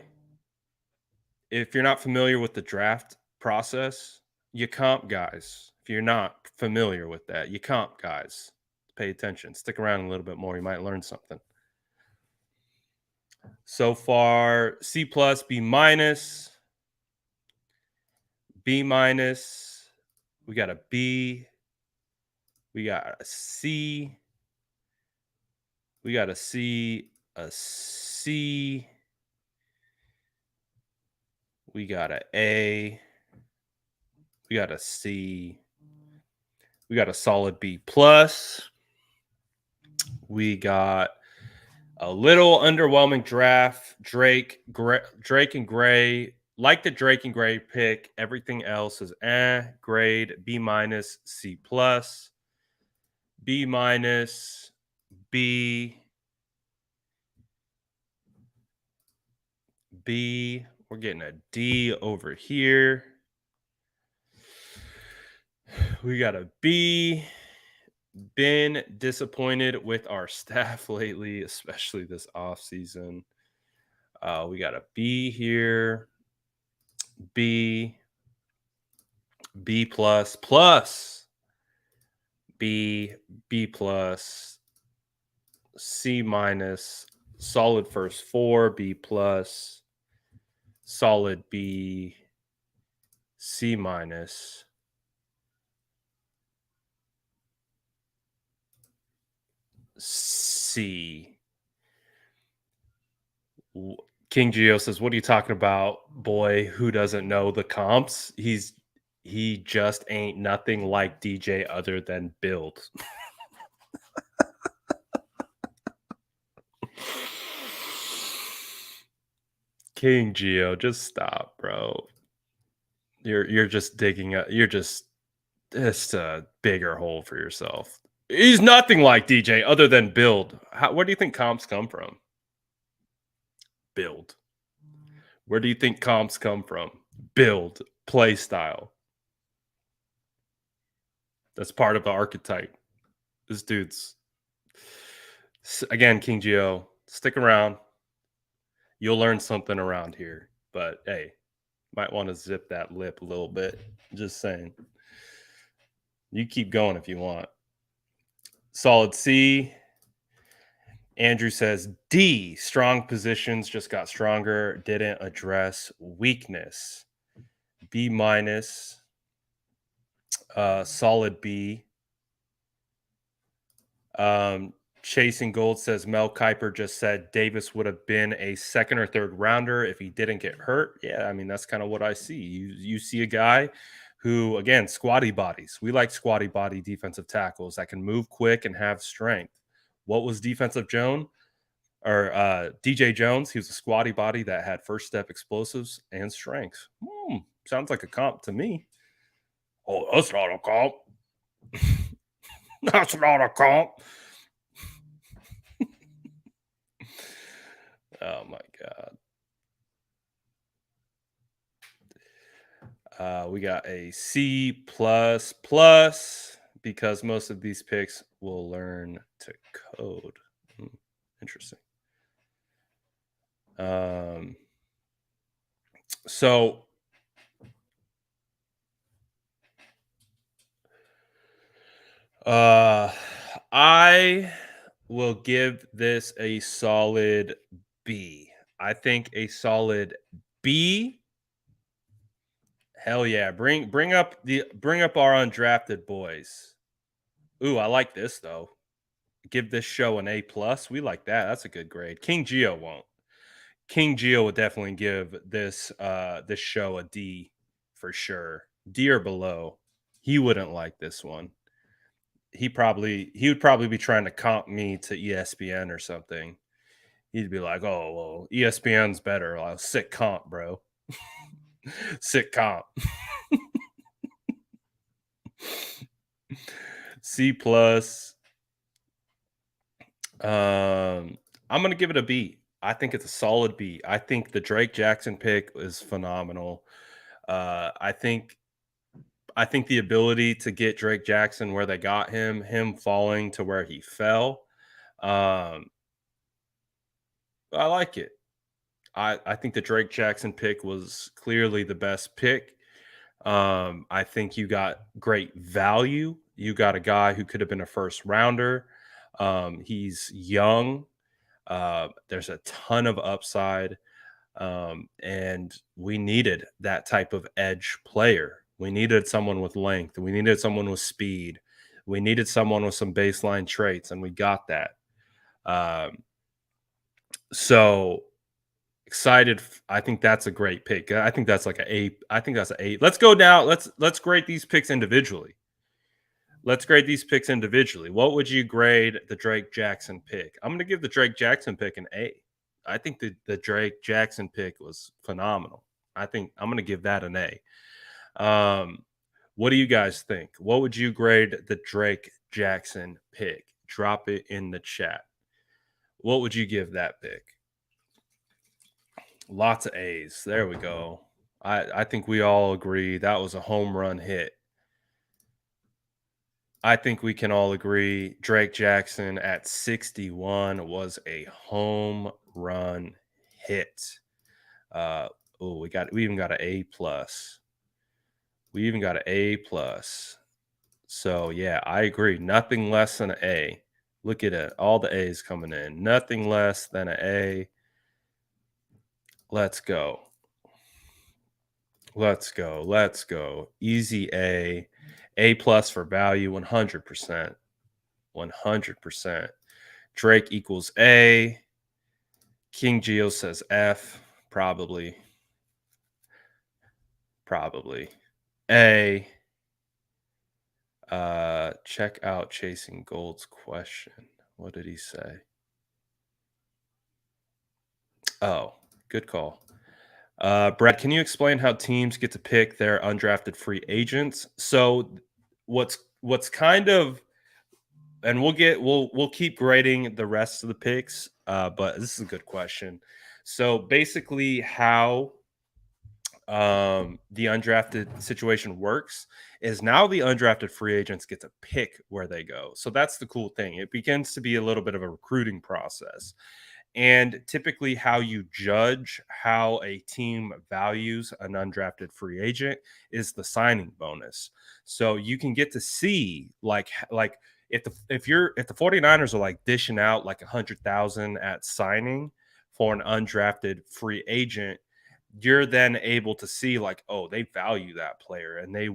if you're not familiar with the draft process, you comp guys. If you're not familiar with that, you comp guys. Pay attention. Stick around a little bit more. You might learn something. So far, C+, B-, B-. We got a B. We got a C. We got a C. A C. We got an A. We got a C. We got a solid B+. We got a little underwhelming draft. Drake and Gray. Like the Drake and Gray pick. Everything else is grade B-, C+, B-, B. We're getting a D over here. We got a B. Been disappointed with our staff lately, especially this offseason. We got a B here. B. B++. B. B+. C-, solid first 4, B+, solid B, C-. see. King Geo says, "What are you talking about, boy? Who doesn't know the comps? He just ain't nothing like DJ other than build." King Geo, just stop, bro. You're just digging up. You're just a bigger hole for yourself. He's nothing like DJ other than build. Where do you think comps come from? Build. Where do you think comps come from? Build. Play style. That's part of the archetype. This dude's, again, King Geo, stick around. You'll learn something around here. But hey, might want to zip that lip a little bit. Just saying. You keep going if you want. Solid C. Andrew says D. Strong positions just got stronger. Didn't address weakness. B minus. Solid B. Chasing Gold says Mel Kiper just said Davis would have been a second or third rounder if he didn't get hurt. Yeah, I mean, that's kind of what I see. You see a guy who, again, squatty bodies. We like squatty body defensive tackles that can move quick and have strength. What was DJ Jones? He was a squatty body that had first step explosives and strength. Sounds like a comp to me. Oh, that's not a comp. That's not a comp. Oh my God. We got a C++ because most of these picks will learn to code. Interesting. So I will give this a solid B. I think a solid B. Hell yeah. Bring up our undrafted boys. Ooh, I like this though. Give this show an A+. We like that. That's a good grade. King Geo won't. King Geo would definitely give this show a D for sure. D or below. He wouldn't like this one. He would probably be trying to comp me to ESPN or something. He'd be like, "Oh, well, ESPN's better." Like, sick comp, bro. Sick comp. C+. I'm gonna give it a B. I think it's a solid B. I think the Drake Jackson pick is phenomenal. I think the ability to get Drake Jackson where they got him falling to where he fell. I like it. I think the Drake Jackson pick was clearly the best pick. I think you got great value. You got a guy who could have been a first rounder. He's young. There's a ton of upside. And we needed that type of edge player. We needed someone with length. We needed someone with speed. We needed someone with some baseline traits, and we got that. So excited. I think that's a great pick. I think that's like an A. I think that's an A. Let's go now. Let's grade these picks individually. What would you grade the Drake Jackson pick? I'm going to give the Drake Jackson pick an A. I think the Drake Jackson pick was phenomenal. I think I'm going to give that an A. What do you guys think? What would you grade the Drake Jackson pick? Drop it in the chat. What would you give that pick? Lots of A's. There we go. I think we all agree that was a home run hit. I think we can all agree Drake Jackson at 61 was a home run hit. We even got an A+. We even got an A+. So yeah, I agree. Nothing less than an A. Look at it. All the A's coming in. Nothing less than an A. Let's go. Easy A. A+ for value, 100%. 100%. Drake equals A. King Geo says F. Probably. A. Check out Chasing Gold's question. What did he say? Oh, good call. Brad, can you explain how teams get to pick their undrafted free agents? So what's kind of, and we'll keep grading the rest of the picks, but this is a good question. So basically how the undrafted situation works is now the undrafted free agents get to pick where they go. So that's the cool thing. It begins to be a little bit of a recruiting process. And typically, how you judge how a team values an undrafted free agent is the signing bonus. So you can get to see like if the 49ers are like dishing out like 100,000 at signing for an undrafted free agent, you're then able to see like, oh, they value that player, and they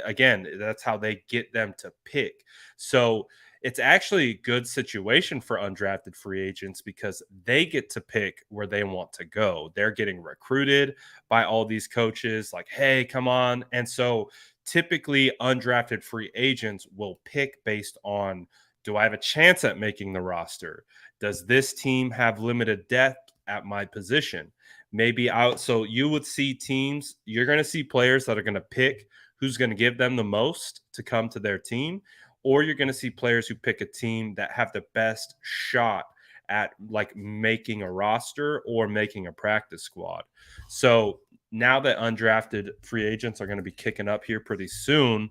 again, that's how they get them to pick. So it's actually a good situation for undrafted free agents because they get to pick where they want to go. They're getting recruited by all these coaches like, hey, come on. And so typically undrafted free agents will pick based on, do I have a chance at making the roster? Does this team have limited depth at my position? Maybe out. So you would see teams, you're going to see players that are going to pick who's going to give them the most to come to their team, or you're going to see players who pick a team that have the best shot at like making a roster or making a practice squad. So now that undrafted free agents are going to be kicking up here pretty soon,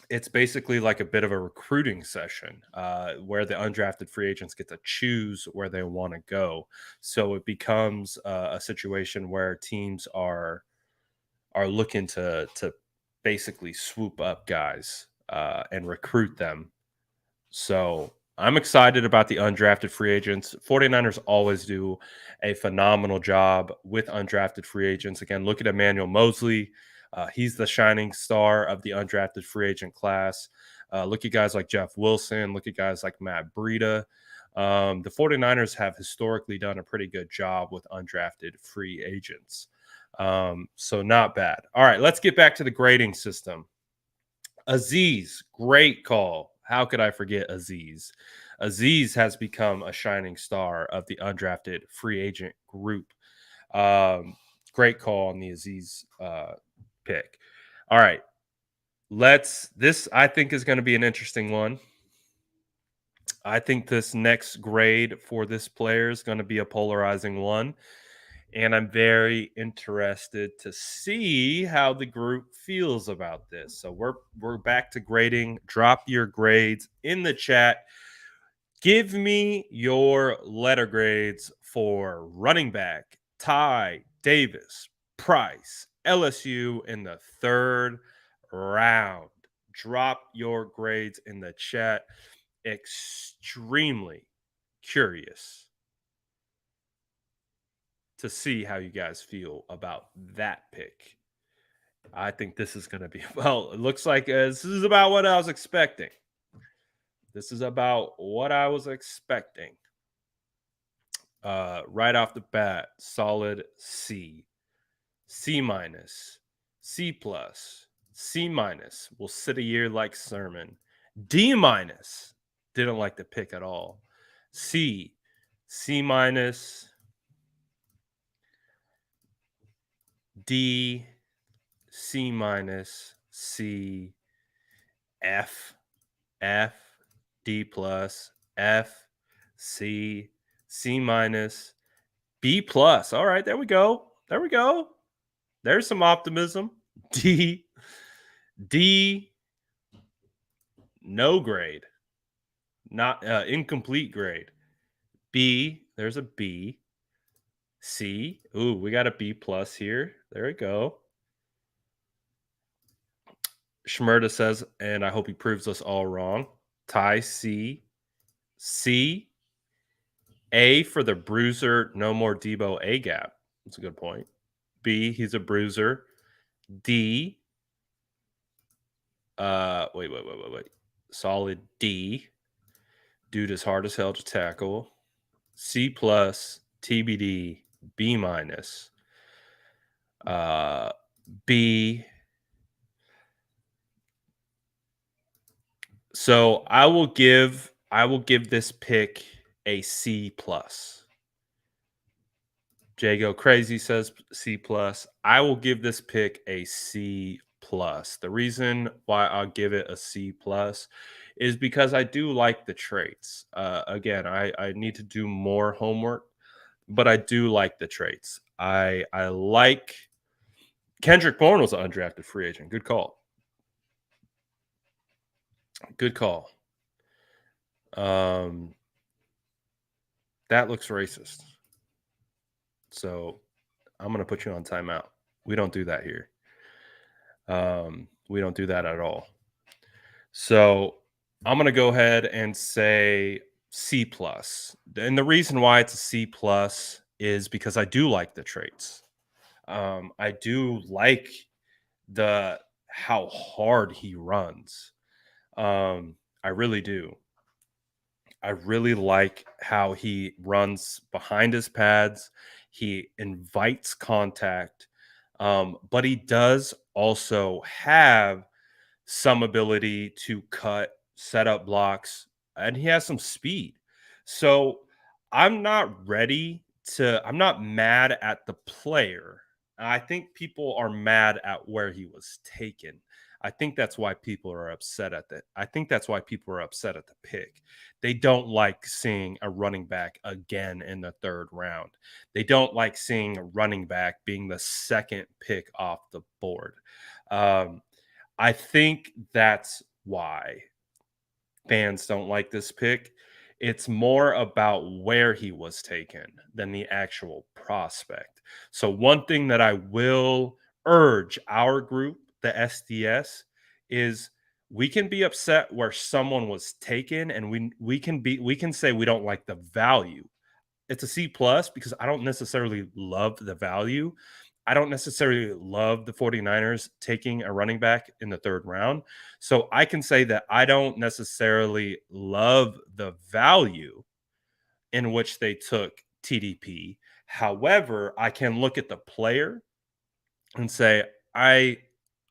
it's basically like a bit of a recruiting session where the undrafted free agents get to choose where they want to go. So it becomes a situation where teams are looking to basically swoop up guys and recruit them. So I'm excited about the undrafted free agents. 49ers always do a phenomenal job with undrafted free agents. Again, look at Emmanuel Mosley. He's the shining star of the undrafted free agent class. Look at guys like Jeff Wilson. Look at guys like Matt Breida. The 49ers have historically done a pretty good job with undrafted free agents. So not bad. All right, let's get back to the grading system. Aziz, great call. How could I forget Aziz? Aziz has become a shining star of the undrafted free agent group. Great call on the Aziz pick. All right. This I think is going to be an interesting one. I think this next grade for this player is going to be a polarizing one. And I'm very interested to see how the group feels about this. So we're back to grading. Drop your grades in the chat. Give me your letter grades for running back, Ty Davis, Price, LSU in the third round. Drop your grades in the chat. Extremely curious to see how you guys feel about that pick. I think this is going to be, well, it looks like this is about what I was expecting. Right off the bat, solid C. C minus, C plus, C minus. Will sit a year like Sermon. D minus, didn't like the pick at all. C, C minus, D, C minus, C, F, F, D plus, F, C, C minus, B plus. All right, there we go. There's some optimism. D, no grade. Not incomplete grade. B, there's a B. C, ooh, we got a B plus here. There we go. Shmurda says, and I hope he proves us all wrong. Ty C. C. A for the bruiser, no more Debo A gap. That's a good point. B, he's a bruiser. D. Wait. Solid D. Dude is hard as hell to tackle. C plus, TBD, B minus, B. So I will give this pick a C plus. Jago Crazy says C plus. I will give this pick a C plus. The reason why I'll give it a C plus is because I do like the traits. Again, I need to do more homework, but I do like the traits. I like Kendrick Bourne was an undrafted free agent. Good call. Good call. That looks racist. So I'm going to put you on timeout. We don't do that here. We don't do that at all. So I'm going to go ahead and say C plus. And the reason why it's a C plus is because I do like the traits. I do like how hard he runs. I really do. I really like how he runs behind his pads. He invites contact, but he does also have some ability to cut, set up blocks, and he has some speed. So I'm not mad at the player. I think people are mad at where he was taken. I think that's why people are upset at that. I think that's why people are upset at the pick. They don't like seeing a running back again in the third round. They don't like seeing a running back being the second pick off the board. I think that's why fans don't like this pick. It's more about where he was taken than the actual prospect. So one thing that I will urge our group, the SDS, is we can be upset where someone was taken, and we can say we don't like the value. It's a C plus because I don't necessarily love the value. I don't necessarily love the 49ers taking a running back in the third round. So I can say that I don't necessarily love the value in which they took TDP. However, I can look at the player and say,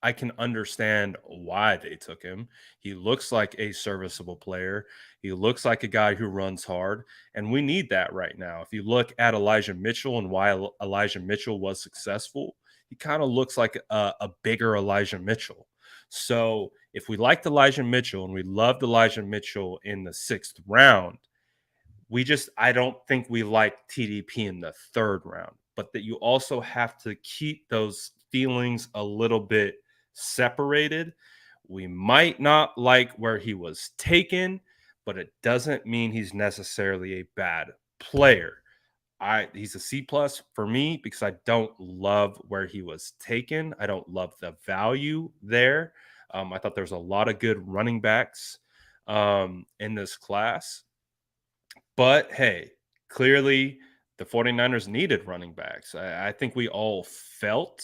I can understand why they took him. He looks like a serviceable player. He looks like a guy who runs hard, and we need that right now. If you look at Elijah Mitchell and why Elijah Mitchell was successful, he kind of looks like a bigger Elijah Mitchell. So if we liked Elijah Mitchell and we loved Elijah Mitchell in the 6th round, I don't think we like TDP in the 3rd round, but that you also have to keep those feelings a little bit separated. We might not like where he was taken, but it doesn't mean he's necessarily a bad player. He's a C plus for me because I don't love where he was taken. I don't love the value there. I thought there's a lot of good running backs in this class. But hey, clearly the 49ers needed running backs. I think we all felt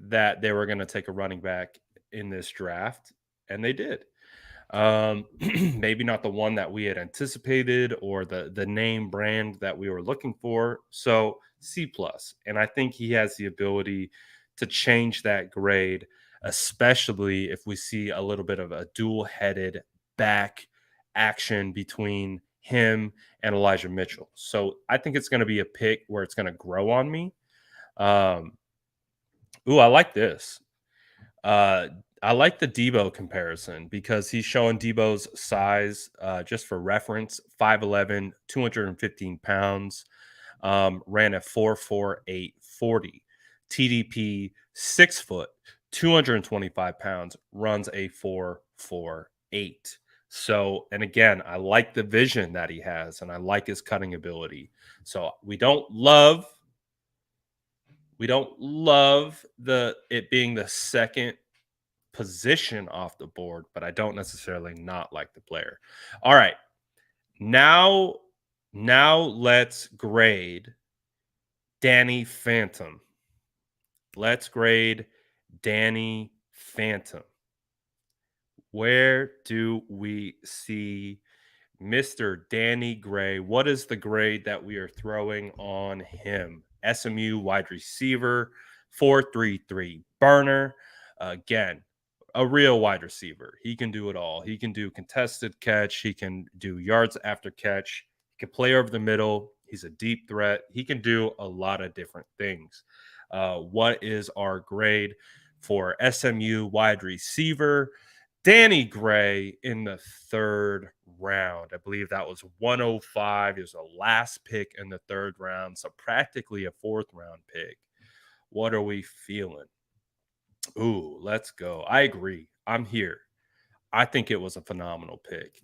that they were going to take a running back in this draft, and they did. Maybe not the one that we had anticipated or the name brand that we were looking for. So C plus, and I think he has the ability to change that grade, especially if we see a little bit of a dual-headed back action between him and Elijah Mitchell. So I think it's going to be a pick where it's going to grow on me. I like this. I like the Debo comparison because he's showing Debo's size, just for reference, 5'11", 215 pounds, ran a 4.48 40. TDP, 6 foot, 225 pounds, runs a 4.48. So, and again, I like the vision that he has, and I like his cutting ability. So we don't love it being the second position off the board, but I don't necessarily not like the player. All right. Now let's grade Danny Phantom. Let's grade Danny Phantom. Where do we see Mr. Danny Gray? What is the grade that we are throwing on him? SMU wide receiver, 4.33 burner. Again, a real wide receiver. He can do it all. He can do contested catch. He can do yards after catch. He can play over the middle. He's a deep threat. He can do a lot of different things. What is our grade for SMU wide receiver? Danny Gray in the 3rd round. I believe that was 105. It was the last pick in the 3rd round, so practically a 4th round pick. What are we feeling? Ooh, let's go. I agree. I'm here. I think it was a phenomenal pick.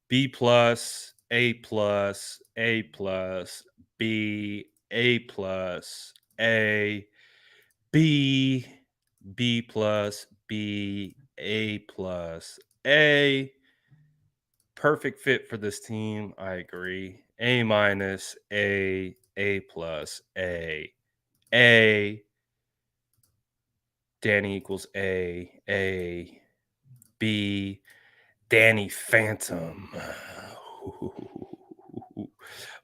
B plus, A plus, A plus, B, A plus, A, B, B plus, B, A plus, A. Perfect fit for this team. I agree. A minus, A plus, A. Danny equals A, B, Danny Phantom.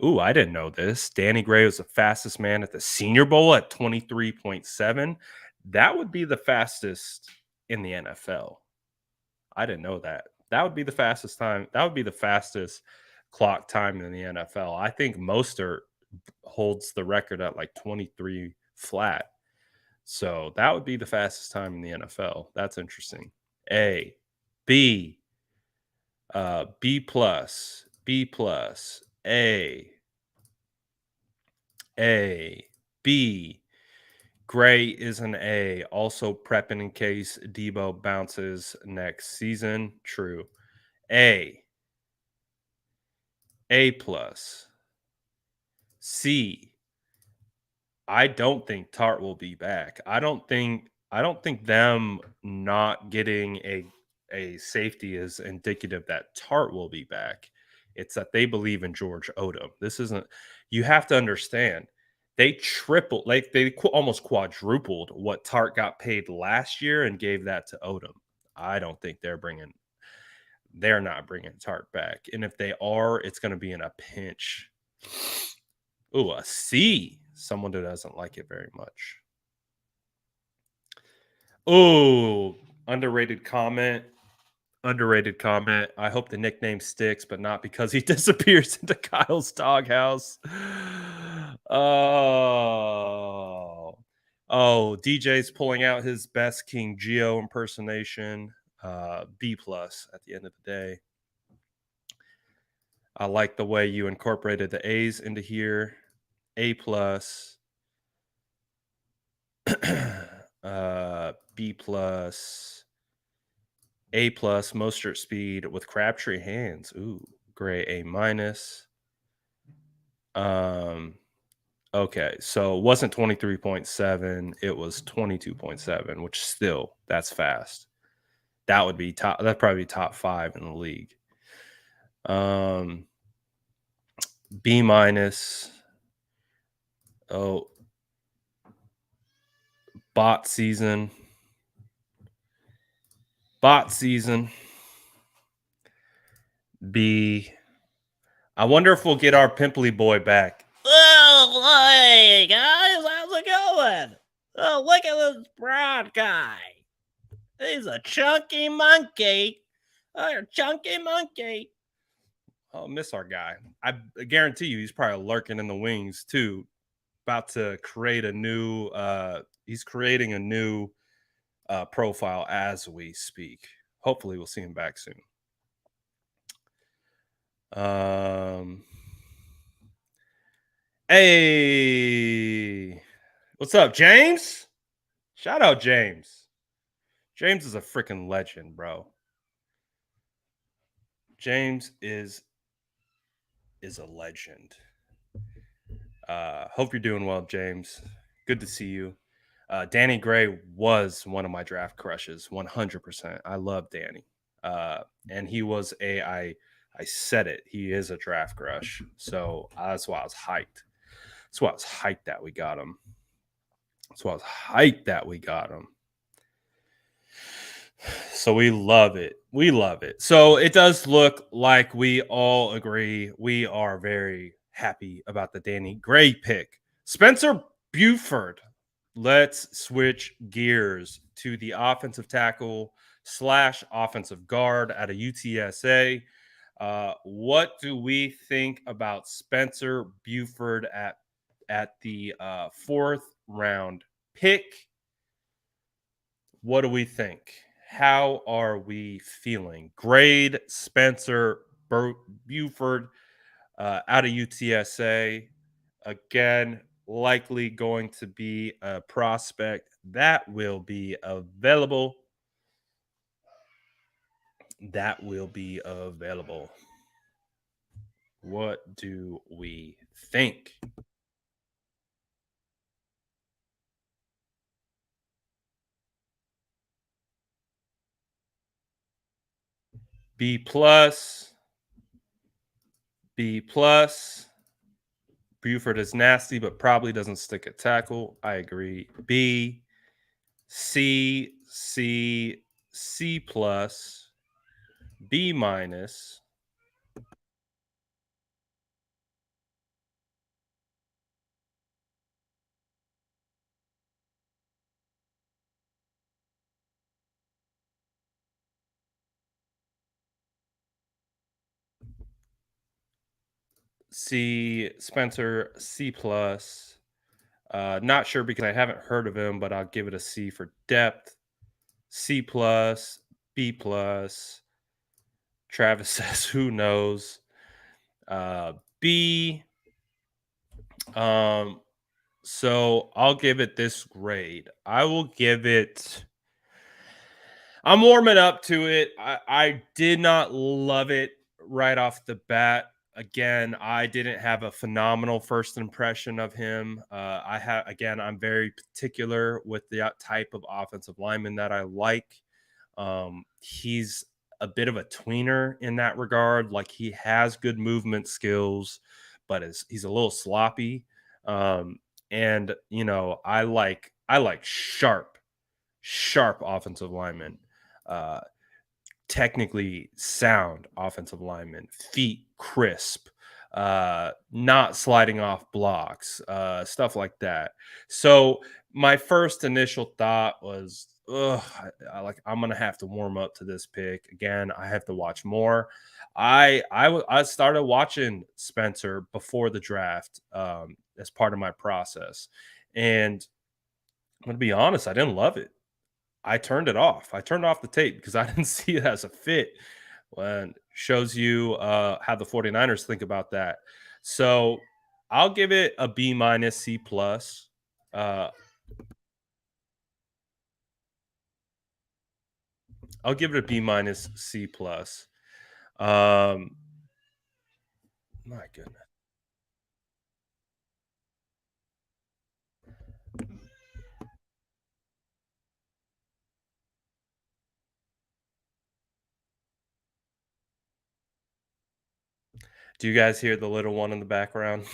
Ooh, I didn't know this. Danny Gray was the fastest man at the Senior Bowl at 23.7. That would be the fastest in the NFL. I didn't know that. That would be the fastest time. That would be the fastest clock time in the NFL. I think Mostert holds the record at like 23 flat. So that would be the fastest time in the NFL. That's interesting. A, B, B plus, B plus, A, B. Gray is an A. Also prepping in case Debo bounces next season. True. A plus. C. I don't think Tart will be back. I don't think them not getting a safety is indicative that Tart will be back. It's that they believe in George Odom. This isn't. You have to understand. They tripled, like they almost quadrupled what Tart got paid last year and gave that to Odom. I don't think they're not bringing Tart back. And if they are, it's going to be in a pinch. Ooh, a C. Someone who doesn't like it very much. Ooh, underrated comment. I hope the nickname sticks, but not because he disappears into Kyle's doghouse. Oh, DJ's pulling out his best King Geo impersonation. B plus at the end of the day. I like the way you incorporated the A's into here. A plus. B plus. A plus, Mostert speed with Crabtree hands. Ooh, Gray A minus. Okay, so it wasn't 23.7, it was 22.7, which still, that's fast. That would be top, that'd probably be top 5 in the league. B minus. Oh, bot season. B. I wonder if we'll get our pimply boy back. Oh, hey, guys, how's it going? Oh, look at this broad guy. He's a chunky monkey. I'll miss our guy. I guarantee you he's probably lurking in the wings, too. About to create a new, he's creating a new profile as we speak. Hopefully we'll see him back soon. Hey, what's up, James? Shout out James. James is a freaking legend, bro. James is a legend. Hope you're doing well, James. Good to see you. Danny Gray was one of my draft crushes, 100%. I love Danny. And he was I said it. He is a draft crush. So that's why I was hyped. That's why I was hyped that we got him. So we love it. We love it. So it does look like we all agree. We are very happy about the Danny Gray pick. Spencer Buford. Let's switch gears to the offensive tackle / offensive guard at a UTSA. What do we think about Spencer Buford at the 4th round pick? What do we think? How are we feeling? Grade Spencer Buford out of UTSA. Again, likely going to be a prospect that will be available. What do we think? B plus. Buford is nasty, but probably doesn't stick at tackle. I agree. B, C plus, B minus. C, Spencer, C plus. Not sure because I haven't heard of him, but I'll give it a C for depth. C plus, B plus. Travis says, who knows? B. So I'll give it this grade. I will give it. I'm warming up to it. I did not love it right off the bat. Again, I didn't have a phenomenal first impression of him. I'm very particular with the type of offensive lineman that I like. He's a bit of a tweener in that regard. Like, he has good movement skills, but he's a little sloppy. And I like sharp offensive linemen. Technically sound offensive linemen, feet crisp, not sliding off blocks, stuff like that. So my first initial thought was, I'm gonna have to warm up to this pick again. I have to watch more. I started watching Spencer before the draft as part of my process, and I'm gonna be honest, I didn't love it. I turned it off. I turned off the tape because I didn't see it as a fit. When shows you how the 49ers think about that. So I'll give it a B minus, C plus. I'll give it a B minus, C plus. My goodness. Do you guys hear the little one in the background?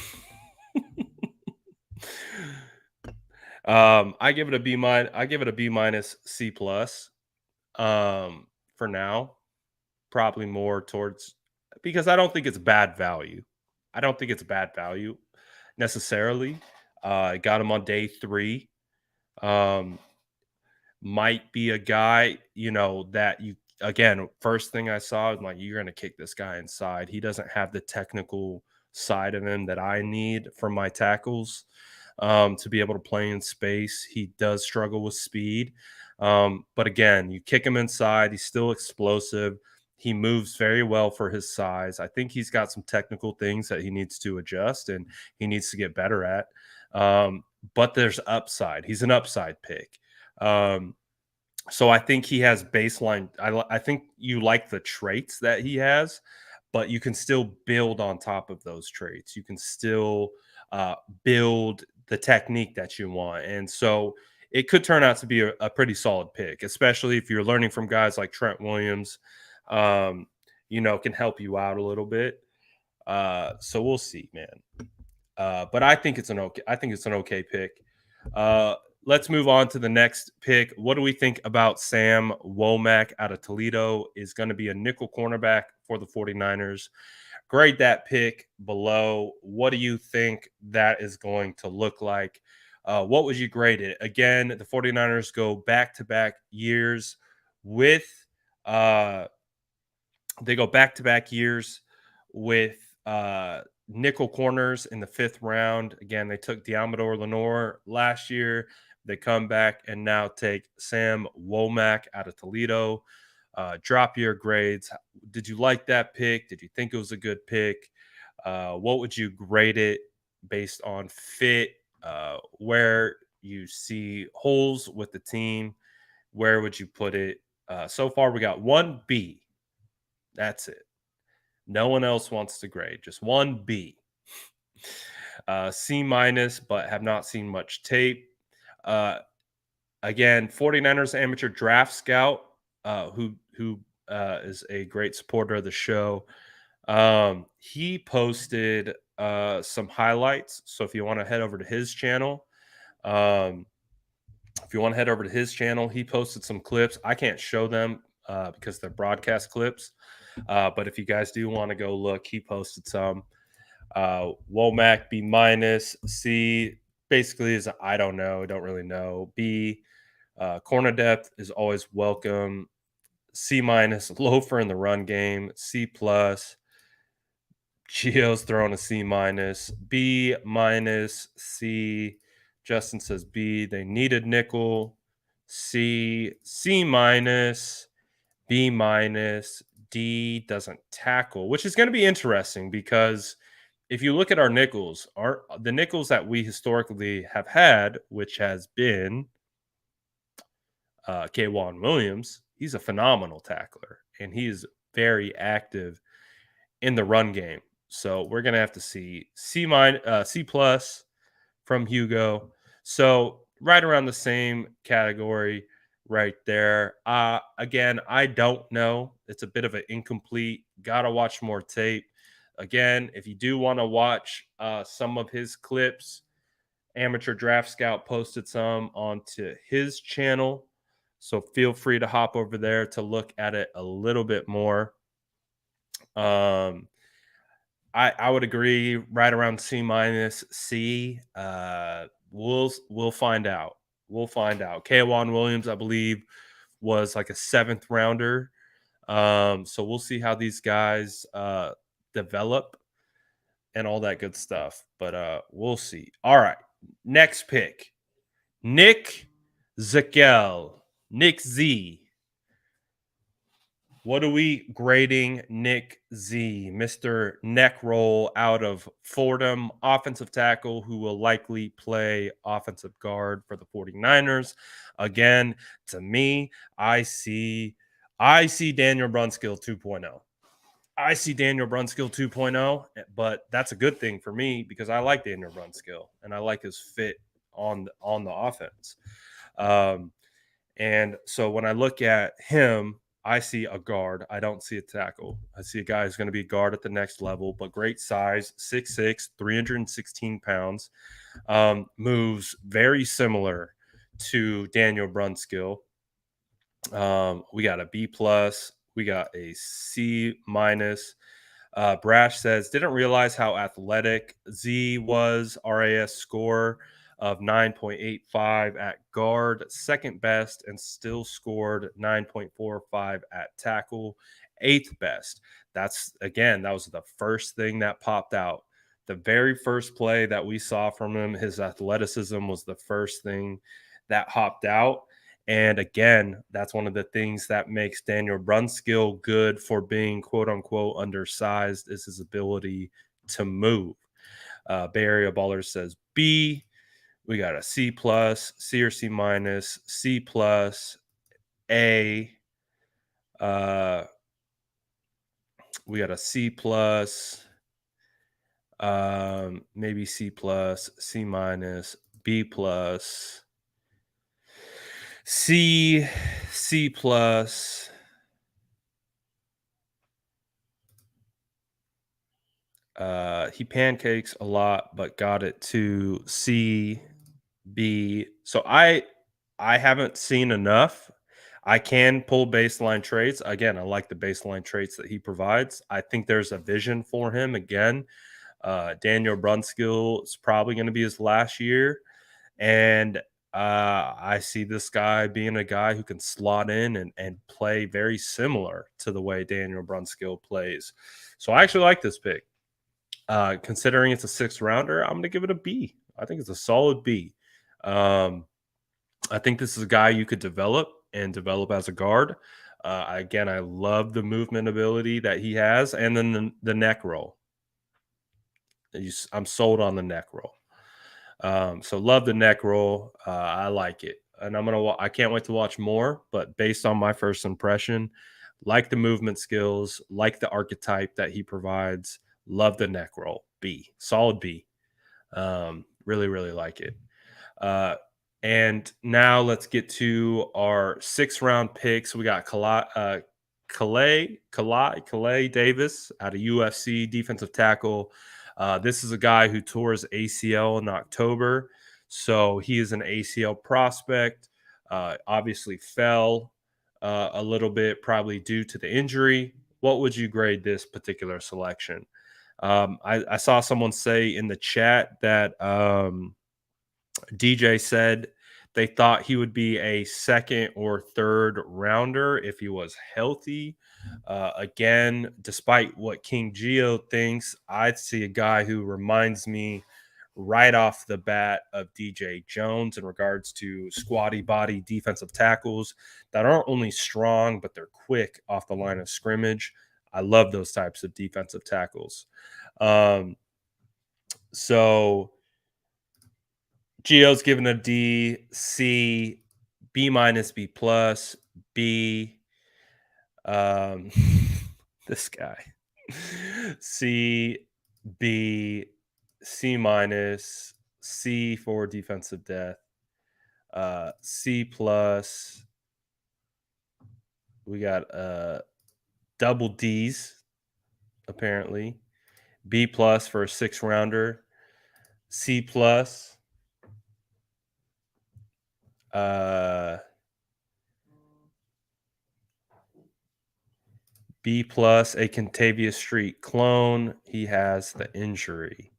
I give it a B minus. I give it a B minus, C plus. For now, probably more towards, because I don't think it's bad value. I don't think it's bad value necessarily. I got him on day 3. Might be a guy, that you, again, first thing I saw is like, you're going to kick this guy inside. He doesn't have the technical side of him that I need for my tackles to be able to play in space. He does struggle with speed. But again, you kick him inside, he's still explosive. He moves very well for his size. I think he's got some technical things that he needs to adjust and he needs to get better at. But there's upside. He's an upside pick. So I think he has baseline. I think you like the traits that he has, but you can still build on top of those traits. You can still build the technique that you want. And so it could turn out to be a pretty solid pick, especially if you're learning from guys like Trent Williams, can help you out a little bit. So we'll see, man. But I think it's an okay pick. let's move on to the next pick. What do we think about Sam Womack out of Toledo? Is going to be a nickel cornerback for the 49ers. Grade that pick below. What do you think that is going to look like? What would you grade it? Again, the 49ers go back-to-back years with they go back-to-back years with nickel corners in the 5th round. Again, they took Diamador Lenore last year. They come back and now take Sam Womack out of Toledo. Drop your grades. Did you like that pick? Did you think it was a good pick? What would you grade it based on fit? Where you see holes with the team? Where would you put it? So far, we got 1 B. That's it. No one else wants to grade. Just 1 B. C minus, but have not seen much tape. Again, 49ers amateur draft scout, who is a great supporter of the show. He posted some highlights. So if you want to head over to his channel, he posted some clips. I can't show them because they're broadcast clips. But if you guys do want to go look, he posted some. Womack B minus. C basically is I don't know, don't really know. B, corner depth is always welcome. C minus, loafer in the run game. C plus. Gio's throwing a C minus. B minus. C. Justin says B. They needed nickel. C. C minus. B minus. D doesn't tackle, which is going to be interesting because if you look at our nickels, the nickels that we historically have had, which has been K'Wan Williams, he's a phenomenal tackler, and he is very active in the run game. So we're going to have to see C plus from Hugo. So right around the same category right there. Again, I don't know. It's a bit of an incomplete. Got to watch more tape. Again, if you do want to watch some of his clips, Amateur Draft Scout posted some onto his channel. So feel free to hop over there to look at it a little bit more. I would agree right around C minus C. We'll find out. We'll find out. K'Wan Williams, I believe, was like a 7th rounder. So we'll see how these guys develop and all that good stuff. But we'll see. All right. Next pick. Nick Zakelj. Nick Z. What are we grading Nick Z? Mr. Neck roll out of Fordham, offensive tackle who will likely play offensive guard for the 49ers. Again, to me, I see Daniel Brunskill 2.0. I see Daniel Brunskill 2.0, but that's a good thing for me because I like Daniel Brunskill and I like his fit on the offense. And so when I look at him, I see a guard. I don't see a tackle. I see a guy who's going to be a guard at the next level, but great size, 6'6", 316 pounds, moves very similar to Daniel Brunskill. We got a B plus. We got a C minus. Brash says, didn't realize how athletic Z was. RAS score of 9.85 at guard, 2nd best, and still scored 9.45 at tackle, 8th best. That was the first thing that popped out. The very first play that we saw from him, his athleticism was the first thing that hopped out. And again, that's one of the things that makes Daniel Brunskill good for being quote unquote undersized is his ability to move. Bay Area Baller says B. We got a C plus, C or C minus, C plus, A. We got a C plus, maybe C plus, C minus, B plus, C plus. He pancakes a lot, but got it to C, B. So I haven't seen enough. I can pull baseline traits. Again, I like the baseline traits that he provides. I think there's a vision for him. Again, Daniel Brunskill is probably going to be his last year. And I see this guy being a guy who can slot in and play very similar to the way Daniel Brunskill plays. So I actually like this pick. Considering it's a 6th rounder, I'm going to give it a B. I think it's a solid B. I think this is a guy you could develop as a guard. Again, I love the movement ability that he has, and then the neck roll. I'm sold on the neck roll. So love the neck roll. I like it, and I can't wait to watch more. But based on my first impression, like the movement skills, like the archetype that he provides, love the neck roll. B, solid B. Really, really like it. And now let's get to our 6th round picks. We got Kalia Davis out of UFC, defensive tackle. This is a guy who tore his ACL in October. So he is an ACL prospect. Obviously fell a little bit, probably due to the injury. What would you grade this particular selection? I saw someone say in the chat that DJ said they thought he would be a 2nd or 3rd rounder if he was healthy. Again, despite what King Geo thinks, I'd see a guy who reminds me right off the bat of DJ Jones in regards to squatty body defensive tackles that aren't only strong, but they're quick off the line of scrimmage. I love those types of defensive tackles. So Geo's given a D, C, B minus, B plus, B. This guy. C, B, C minus, C for defensive depth, C plus. We got double D's apparently. B plus for a 6th rounder. C plus. B plus, a Contavious Street clone. He has the injury.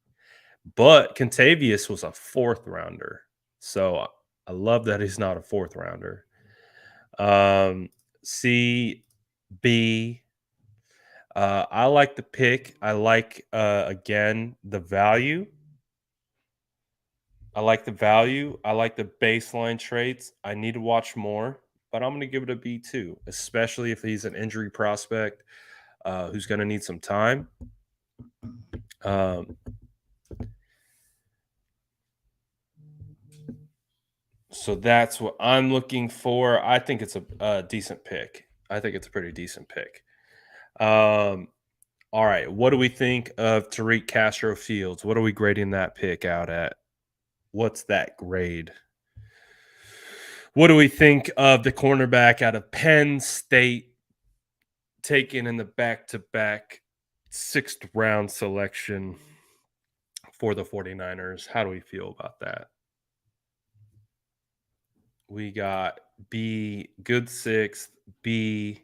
But Contavious was a 4th rounder. So I love that he's not a 4th rounder. C, B. I like the pick. I like, again, the value. I like the value. I like the baseline traits. I need to watch more, but I'm going to give it a B too, especially if he's an injury prospect who's going to need some time. So that's what I'm looking for. I think it's a decent pick. I think it's a pretty decent pick. All right. What do we think of Tariq Castro-Fields? What are we grading that pick out at? What's that grade? What do we think of the cornerback out of Penn State, taken in the back-to-back 6th round selection for the 49ers? How do we feel about that? We got B, good 6th. B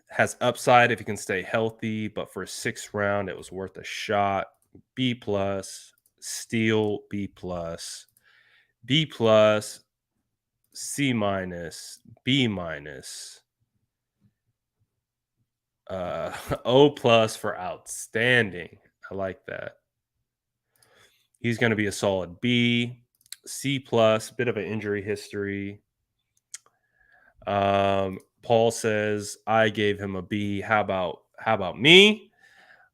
has upside if he can stay healthy, but for a 6th round, it was worth a shot. B plus, steal, B plus, B plus, C minus, B minus, O plus for outstanding. I like that. He's going to be a solid B, C plus, bit of an injury history. Paul says I gave him a B. How about me?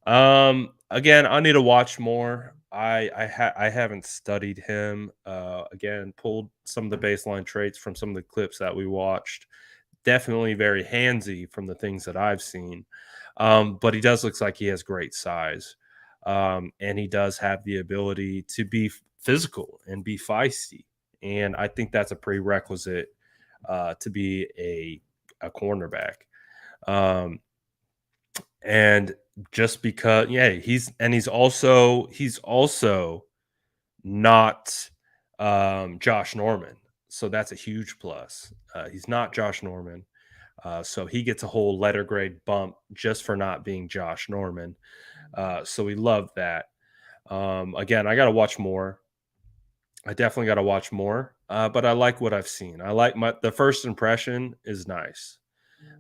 Again, I need to watch more. I haven't studied him. Again, pulled some of the baseline traits from some of the clips that we watched. Definitely very handsy from the things that I've seen. But he does look like he has great size. And he does have the ability to be physical and be feisty. And I think that's a prerequisite to be a cornerback. And just because, he's also not Josh Norman. So that's a huge plus. He's not Josh Norman. So he gets a whole letter grade bump just for not being Josh Norman. So we love that. Again, I got to watch more. I definitely got to watch more. But I like what I've seen. I like the first impression is nice.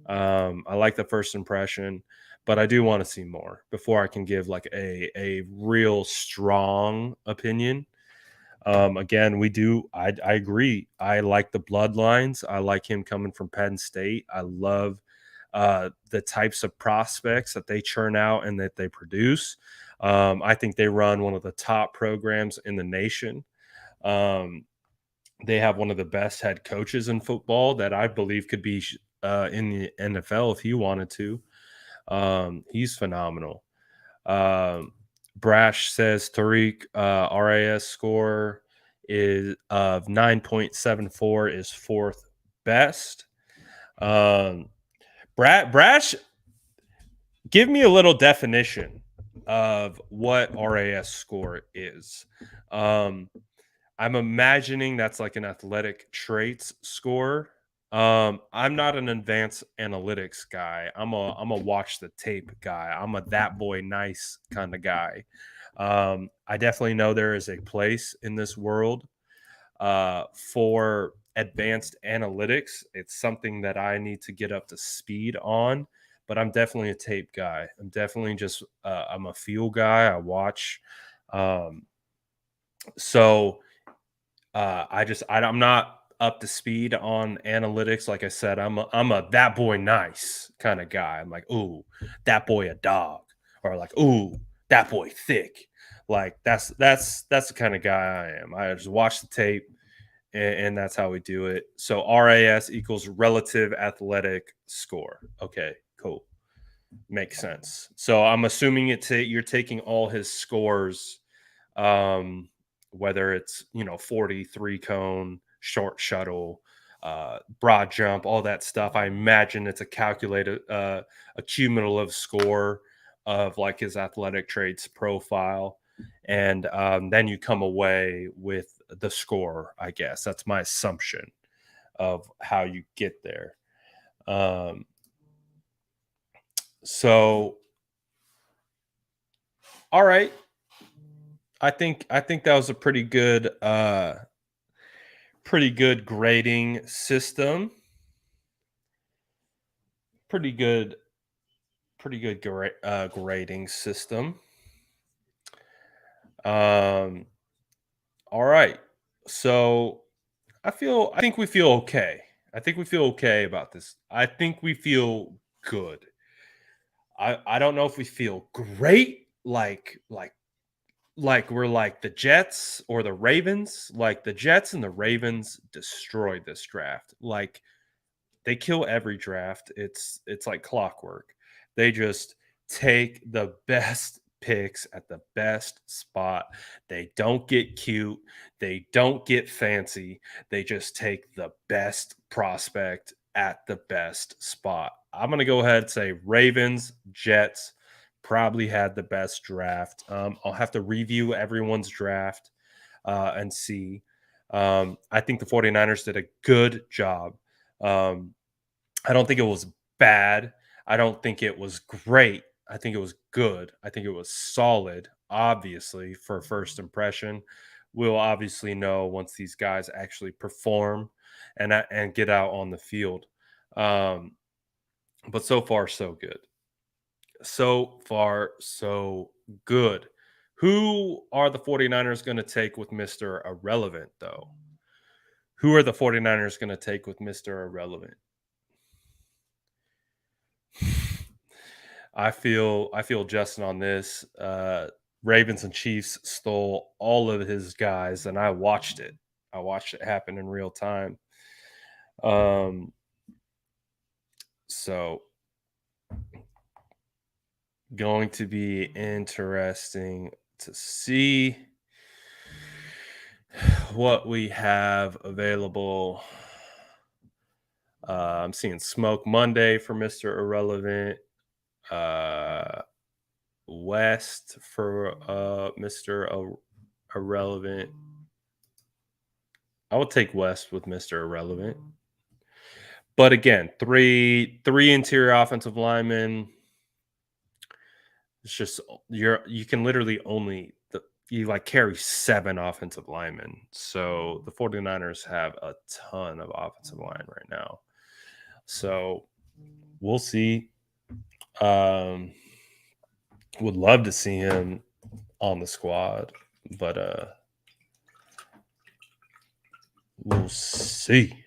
I like the first impression, but I do want to see more before I can give like a real strong opinion. Again, I agree. I like the bloodlines. I like him coming from Penn State. I love the types of prospects that they churn out and that they produce. I think they run one of the top programs in the nation. They have one of the best head coaches in football that I believe could be in the NFL if he wanted to. He's phenomenal. Brash says Tariq RAS score is of 9.74 is fourth best. Brash, give me a little definition of what RAS score is. I'm imagining that's like an athletic traits score. I'm not an advanced analytics guy. I'm a watch the tape guy. I'm a that boy nice kind of guy. I definitely know there is a place in this world for advanced analytics. It's something that I need to get up to speed on, but I'm definitely a tape guy. I'm definitely just I'm a feel guy. I watch. So I'm not up to speed on analytics. Like I said, I'm a that boy nice kind of guy. I'm like, ooh, that boy a dog, or like, ooh, that boy thick. Like that's the kind of guy I am. I just watch the tape, and that's how we do it. So RAS equals relative athletic score. Okay, cool, makes sense. So I'm assuming you're taking all his scores. Whether it's 43 cone, short shuttle, broad jump, all that stuff. I imagine it's a calculated a cumulative score of like his athletic traits profile, and then you come away with the score. I guess that's my assumption of how you get there. So all right, I think that was a pretty good grading system. Pretty good grading system. All right. So I think we feel okay. I think we feel okay about this. I think we feel good. I don't know if we feel great, like we're like the Jets or the Ravens. Like the Jets and the Ravens destroyed this draft. Like they kill every draft. It's like clockwork. They just take the best picks at the best spot. They don't get cute. They don't get fancy. They just take the best prospect at the best spot. I'm going to go ahead and say Ravens, Jets probably had the best draft. I'll have to review everyone's draft and see. I think the 49ers did a good job. I don't think it was bad. I don't think it was great. I think it was good. I think it was solid, obviously, for first impression. We'll obviously know once these guys actually perform and get out on the field. But so far, so good. So far, so good. Who are the 49ers going to take with Mr. Irrelevant, though? Who are the 49ers going to take with Mr. Irrelevant? I feel Justin on this. Ravens and Chiefs stole all of his guys, and I watched it. I watched it happen in real time. So going to be interesting to see what we have available. I'm seeing Smoke Monday for Mr. Irrelevant. West for Mr. Irrelevant. I would take West with Mr. Irrelevant. But again, three interior offensive linemen. It's just you can literally only you like carry 7 offensive linemen. So the 49ers have a ton of offensive line right now. So we'll see. Would love to see him on the squad, but we'll see.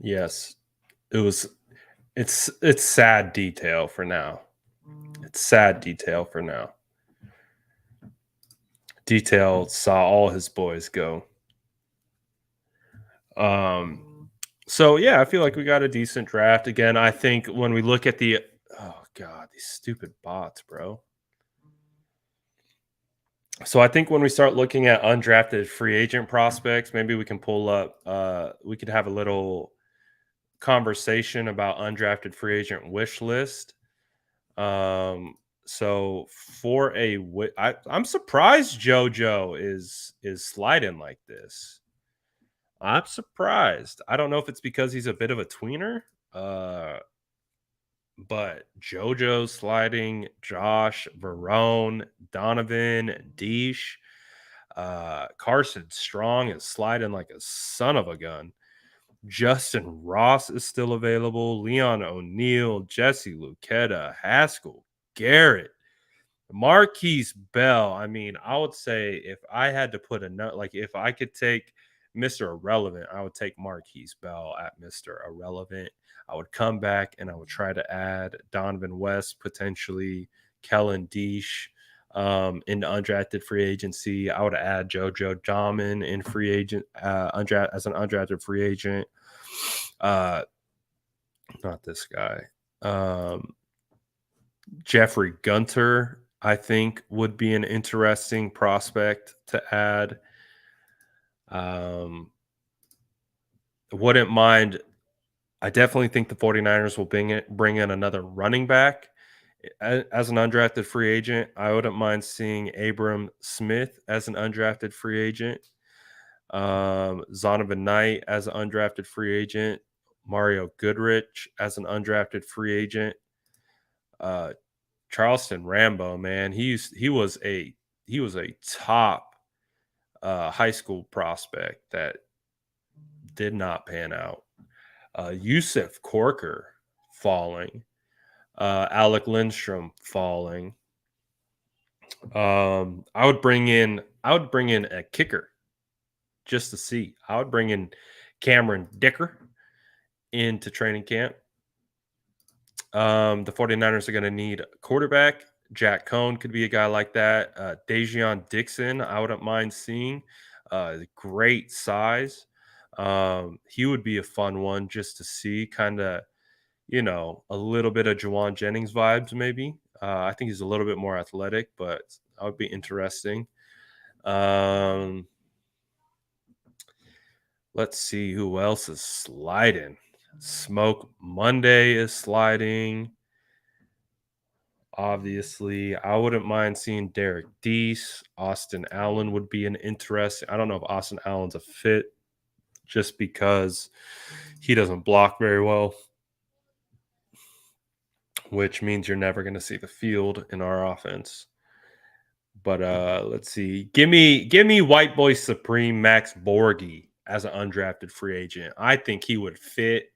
Yes, it's sad detail for now. It's sad detail for now. Detail saw all his boys go. So yeah, I feel like we got a decent draft. Again, I think when we look at these stupid bots, bro. So I think when we start looking at undrafted free agent prospects, maybe we can pull up we could have a little conversation about undrafted free agent wish list. So for I'm surprised JoJo is sliding like this. I'm surprised. I don't know if it's because he's a bit of a tweener. But JoJo sliding, Josh, Verone, Donovan, Deesh, Carson Strong is sliding like a son of a gun. Justin Ross is still available. Leon O'Neal, Jesse Luketa, Haskell, Garrett, Marquise Bell. I mean, I would say if I had to put if I could take Mr. Irrelevant, I would take Marquise Bell at Mr. Irrelevant. I would come back and I would try to add Donovan West, potentially Kellen Deesh in undrafted free agency. I would add JoJo Dahman in free agent as an undrafted free agent. Not this guy. Jeffrey Gunter, I think, would be an interesting prospect to add. Wouldn't mind. I definitely think the 49ers will bring in another running back as an undrafted free agent. I wouldn't mind seeing Abram Smith as an undrafted free agent. Zonovan Knight as an undrafted free agent. Mario Goodrich as an undrafted free agent. Charleston Rambo, man, he was a top high school prospect that did not pan out. Yusuf Corker falling. Alec Lindstrom falling. I would bring in a kicker just to see. I would bring in Cameron Dicker into training camp. The 49ers are going to need a quarterback. Jack Cohn could be a guy like that. Dejon Dixon, I wouldn't mind seeing. Great size. He would be a fun one just to see, kind of, a little bit of Juwan Jennings vibes, maybe. I think he's a little bit more athletic, but that would be interesting. Let's see who else is sliding. Smoke Monday is sliding. Obviously, I wouldn't mind seeing Derek Deese. Austin Allen would be an interesting. I don't know if Austin Allen's a fit just because he doesn't block very well, which means you're never going to see the field in our offense. But let's see. Give me White Boy Supreme Max Borghi as an undrafted free agent. I think he would fit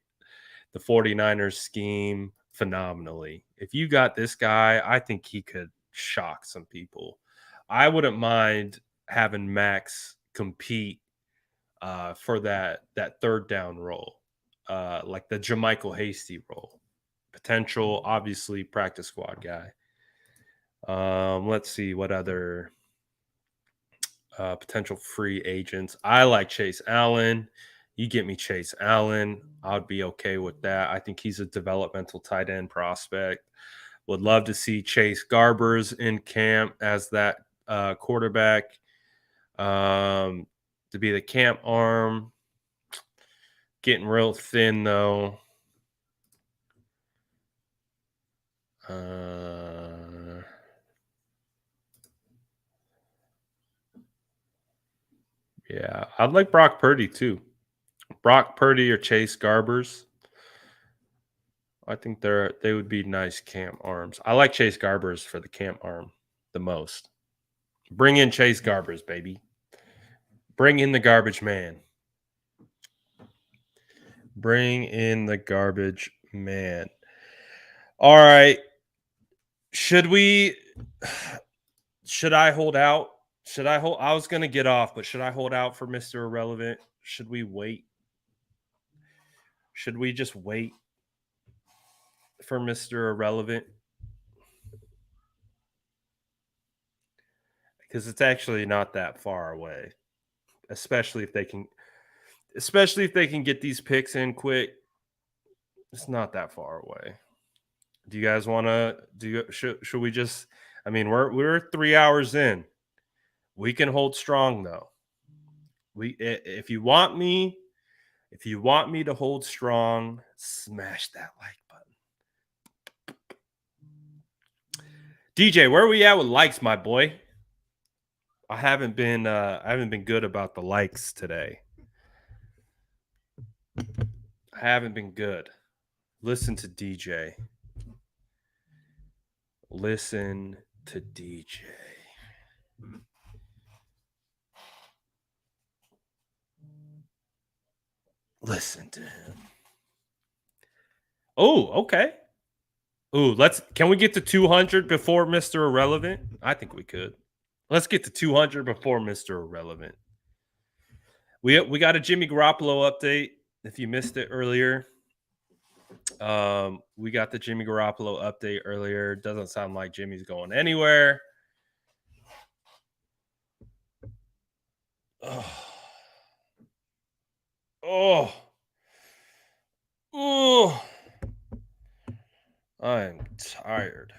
the 49ers scheme phenomenally. If you got this guy, I think he could shock some people. I wouldn't mind having Max compete for that third down role, like the Jermichael Hasty role. Potential, obviously, practice squad guy. Let's see what other potential free agents. I like Chase Allen. You get me Chase Allen, I'd be okay with that. I think he's a developmental tight end prospect. Would love to see Chase Garbers in camp as that quarterback. To be the camp arm. Getting real thin though. Yeah, I'd like Brock Purdy too. Brock Purdy or Chase Garbers. I think they would be nice camp arms. I like Chase Garbers for the camp arm the most. Bring in Chase Garbers, baby. Bring in the garbage man. Bring in the garbage man. All right. Should I hold out? I was going to get off, but should I hold out for Mr. Irrelevant? Should we wait? Should we just wait for Mr. Irrelevant? Because it's actually not that far away. Especially if they can get these picks in quick. It's not that far away. Do you guys want to should we just, I mean, we're 3 hours in. We can hold strong though. If you want me to hold strong, smash that like button. DJ, where are we at with likes, my boy? I haven't been good about the likes today. I haven't been good. Listen to DJ. Listen to DJ. Listen to him. Oh, okay. Ooh, can we get to 200 before Mr. Irrelevant? I think we could. Let's get to 200 before Mr. Irrelevant. We got a Jimmy Garoppolo update. If you missed it earlier, we got the Jimmy Garoppolo update earlier. Doesn't sound like Jimmy's going anywhere. Oh, I'm tired.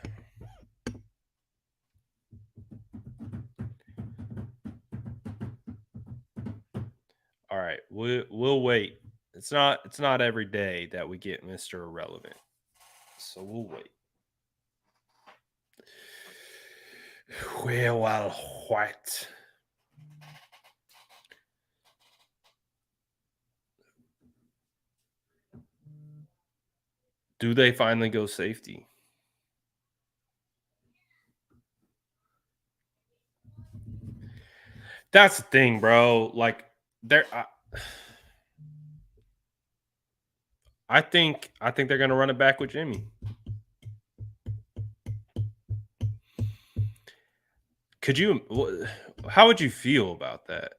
All right, we'll wait. It's not every day that we get Mr. Irrelevant, so we'll wait. Well, what? Do they finally go safety? That's the thing, bro. Like, I think they're gonna run it back with Jimmy. How would you feel about that?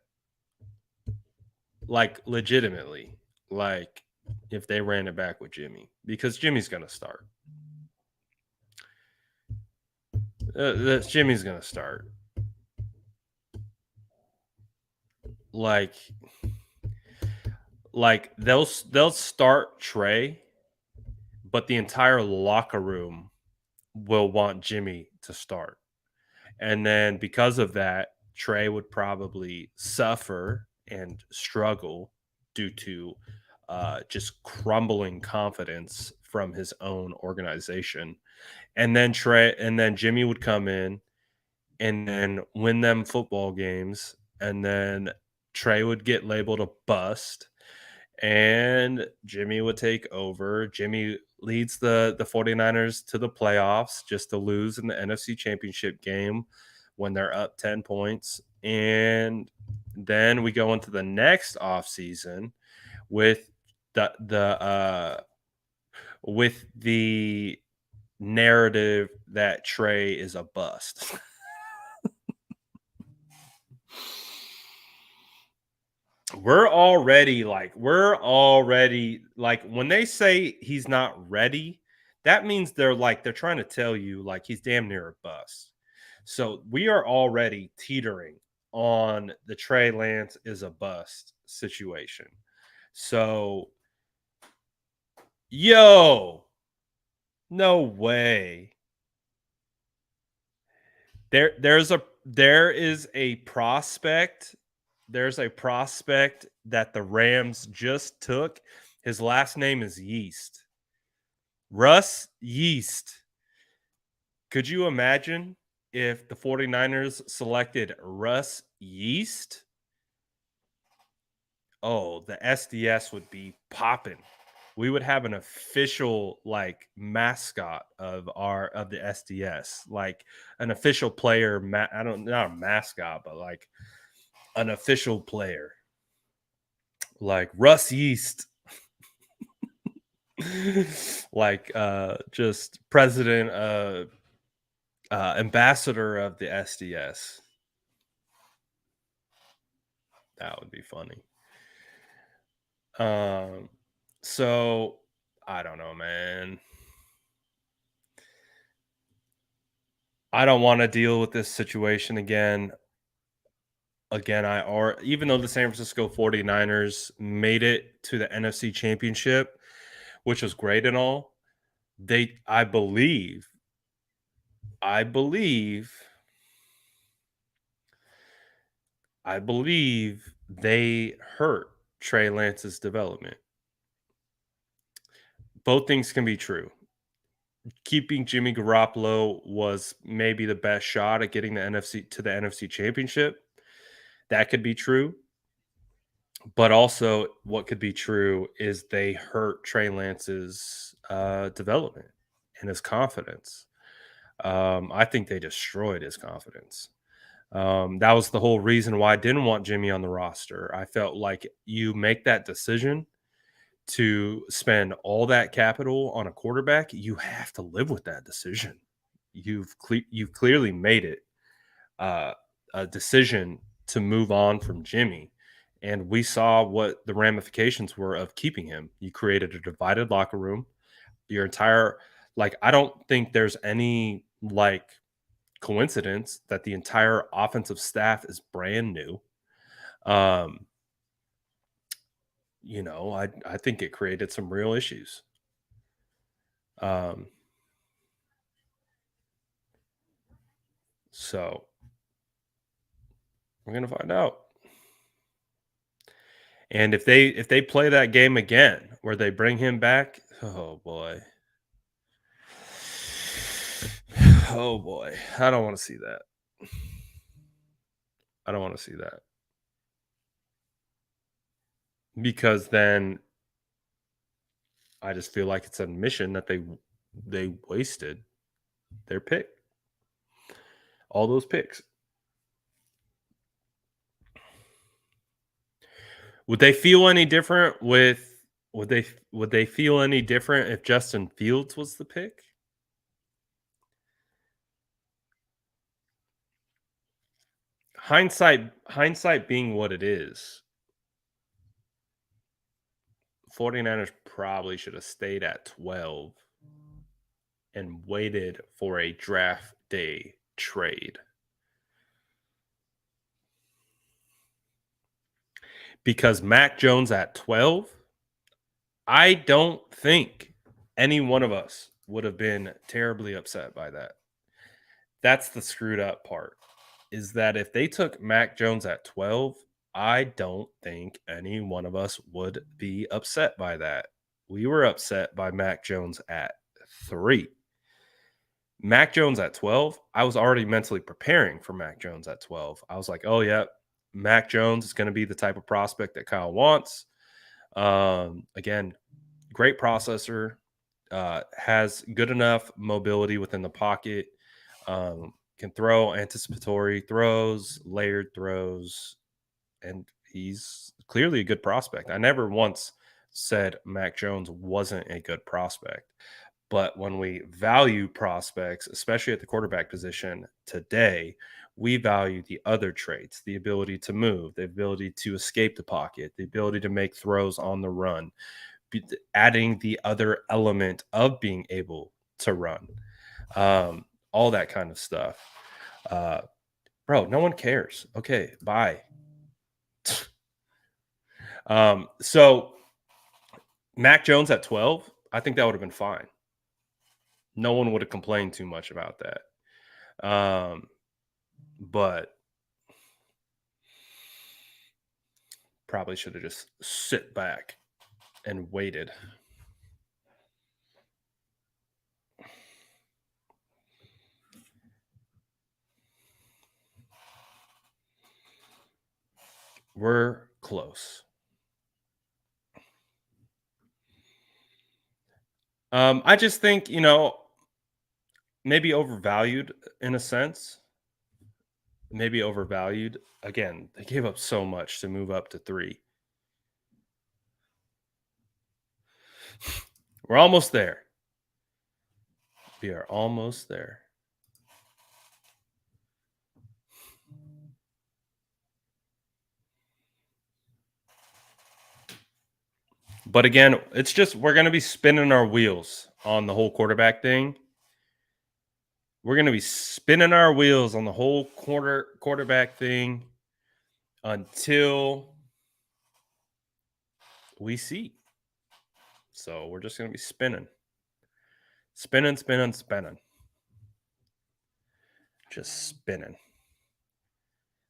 Like, legitimately, like if they ran it back with Jimmy, because Jimmy's gonna start. Jimmy's gonna start. Like they'll start Trey, but the entire locker room will want Jimmy to start. And then because of that, Trey would probably suffer and struggle due to just crumbling confidence from his own organization. And then Jimmy would come in and then win them football games. And then Trey would get labeled a bust and Jimmy would take over. Jimmy leads the 49ers to the playoffs just to lose in the NFC Championship game when they're up 10 points. And then we go into the next offseason with the narrative that Trey is a bust. We're already like when they say he's not ready, that means they're trying to tell you like he's damn near a bust. So we are already teetering on the Trey Lance is a bust situation. So no way. There's There is a prospect. There's a prospect that the Rams just took. His last name is Yeast. Russ Yeast. Could you imagine if the 49ers selected Russ Yeast? Oh, the SDS would be popping. We would have an official like mascot of the SDS, like an official player. Not a mascot, but like an official player, like Russ Yeast, like just president, ambassador of the SDS. That would be funny. So I don't know, man. I don't want to deal with this situation again. Even though the San Francisco 49ers made it to the NFC Championship, which was great and all, I believe they hurt Trey Lance's development. Both things can be true. Keeping Jimmy Garoppolo was maybe the best shot at getting the NFC Championship. That could be true. But also what could be true is they hurt Trey Lance's development and his confidence. I think they destroyed his confidence. That was the whole reason why I didn't want Jimmy on the roster. I felt like you make that decision to spend all that capital on a quarterback, you have to live with that decision. You've clearly made it a decision to move on from Jimmy. And we saw what the ramifications were of keeping him. You created a divided locker room. Your entire, I don't think there's any, coincidence that the entire offensive staff is brand new. I think it created some real issues. So we're gonna find out. And if they play that game again where they bring him back, oh boy. Oh boy. I don't want to see that. I don't want to see that. Because then I just feel like it's an admission that they wasted their pick. All those picks. Would they feel any different would they feel any different if Justin Fields was the pick? Hindsight being what it is, 49ers probably should have stayed at 12 and waited for a draft day trade. Because Mac Jones at 12, I don't think any one of us would have been terribly upset by that. That's the screwed up part, is that if they took Mac Jones at 12, I don't think any one of us would be upset by that. We were upset by Mac Jones at 3. Mac Jones at 12, I was already mentally preparing for Mac Jones at 12. I was like, oh, yeah, Mac Jones is going to be the type of prospect that Kyle wants. Again, great processor, has good enough mobility within the pocket, can throw anticipatory throws, layered throws, and he's clearly a good prospect. I never once said Mac Jones wasn't a good prospect. But when we value prospects, especially at the quarterback position today, we value the other traits, the ability to move, the ability to escape the pocket, the ability to make throws on the run, adding the other element of being able to run, all that kind of stuff. Bro, no one cares. Okay, bye. So Mac Jones at 12, I think that would have been fine. No one would have complained too much about that. but probably should have just sit back and waited. We're close. I just think, maybe overvalued in a sense. Maybe overvalued. Again, they gave up so much to move up to 3. We're almost there. We are almost there. But again, it's just we're going to be spinning our wheels on the whole quarterback thing. We're going to be spinning our wheels on the whole quarterback thing until we see. So we're just going to be spinning. Spinning. Just spinning.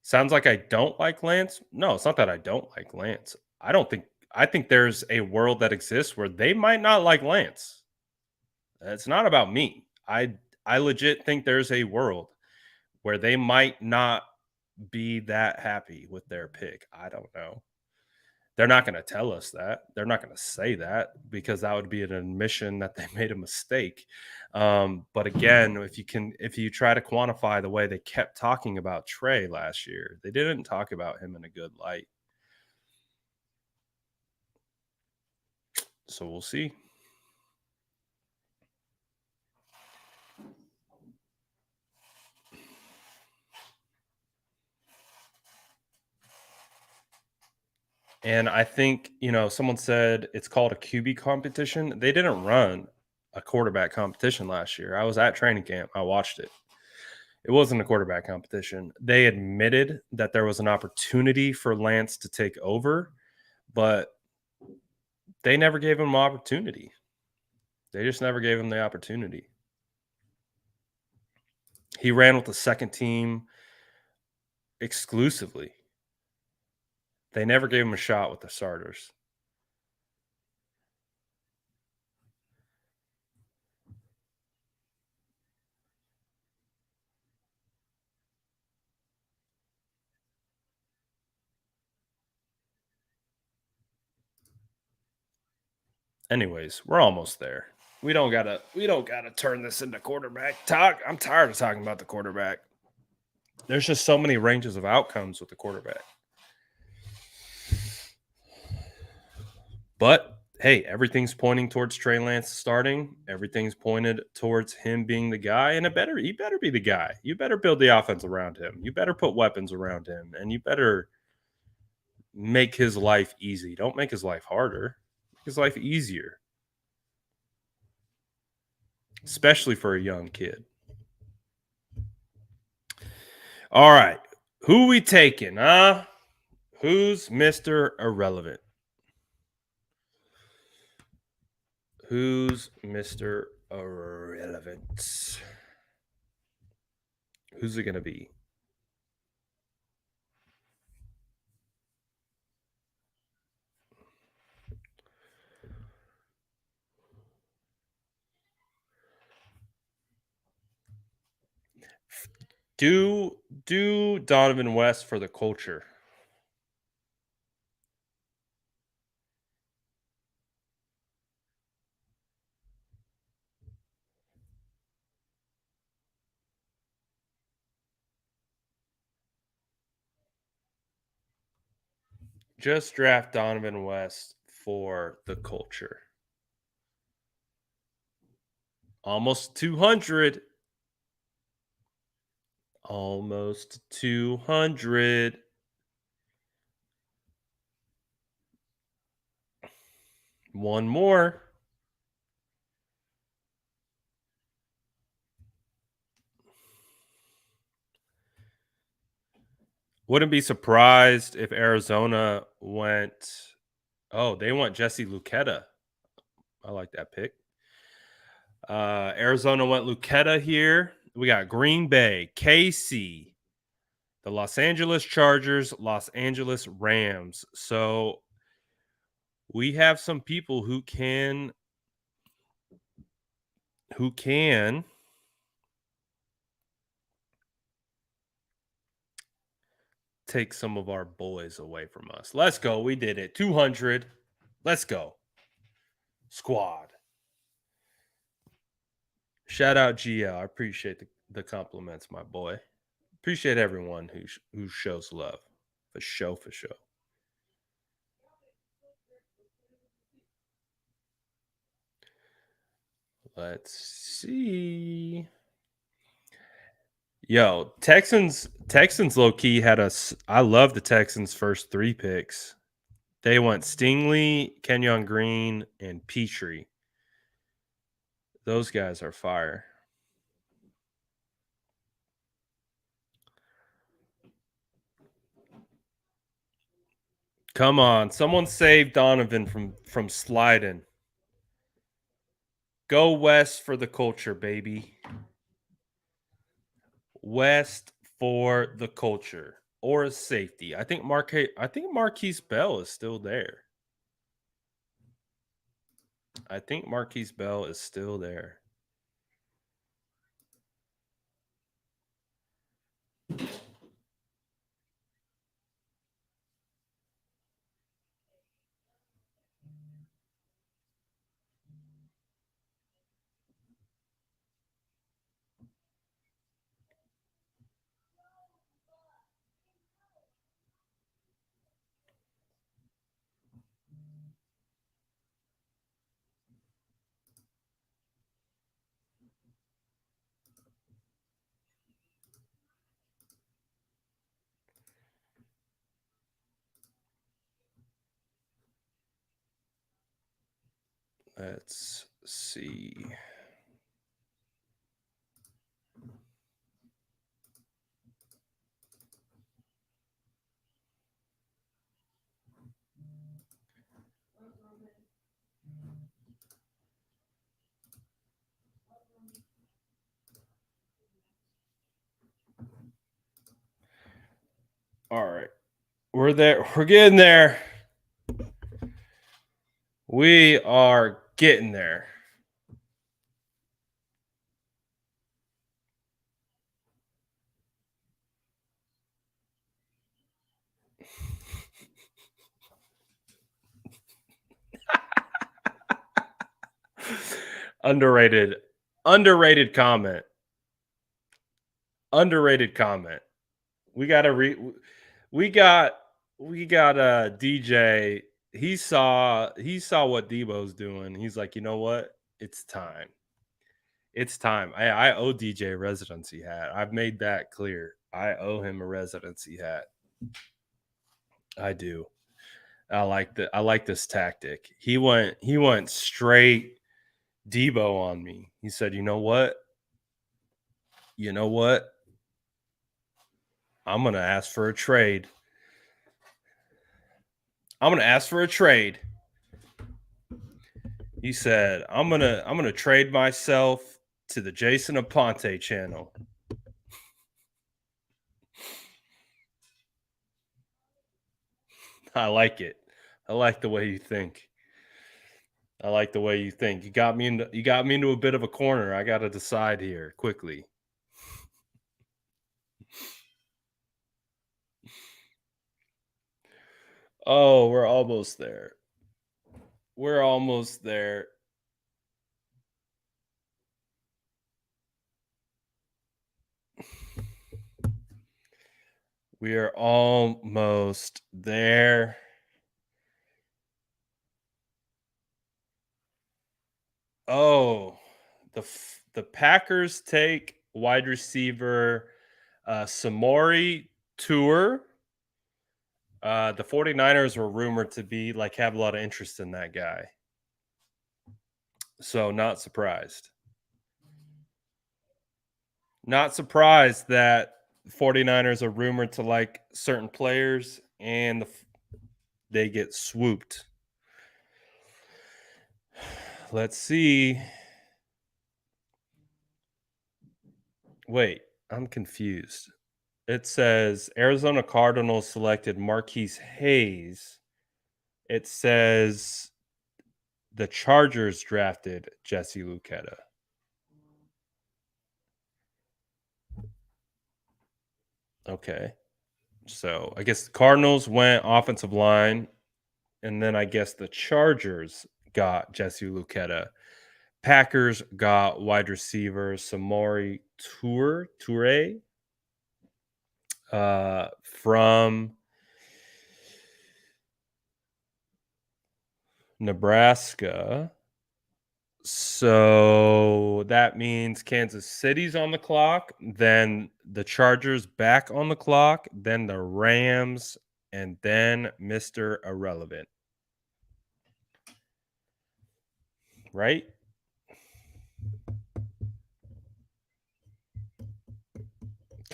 Sounds like I don't like Lance. No, it's not that I don't like Lance. I think there's a world that exists where they might not like Lance. It's not about me. I legit think there's a world where they might not be that happy with their pick. I don't know. They're not going to tell us that. They're not going to say that because that would be an admission that they made a mistake. But again, if you try to quantify the way they kept talking about Trey last year, they didn't talk about him in a good light. So we'll see. And I think, someone said it's called a QB competition. They didn't run a quarterback competition last year. I was at training camp. I watched it. It wasn't a quarterback competition. They admitted that there was an opportunity for Lance to take over, but they never gave him an opportunity. They just never gave him the opportunity. He ran with the second team exclusively. They never gave him a shot with the starters. Anyways, we're almost there. We don't gotta turn this into quarterback talk. I'm tired of talking about the quarterback. There's just so many ranges of outcomes with the quarterback. But hey, everything's pointing towards Trey Lance starting. Everything's pointed towards him being the guy, and he better be the guy. You better build the offense around him. You better put weapons around him, and you better make his life easy. Don't make his life harder. Make his life easier. Especially for a young kid. All right. Who we taking, huh? Who's Mr. Irrelevant? Who's Mr. Irrelevant? Who's it going to be? Do Donovan West for the culture. Just draft Donovan West for the culture. Almost 200. Almost 200. One more. Wouldn't be surprised if Arizona went. Oh, they want Jesse Luketa. I like that pick. Arizona went Luketa here. We got Green Bay, KC, The Los Angeles Chargers, Los Angeles Rams. So we have some people who can take some of our boys away from us. Let's go. We did it. 200. Let's go. Squad. Shout out GL. I appreciate the compliments, my boy. Appreciate everyone who shows love. For sure. Let's see. Yo, Texans low key had us. I love the Texans' first 3 picks. They went Stingley, Kenyon Green, and Petrie. Those guys are fire. Come on, someone save Donovan from sliding. Go west for the culture, baby. West for the culture. Or a safety. I think Marquise Bell is still there. Let's see. All right. We're there. We're getting there. We are getting there. Underrated comment. We got DJ. He saw what Debo's doing. He's like, you know what? It's time. I owe DJ a residency hat. I've made that clear. I owe him a residency hat. I do. I like this tactic. He went straight Debo on me. He said, you know what? I'm going to ask for a trade. He said, I'm going to trade myself to the Jason Aponte channel. I like it. I like the way you think. You got me into a bit of a corner. I got to decide here quickly. Oh, we're almost there. We are almost there. Oh, the Packers take wide receiver Samori Toure. The 49ers were rumored to be have a lot of interest in that guy. So not surprised. Not surprised that 49ers are rumored to like certain players and they get swooped. Let's see. Wait, I'm confused. It says Arizona Cardinals selected Marquise Hayes. It says the Chargers drafted Jesse Luketa. Okay. So I guess the Cardinals went offensive line, and then I guess the Chargers got Jesse Luketa. Packers got wide receiver Samori Toure from Nebraska. So that means Kansas City's on the clock, then the Chargers back on the clock, then the Rams, and then Mr. Irrelevant. Right?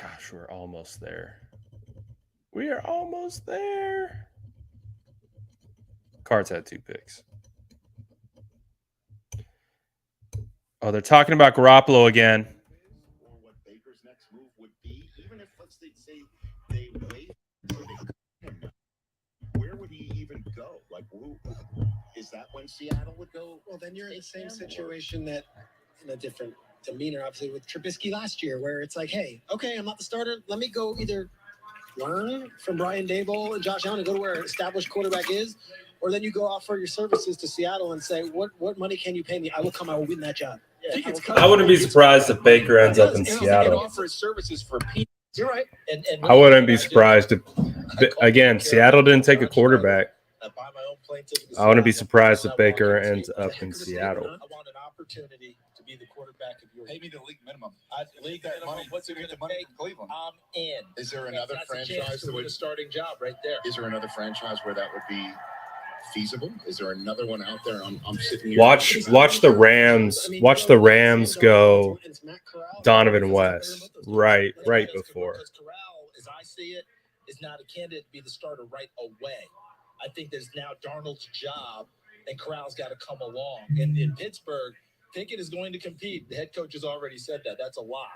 Gosh, we're almost there. We are almost there. Cards had 2 picks. Oh, they're talking about Garoppolo again. Or what Baker's next move would be, even if let's say they wait, where would he even go? Like, is that when Seattle would go? Well, then you're in the same situation that, in a different demeanor, obviously, with Trubisky last year, where it's like, hey, okay, I'm not the starter. Let me go either learn from Brian Dable and Josh Allen and go to where an established quarterback is, or then you go offer your services to Seattle and say, what money can you pay me? I will come. I will win that job. I wouldn't be surprised if Baker ends up in Seattle. Offer his services for Pete. You're right. And I wouldn't be surprised if, again, Seattle didn't take a quarterback. I wouldn't be surprised if Baker ends up in Seattle. I want an opportunity to be the quarterback of your. Pay me the league minimum. League that money. What's it going to pay? Cleveland. I'm in. Is there another franchise that would a starting job right there? Is there another franchise where that would be feasible? Is there another one out there? I'm sitting here. Watch the Rams. Watch the Rams go Donovan West right before. Because Corral, as I see it, is not a candidate to be the starter right away. I think there's now Darnold's job, and Corral's got to come along. And in Pittsburgh, Pickett is going to compete. The head coach has already said that. That's a lot.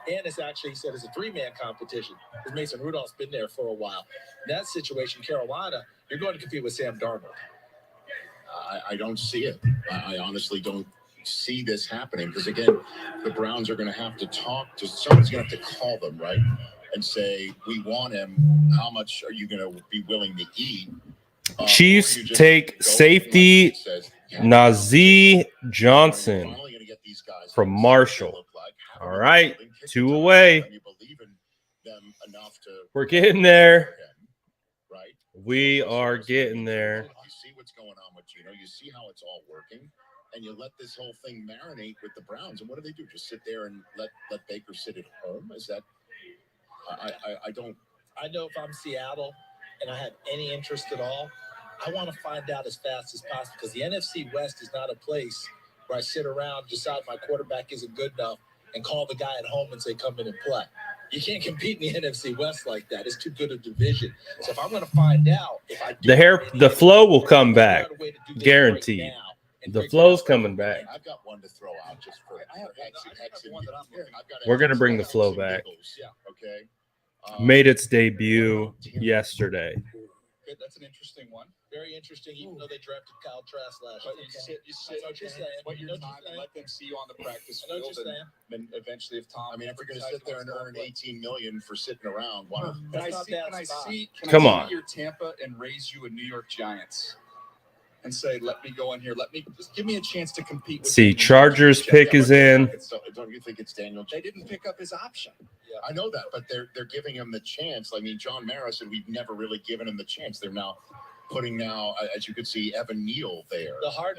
And it's actually, he said, it's a 3-man competition. Because Mason Rudolph's been there for a while. In that situation, Carolina, you're going to compete with Sam Darnold. I don't see it. I honestly don't see this happening. Because, again, the Browns are going to have to talk to – someone's going to have to call them, right, and say, we want him. How much are you going to be willing to eat? Chiefs take safety Najee Johnson from Marshall. All right, 2 away. We're getting there. We are getting there. You see what's going on with Gino. You see how it's all working. And you let this whole thing marinate with the Browns. And what do? Just sit there and let Baker sit at home? Is that – I don't – I know if I'm Seattle and I have any interest at all, I want to find out as fast as possible, because the NFC West is not a place where I sit around, decide my quarterback isn't good enough, and call the guy at home and say, come in and play. You can't compete in the NFC West like that. It's too good a division. So if I'm going to find out if I do the flow will come back, guaranteed. The flow's coming back. I've got one to throw out just for We're going to bring the flow back. Okay. Made its debut yesterday. That's an interesting one. Very interesting, even though they drafted Kyle Trask last year. You sit, what you're time, let them see you on the practice field, and eventually, if Tom. I mean, if we're going to sit there and earn $18 million for sitting around, why? Can I see your Tampa and raise you a New York Giants? And say, let me go in here. Just give me a chance to compete. See, Chargers pick is in. Don't you think it's Daniel? They didn't pick up his option. Yeah. I know that, but they're giving him the chance. I mean, John Mara said we've never really given him the chance. They're now putting as you could see, Evan Neal there. The hard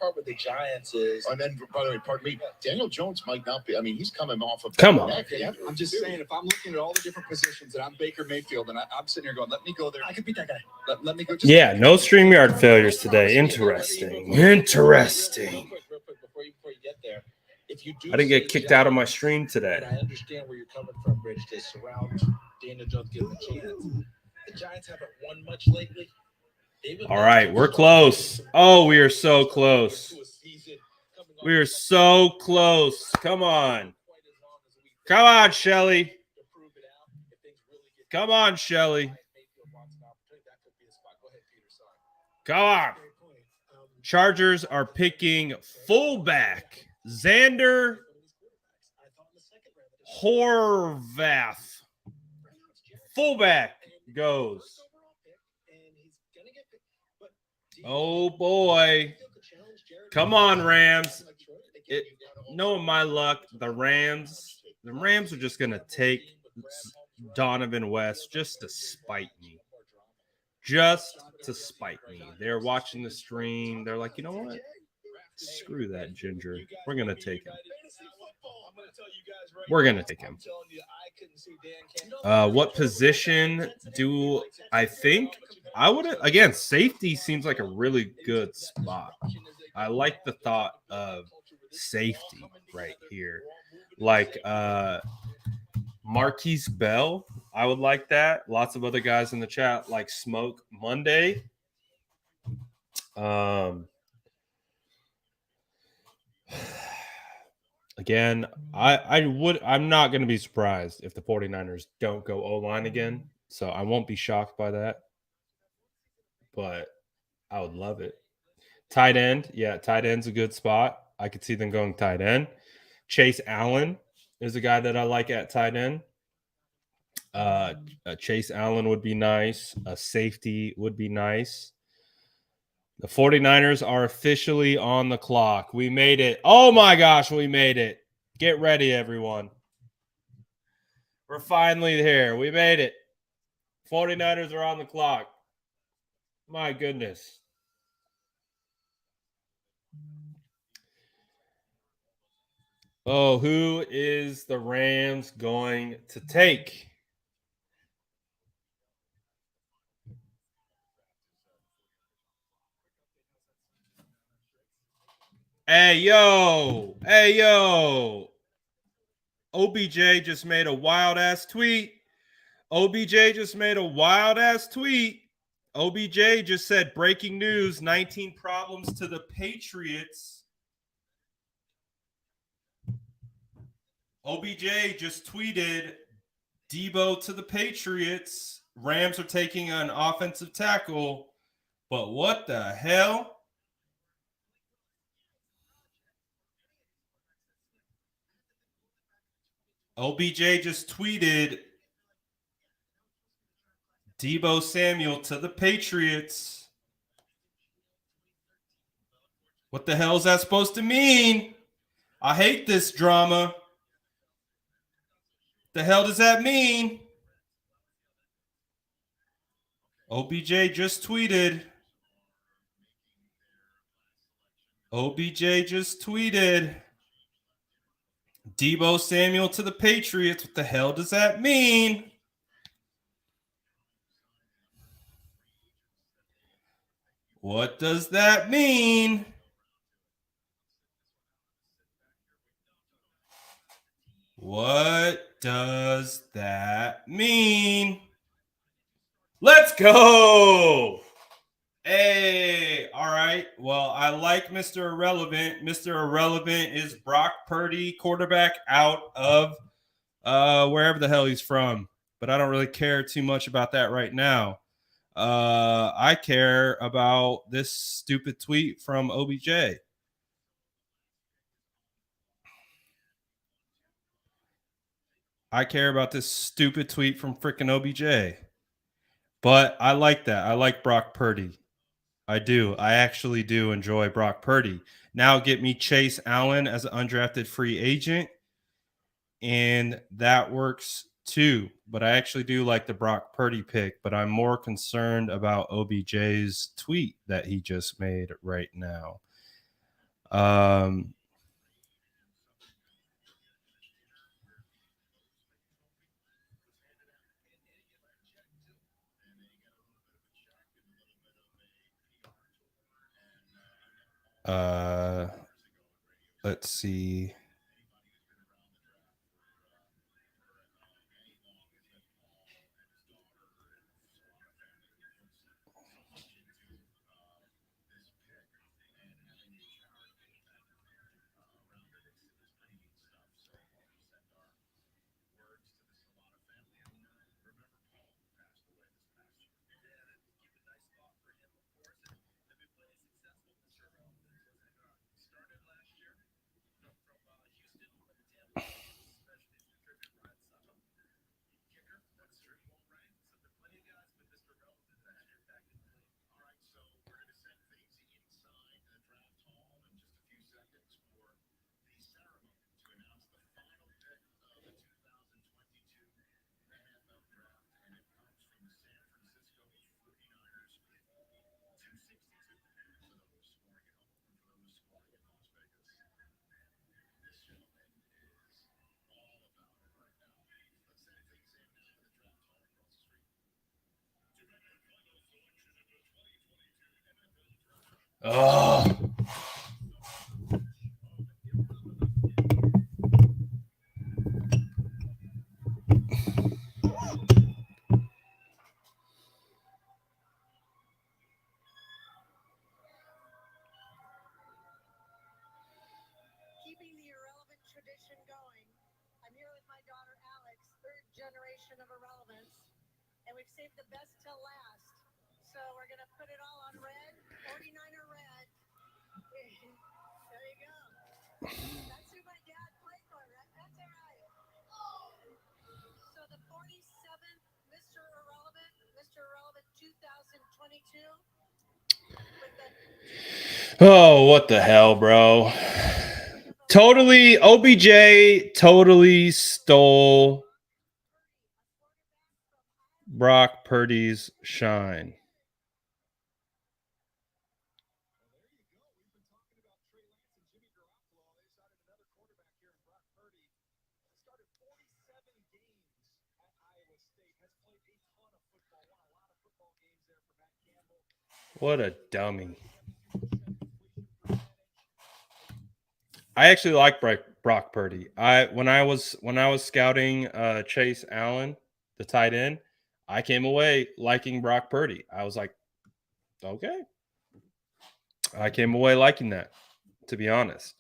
part with the Giants is. And then, by the way, pardon me, Daniel Jones might not be. I mean, he's coming off of. Come on. I'm just saying, if I'm looking at all the different positions and I'm Baker Mayfield and I'm sitting here going, let me go there. I could beat that guy. Let me go. Yeah, no StreamYard failures today. Interesting. Interesting. Real quick, before you get there, if you do, I didn't get kicked out of my stream today. I understand where you're coming from, Rich. They surround Daniel Jones, give him a chance. The Giants haven't won much lately. All right, we're close. Oh, we are so close. We are so close. Come on. Come on, Shelly. Come on, Shelly. Come on. Chargers are picking fullback Xander Horvath. Fullback goes. Oh, boy. Come on, Rams. Knowing my luck, the Rams are just going to take Donovan West just to spite me. Just to spite me. They're watching the stream. They're like, you know what? Screw that ginger. We're going to take him. We're going to take him. What position do I think? I would, again, safety seems like a really good spot. I like the thought of safety right here. Like Marquise Bell, I would like that. Lots of other guys in the chat like Smoke Monday. Again, I'm not going to be surprised if the 49ers don't go O-line again. So I won't be shocked by that. But I would love it. Tight end. Yeah, tight end's a good spot. I could see them going tight end. Chase Allen is a guy that I like at tight end. Chase Allen would be nice. A safety would be nice. The 49ers are officially on the clock. We made it. Oh, my gosh, we made it. Get ready, everyone. We're finally here. We made it. 49ers are on the clock. My goodness. Oh, who is the Rams going to take? Hey, yo. Hey, yo. OBJ just made a wild-ass tweet. OBJ just made a wild-ass tweet. OBJ just said, breaking news, 19 problems to the Patriots. OBJ just tweeted, Debo to the Patriots. Rams are taking an offensive tackle. But what the hell? OBJ just tweeted Debo Samuel to the Patriots. What the hell is that supposed to mean? I hate this drama. The hell does that mean? OBJ just tweeted. OBJ just tweeted. Debo Samuel to the Patriots. What the hell does that mean? What does that mean? What does that mean? Let's go! Hey, all right. Well, I like Mr. Irrelevant. Mr. Irrelevant is Brock Purdy, quarterback out of wherever the hell he's from. But I don't really care too much about that right now. I care about this stupid tweet from OBJ. I care about this stupid tweet from freaking OBJ. But I like that. I like Brock Purdy. I do. I actually do enjoy Brock Purdy. Now get me Chase Allen as an undrafted free agent, and that works too. But I actually do like the Brock Purdy pick, but I'm more concerned about OBJ's tweet that he just made right now. Let's see. Oh. Keeping the irrelevant tradition going. I'm here with my daughter Alex, third generation of irrelevance, and we've saved the best till last. So we're gonna put it all on red, 49er red. There you go. That's who my dad played for, right? That's all right. So the 47th Mr. Irrelevant 2022. Oh, what the hell, bro? Totally, OBJ totally stole Brock Purdy's shine. What a dummy. I actually like Brock Purdy. When I was scouting Chase Allen, the tight end, I came away liking Brock Purdy. I was like, okay. I came away liking that, to be honest.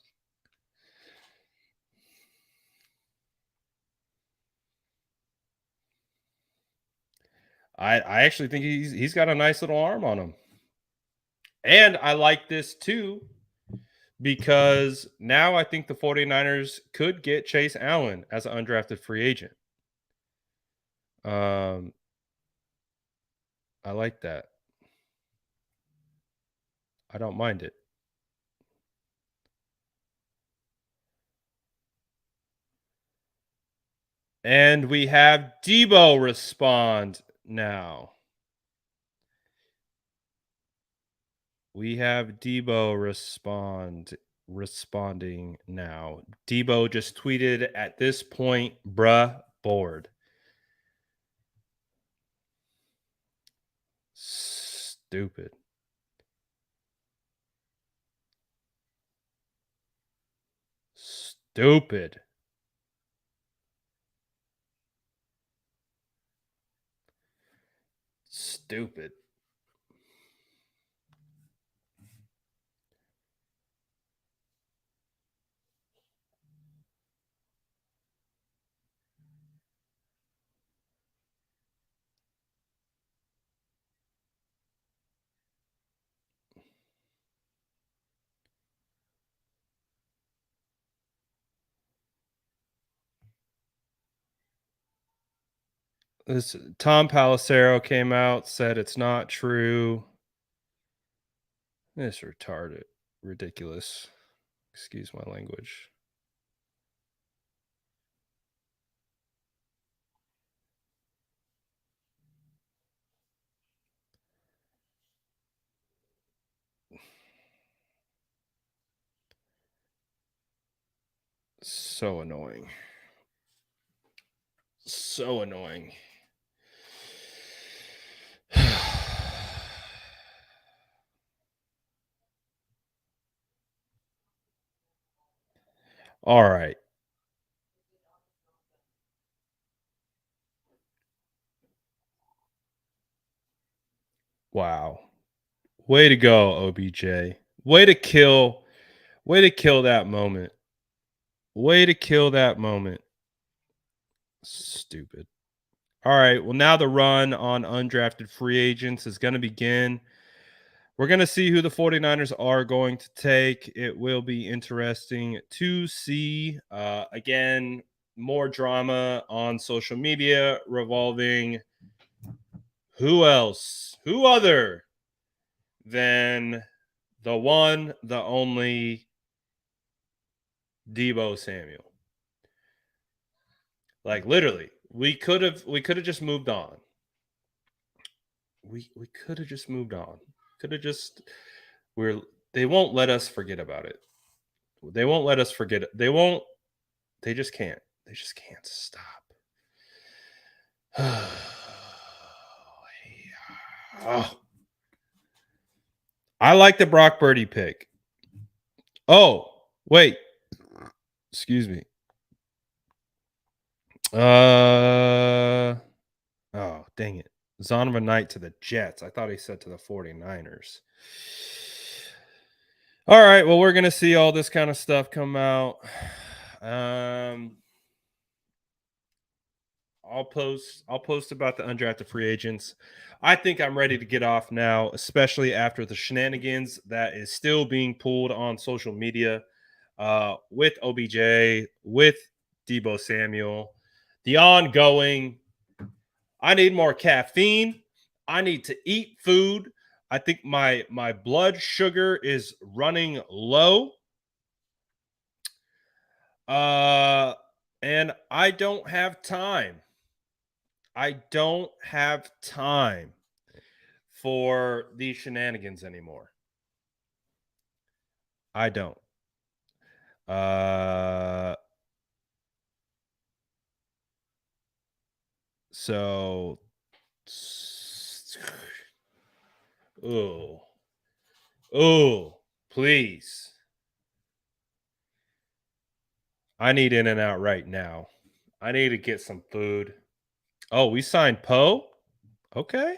I actually think he's got a nice little arm on him. And I like this too, because now I think the 49ers could get Chase Allen as an undrafted free agent. I like that. I don't mind it. And we have Debo respond now. We have Debo responding now. Debo just tweeted, at this point, bruh, bored. Stupid. Stupid. Stupid. This Tom Palacero came out, said it's not true. This retarded. Ridiculous. Excuse my language. So annoying. So annoying. All right. Wow. Way to go, OBJ. Way to kill that moment. Way to kill that moment. Stupid. All right. Well, now the run on undrafted free agents is going to begin. We're going to see who the 49ers are going to take. It will be interesting to see. Again, more drama on social media revolving who else? Who other than the one, the only Debo Samuel? Like literally, we could have just moved on. We could have just moved on. Could have just they won't let us forget about it. They won't let us forget it. They just can't. They just can't stop. Oh. I like the Brock Purdy pick. Oh, wait. Excuse me. Oh, dang it. Zonovan Knight to the Jets. I thought he said to the 49ers. All right, well, we're going to see all this kind of stuff come out. I'll post about the undrafted free agents. I think I'm ready to get off now, especially after the shenanigans that is still being pulled on social media with OBJ, with Deebo Samuel, the ongoing. I need more caffeine. I need to eat food. I think my blood sugar is running low. And I don't have time. I don't have time for these shenanigans anymore. I don't. So, please. I need In and Out right now. I need to get some food. Oh, we signed Poe? Okay.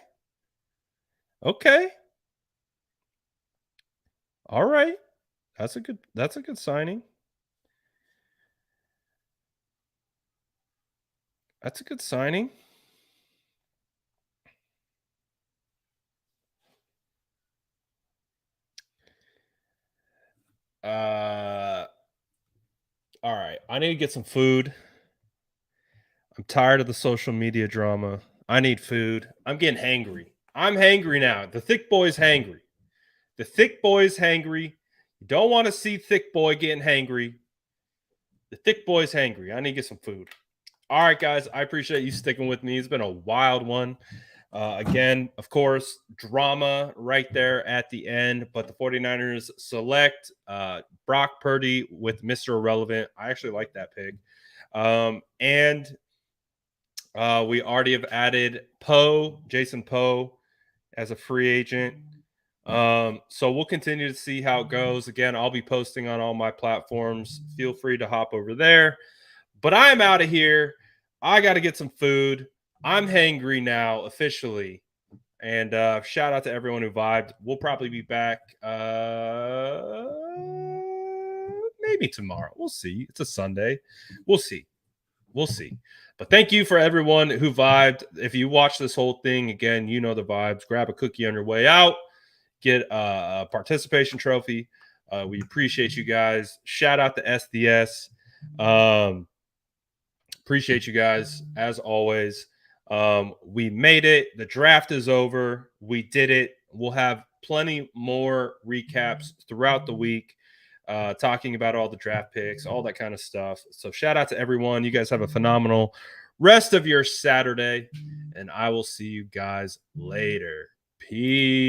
All right. That's a good signing. That's a good signing. All right. I need to get some food. I'm tired of the social media drama. I need food. I'm getting hangry. I'm hangry now. The thick boy's hangry. The thick boy's hangry. You don't want to see thick boy getting hangry. The thick boy's hangry. I need to get some food. All right, guys. I appreciate you sticking with me. It's been a wild one. Again, of course, drama right there at the end, but the 49ers select Brock Purdy with Mr. Irrelevant. I actually like that pick. And we already have added Jason Poe as a free agent. So we'll continue to see how it goes. Again, I'll be posting on all my platforms. Feel free to hop over there. But I'm out of here. I got to get some food. I'm hangry now, officially. And shout out to everyone who vibed. We'll probably be back maybe tomorrow. We'll see. It's a Sunday. We'll see. But thank you for everyone who vibed. If you watch this whole thing, again, you know the vibes. Grab a cookie on your way out. Get a participation trophy. We appreciate you guys. Shout out to SDS. Appreciate you guys as always. We made it. The draft is over. We did it. We'll have plenty more recaps throughout the week, talking about all the draft picks, all that kind of stuff. So shout out to everyone. You guys have a phenomenal rest of your Saturday, and I will see you guys later. Peace.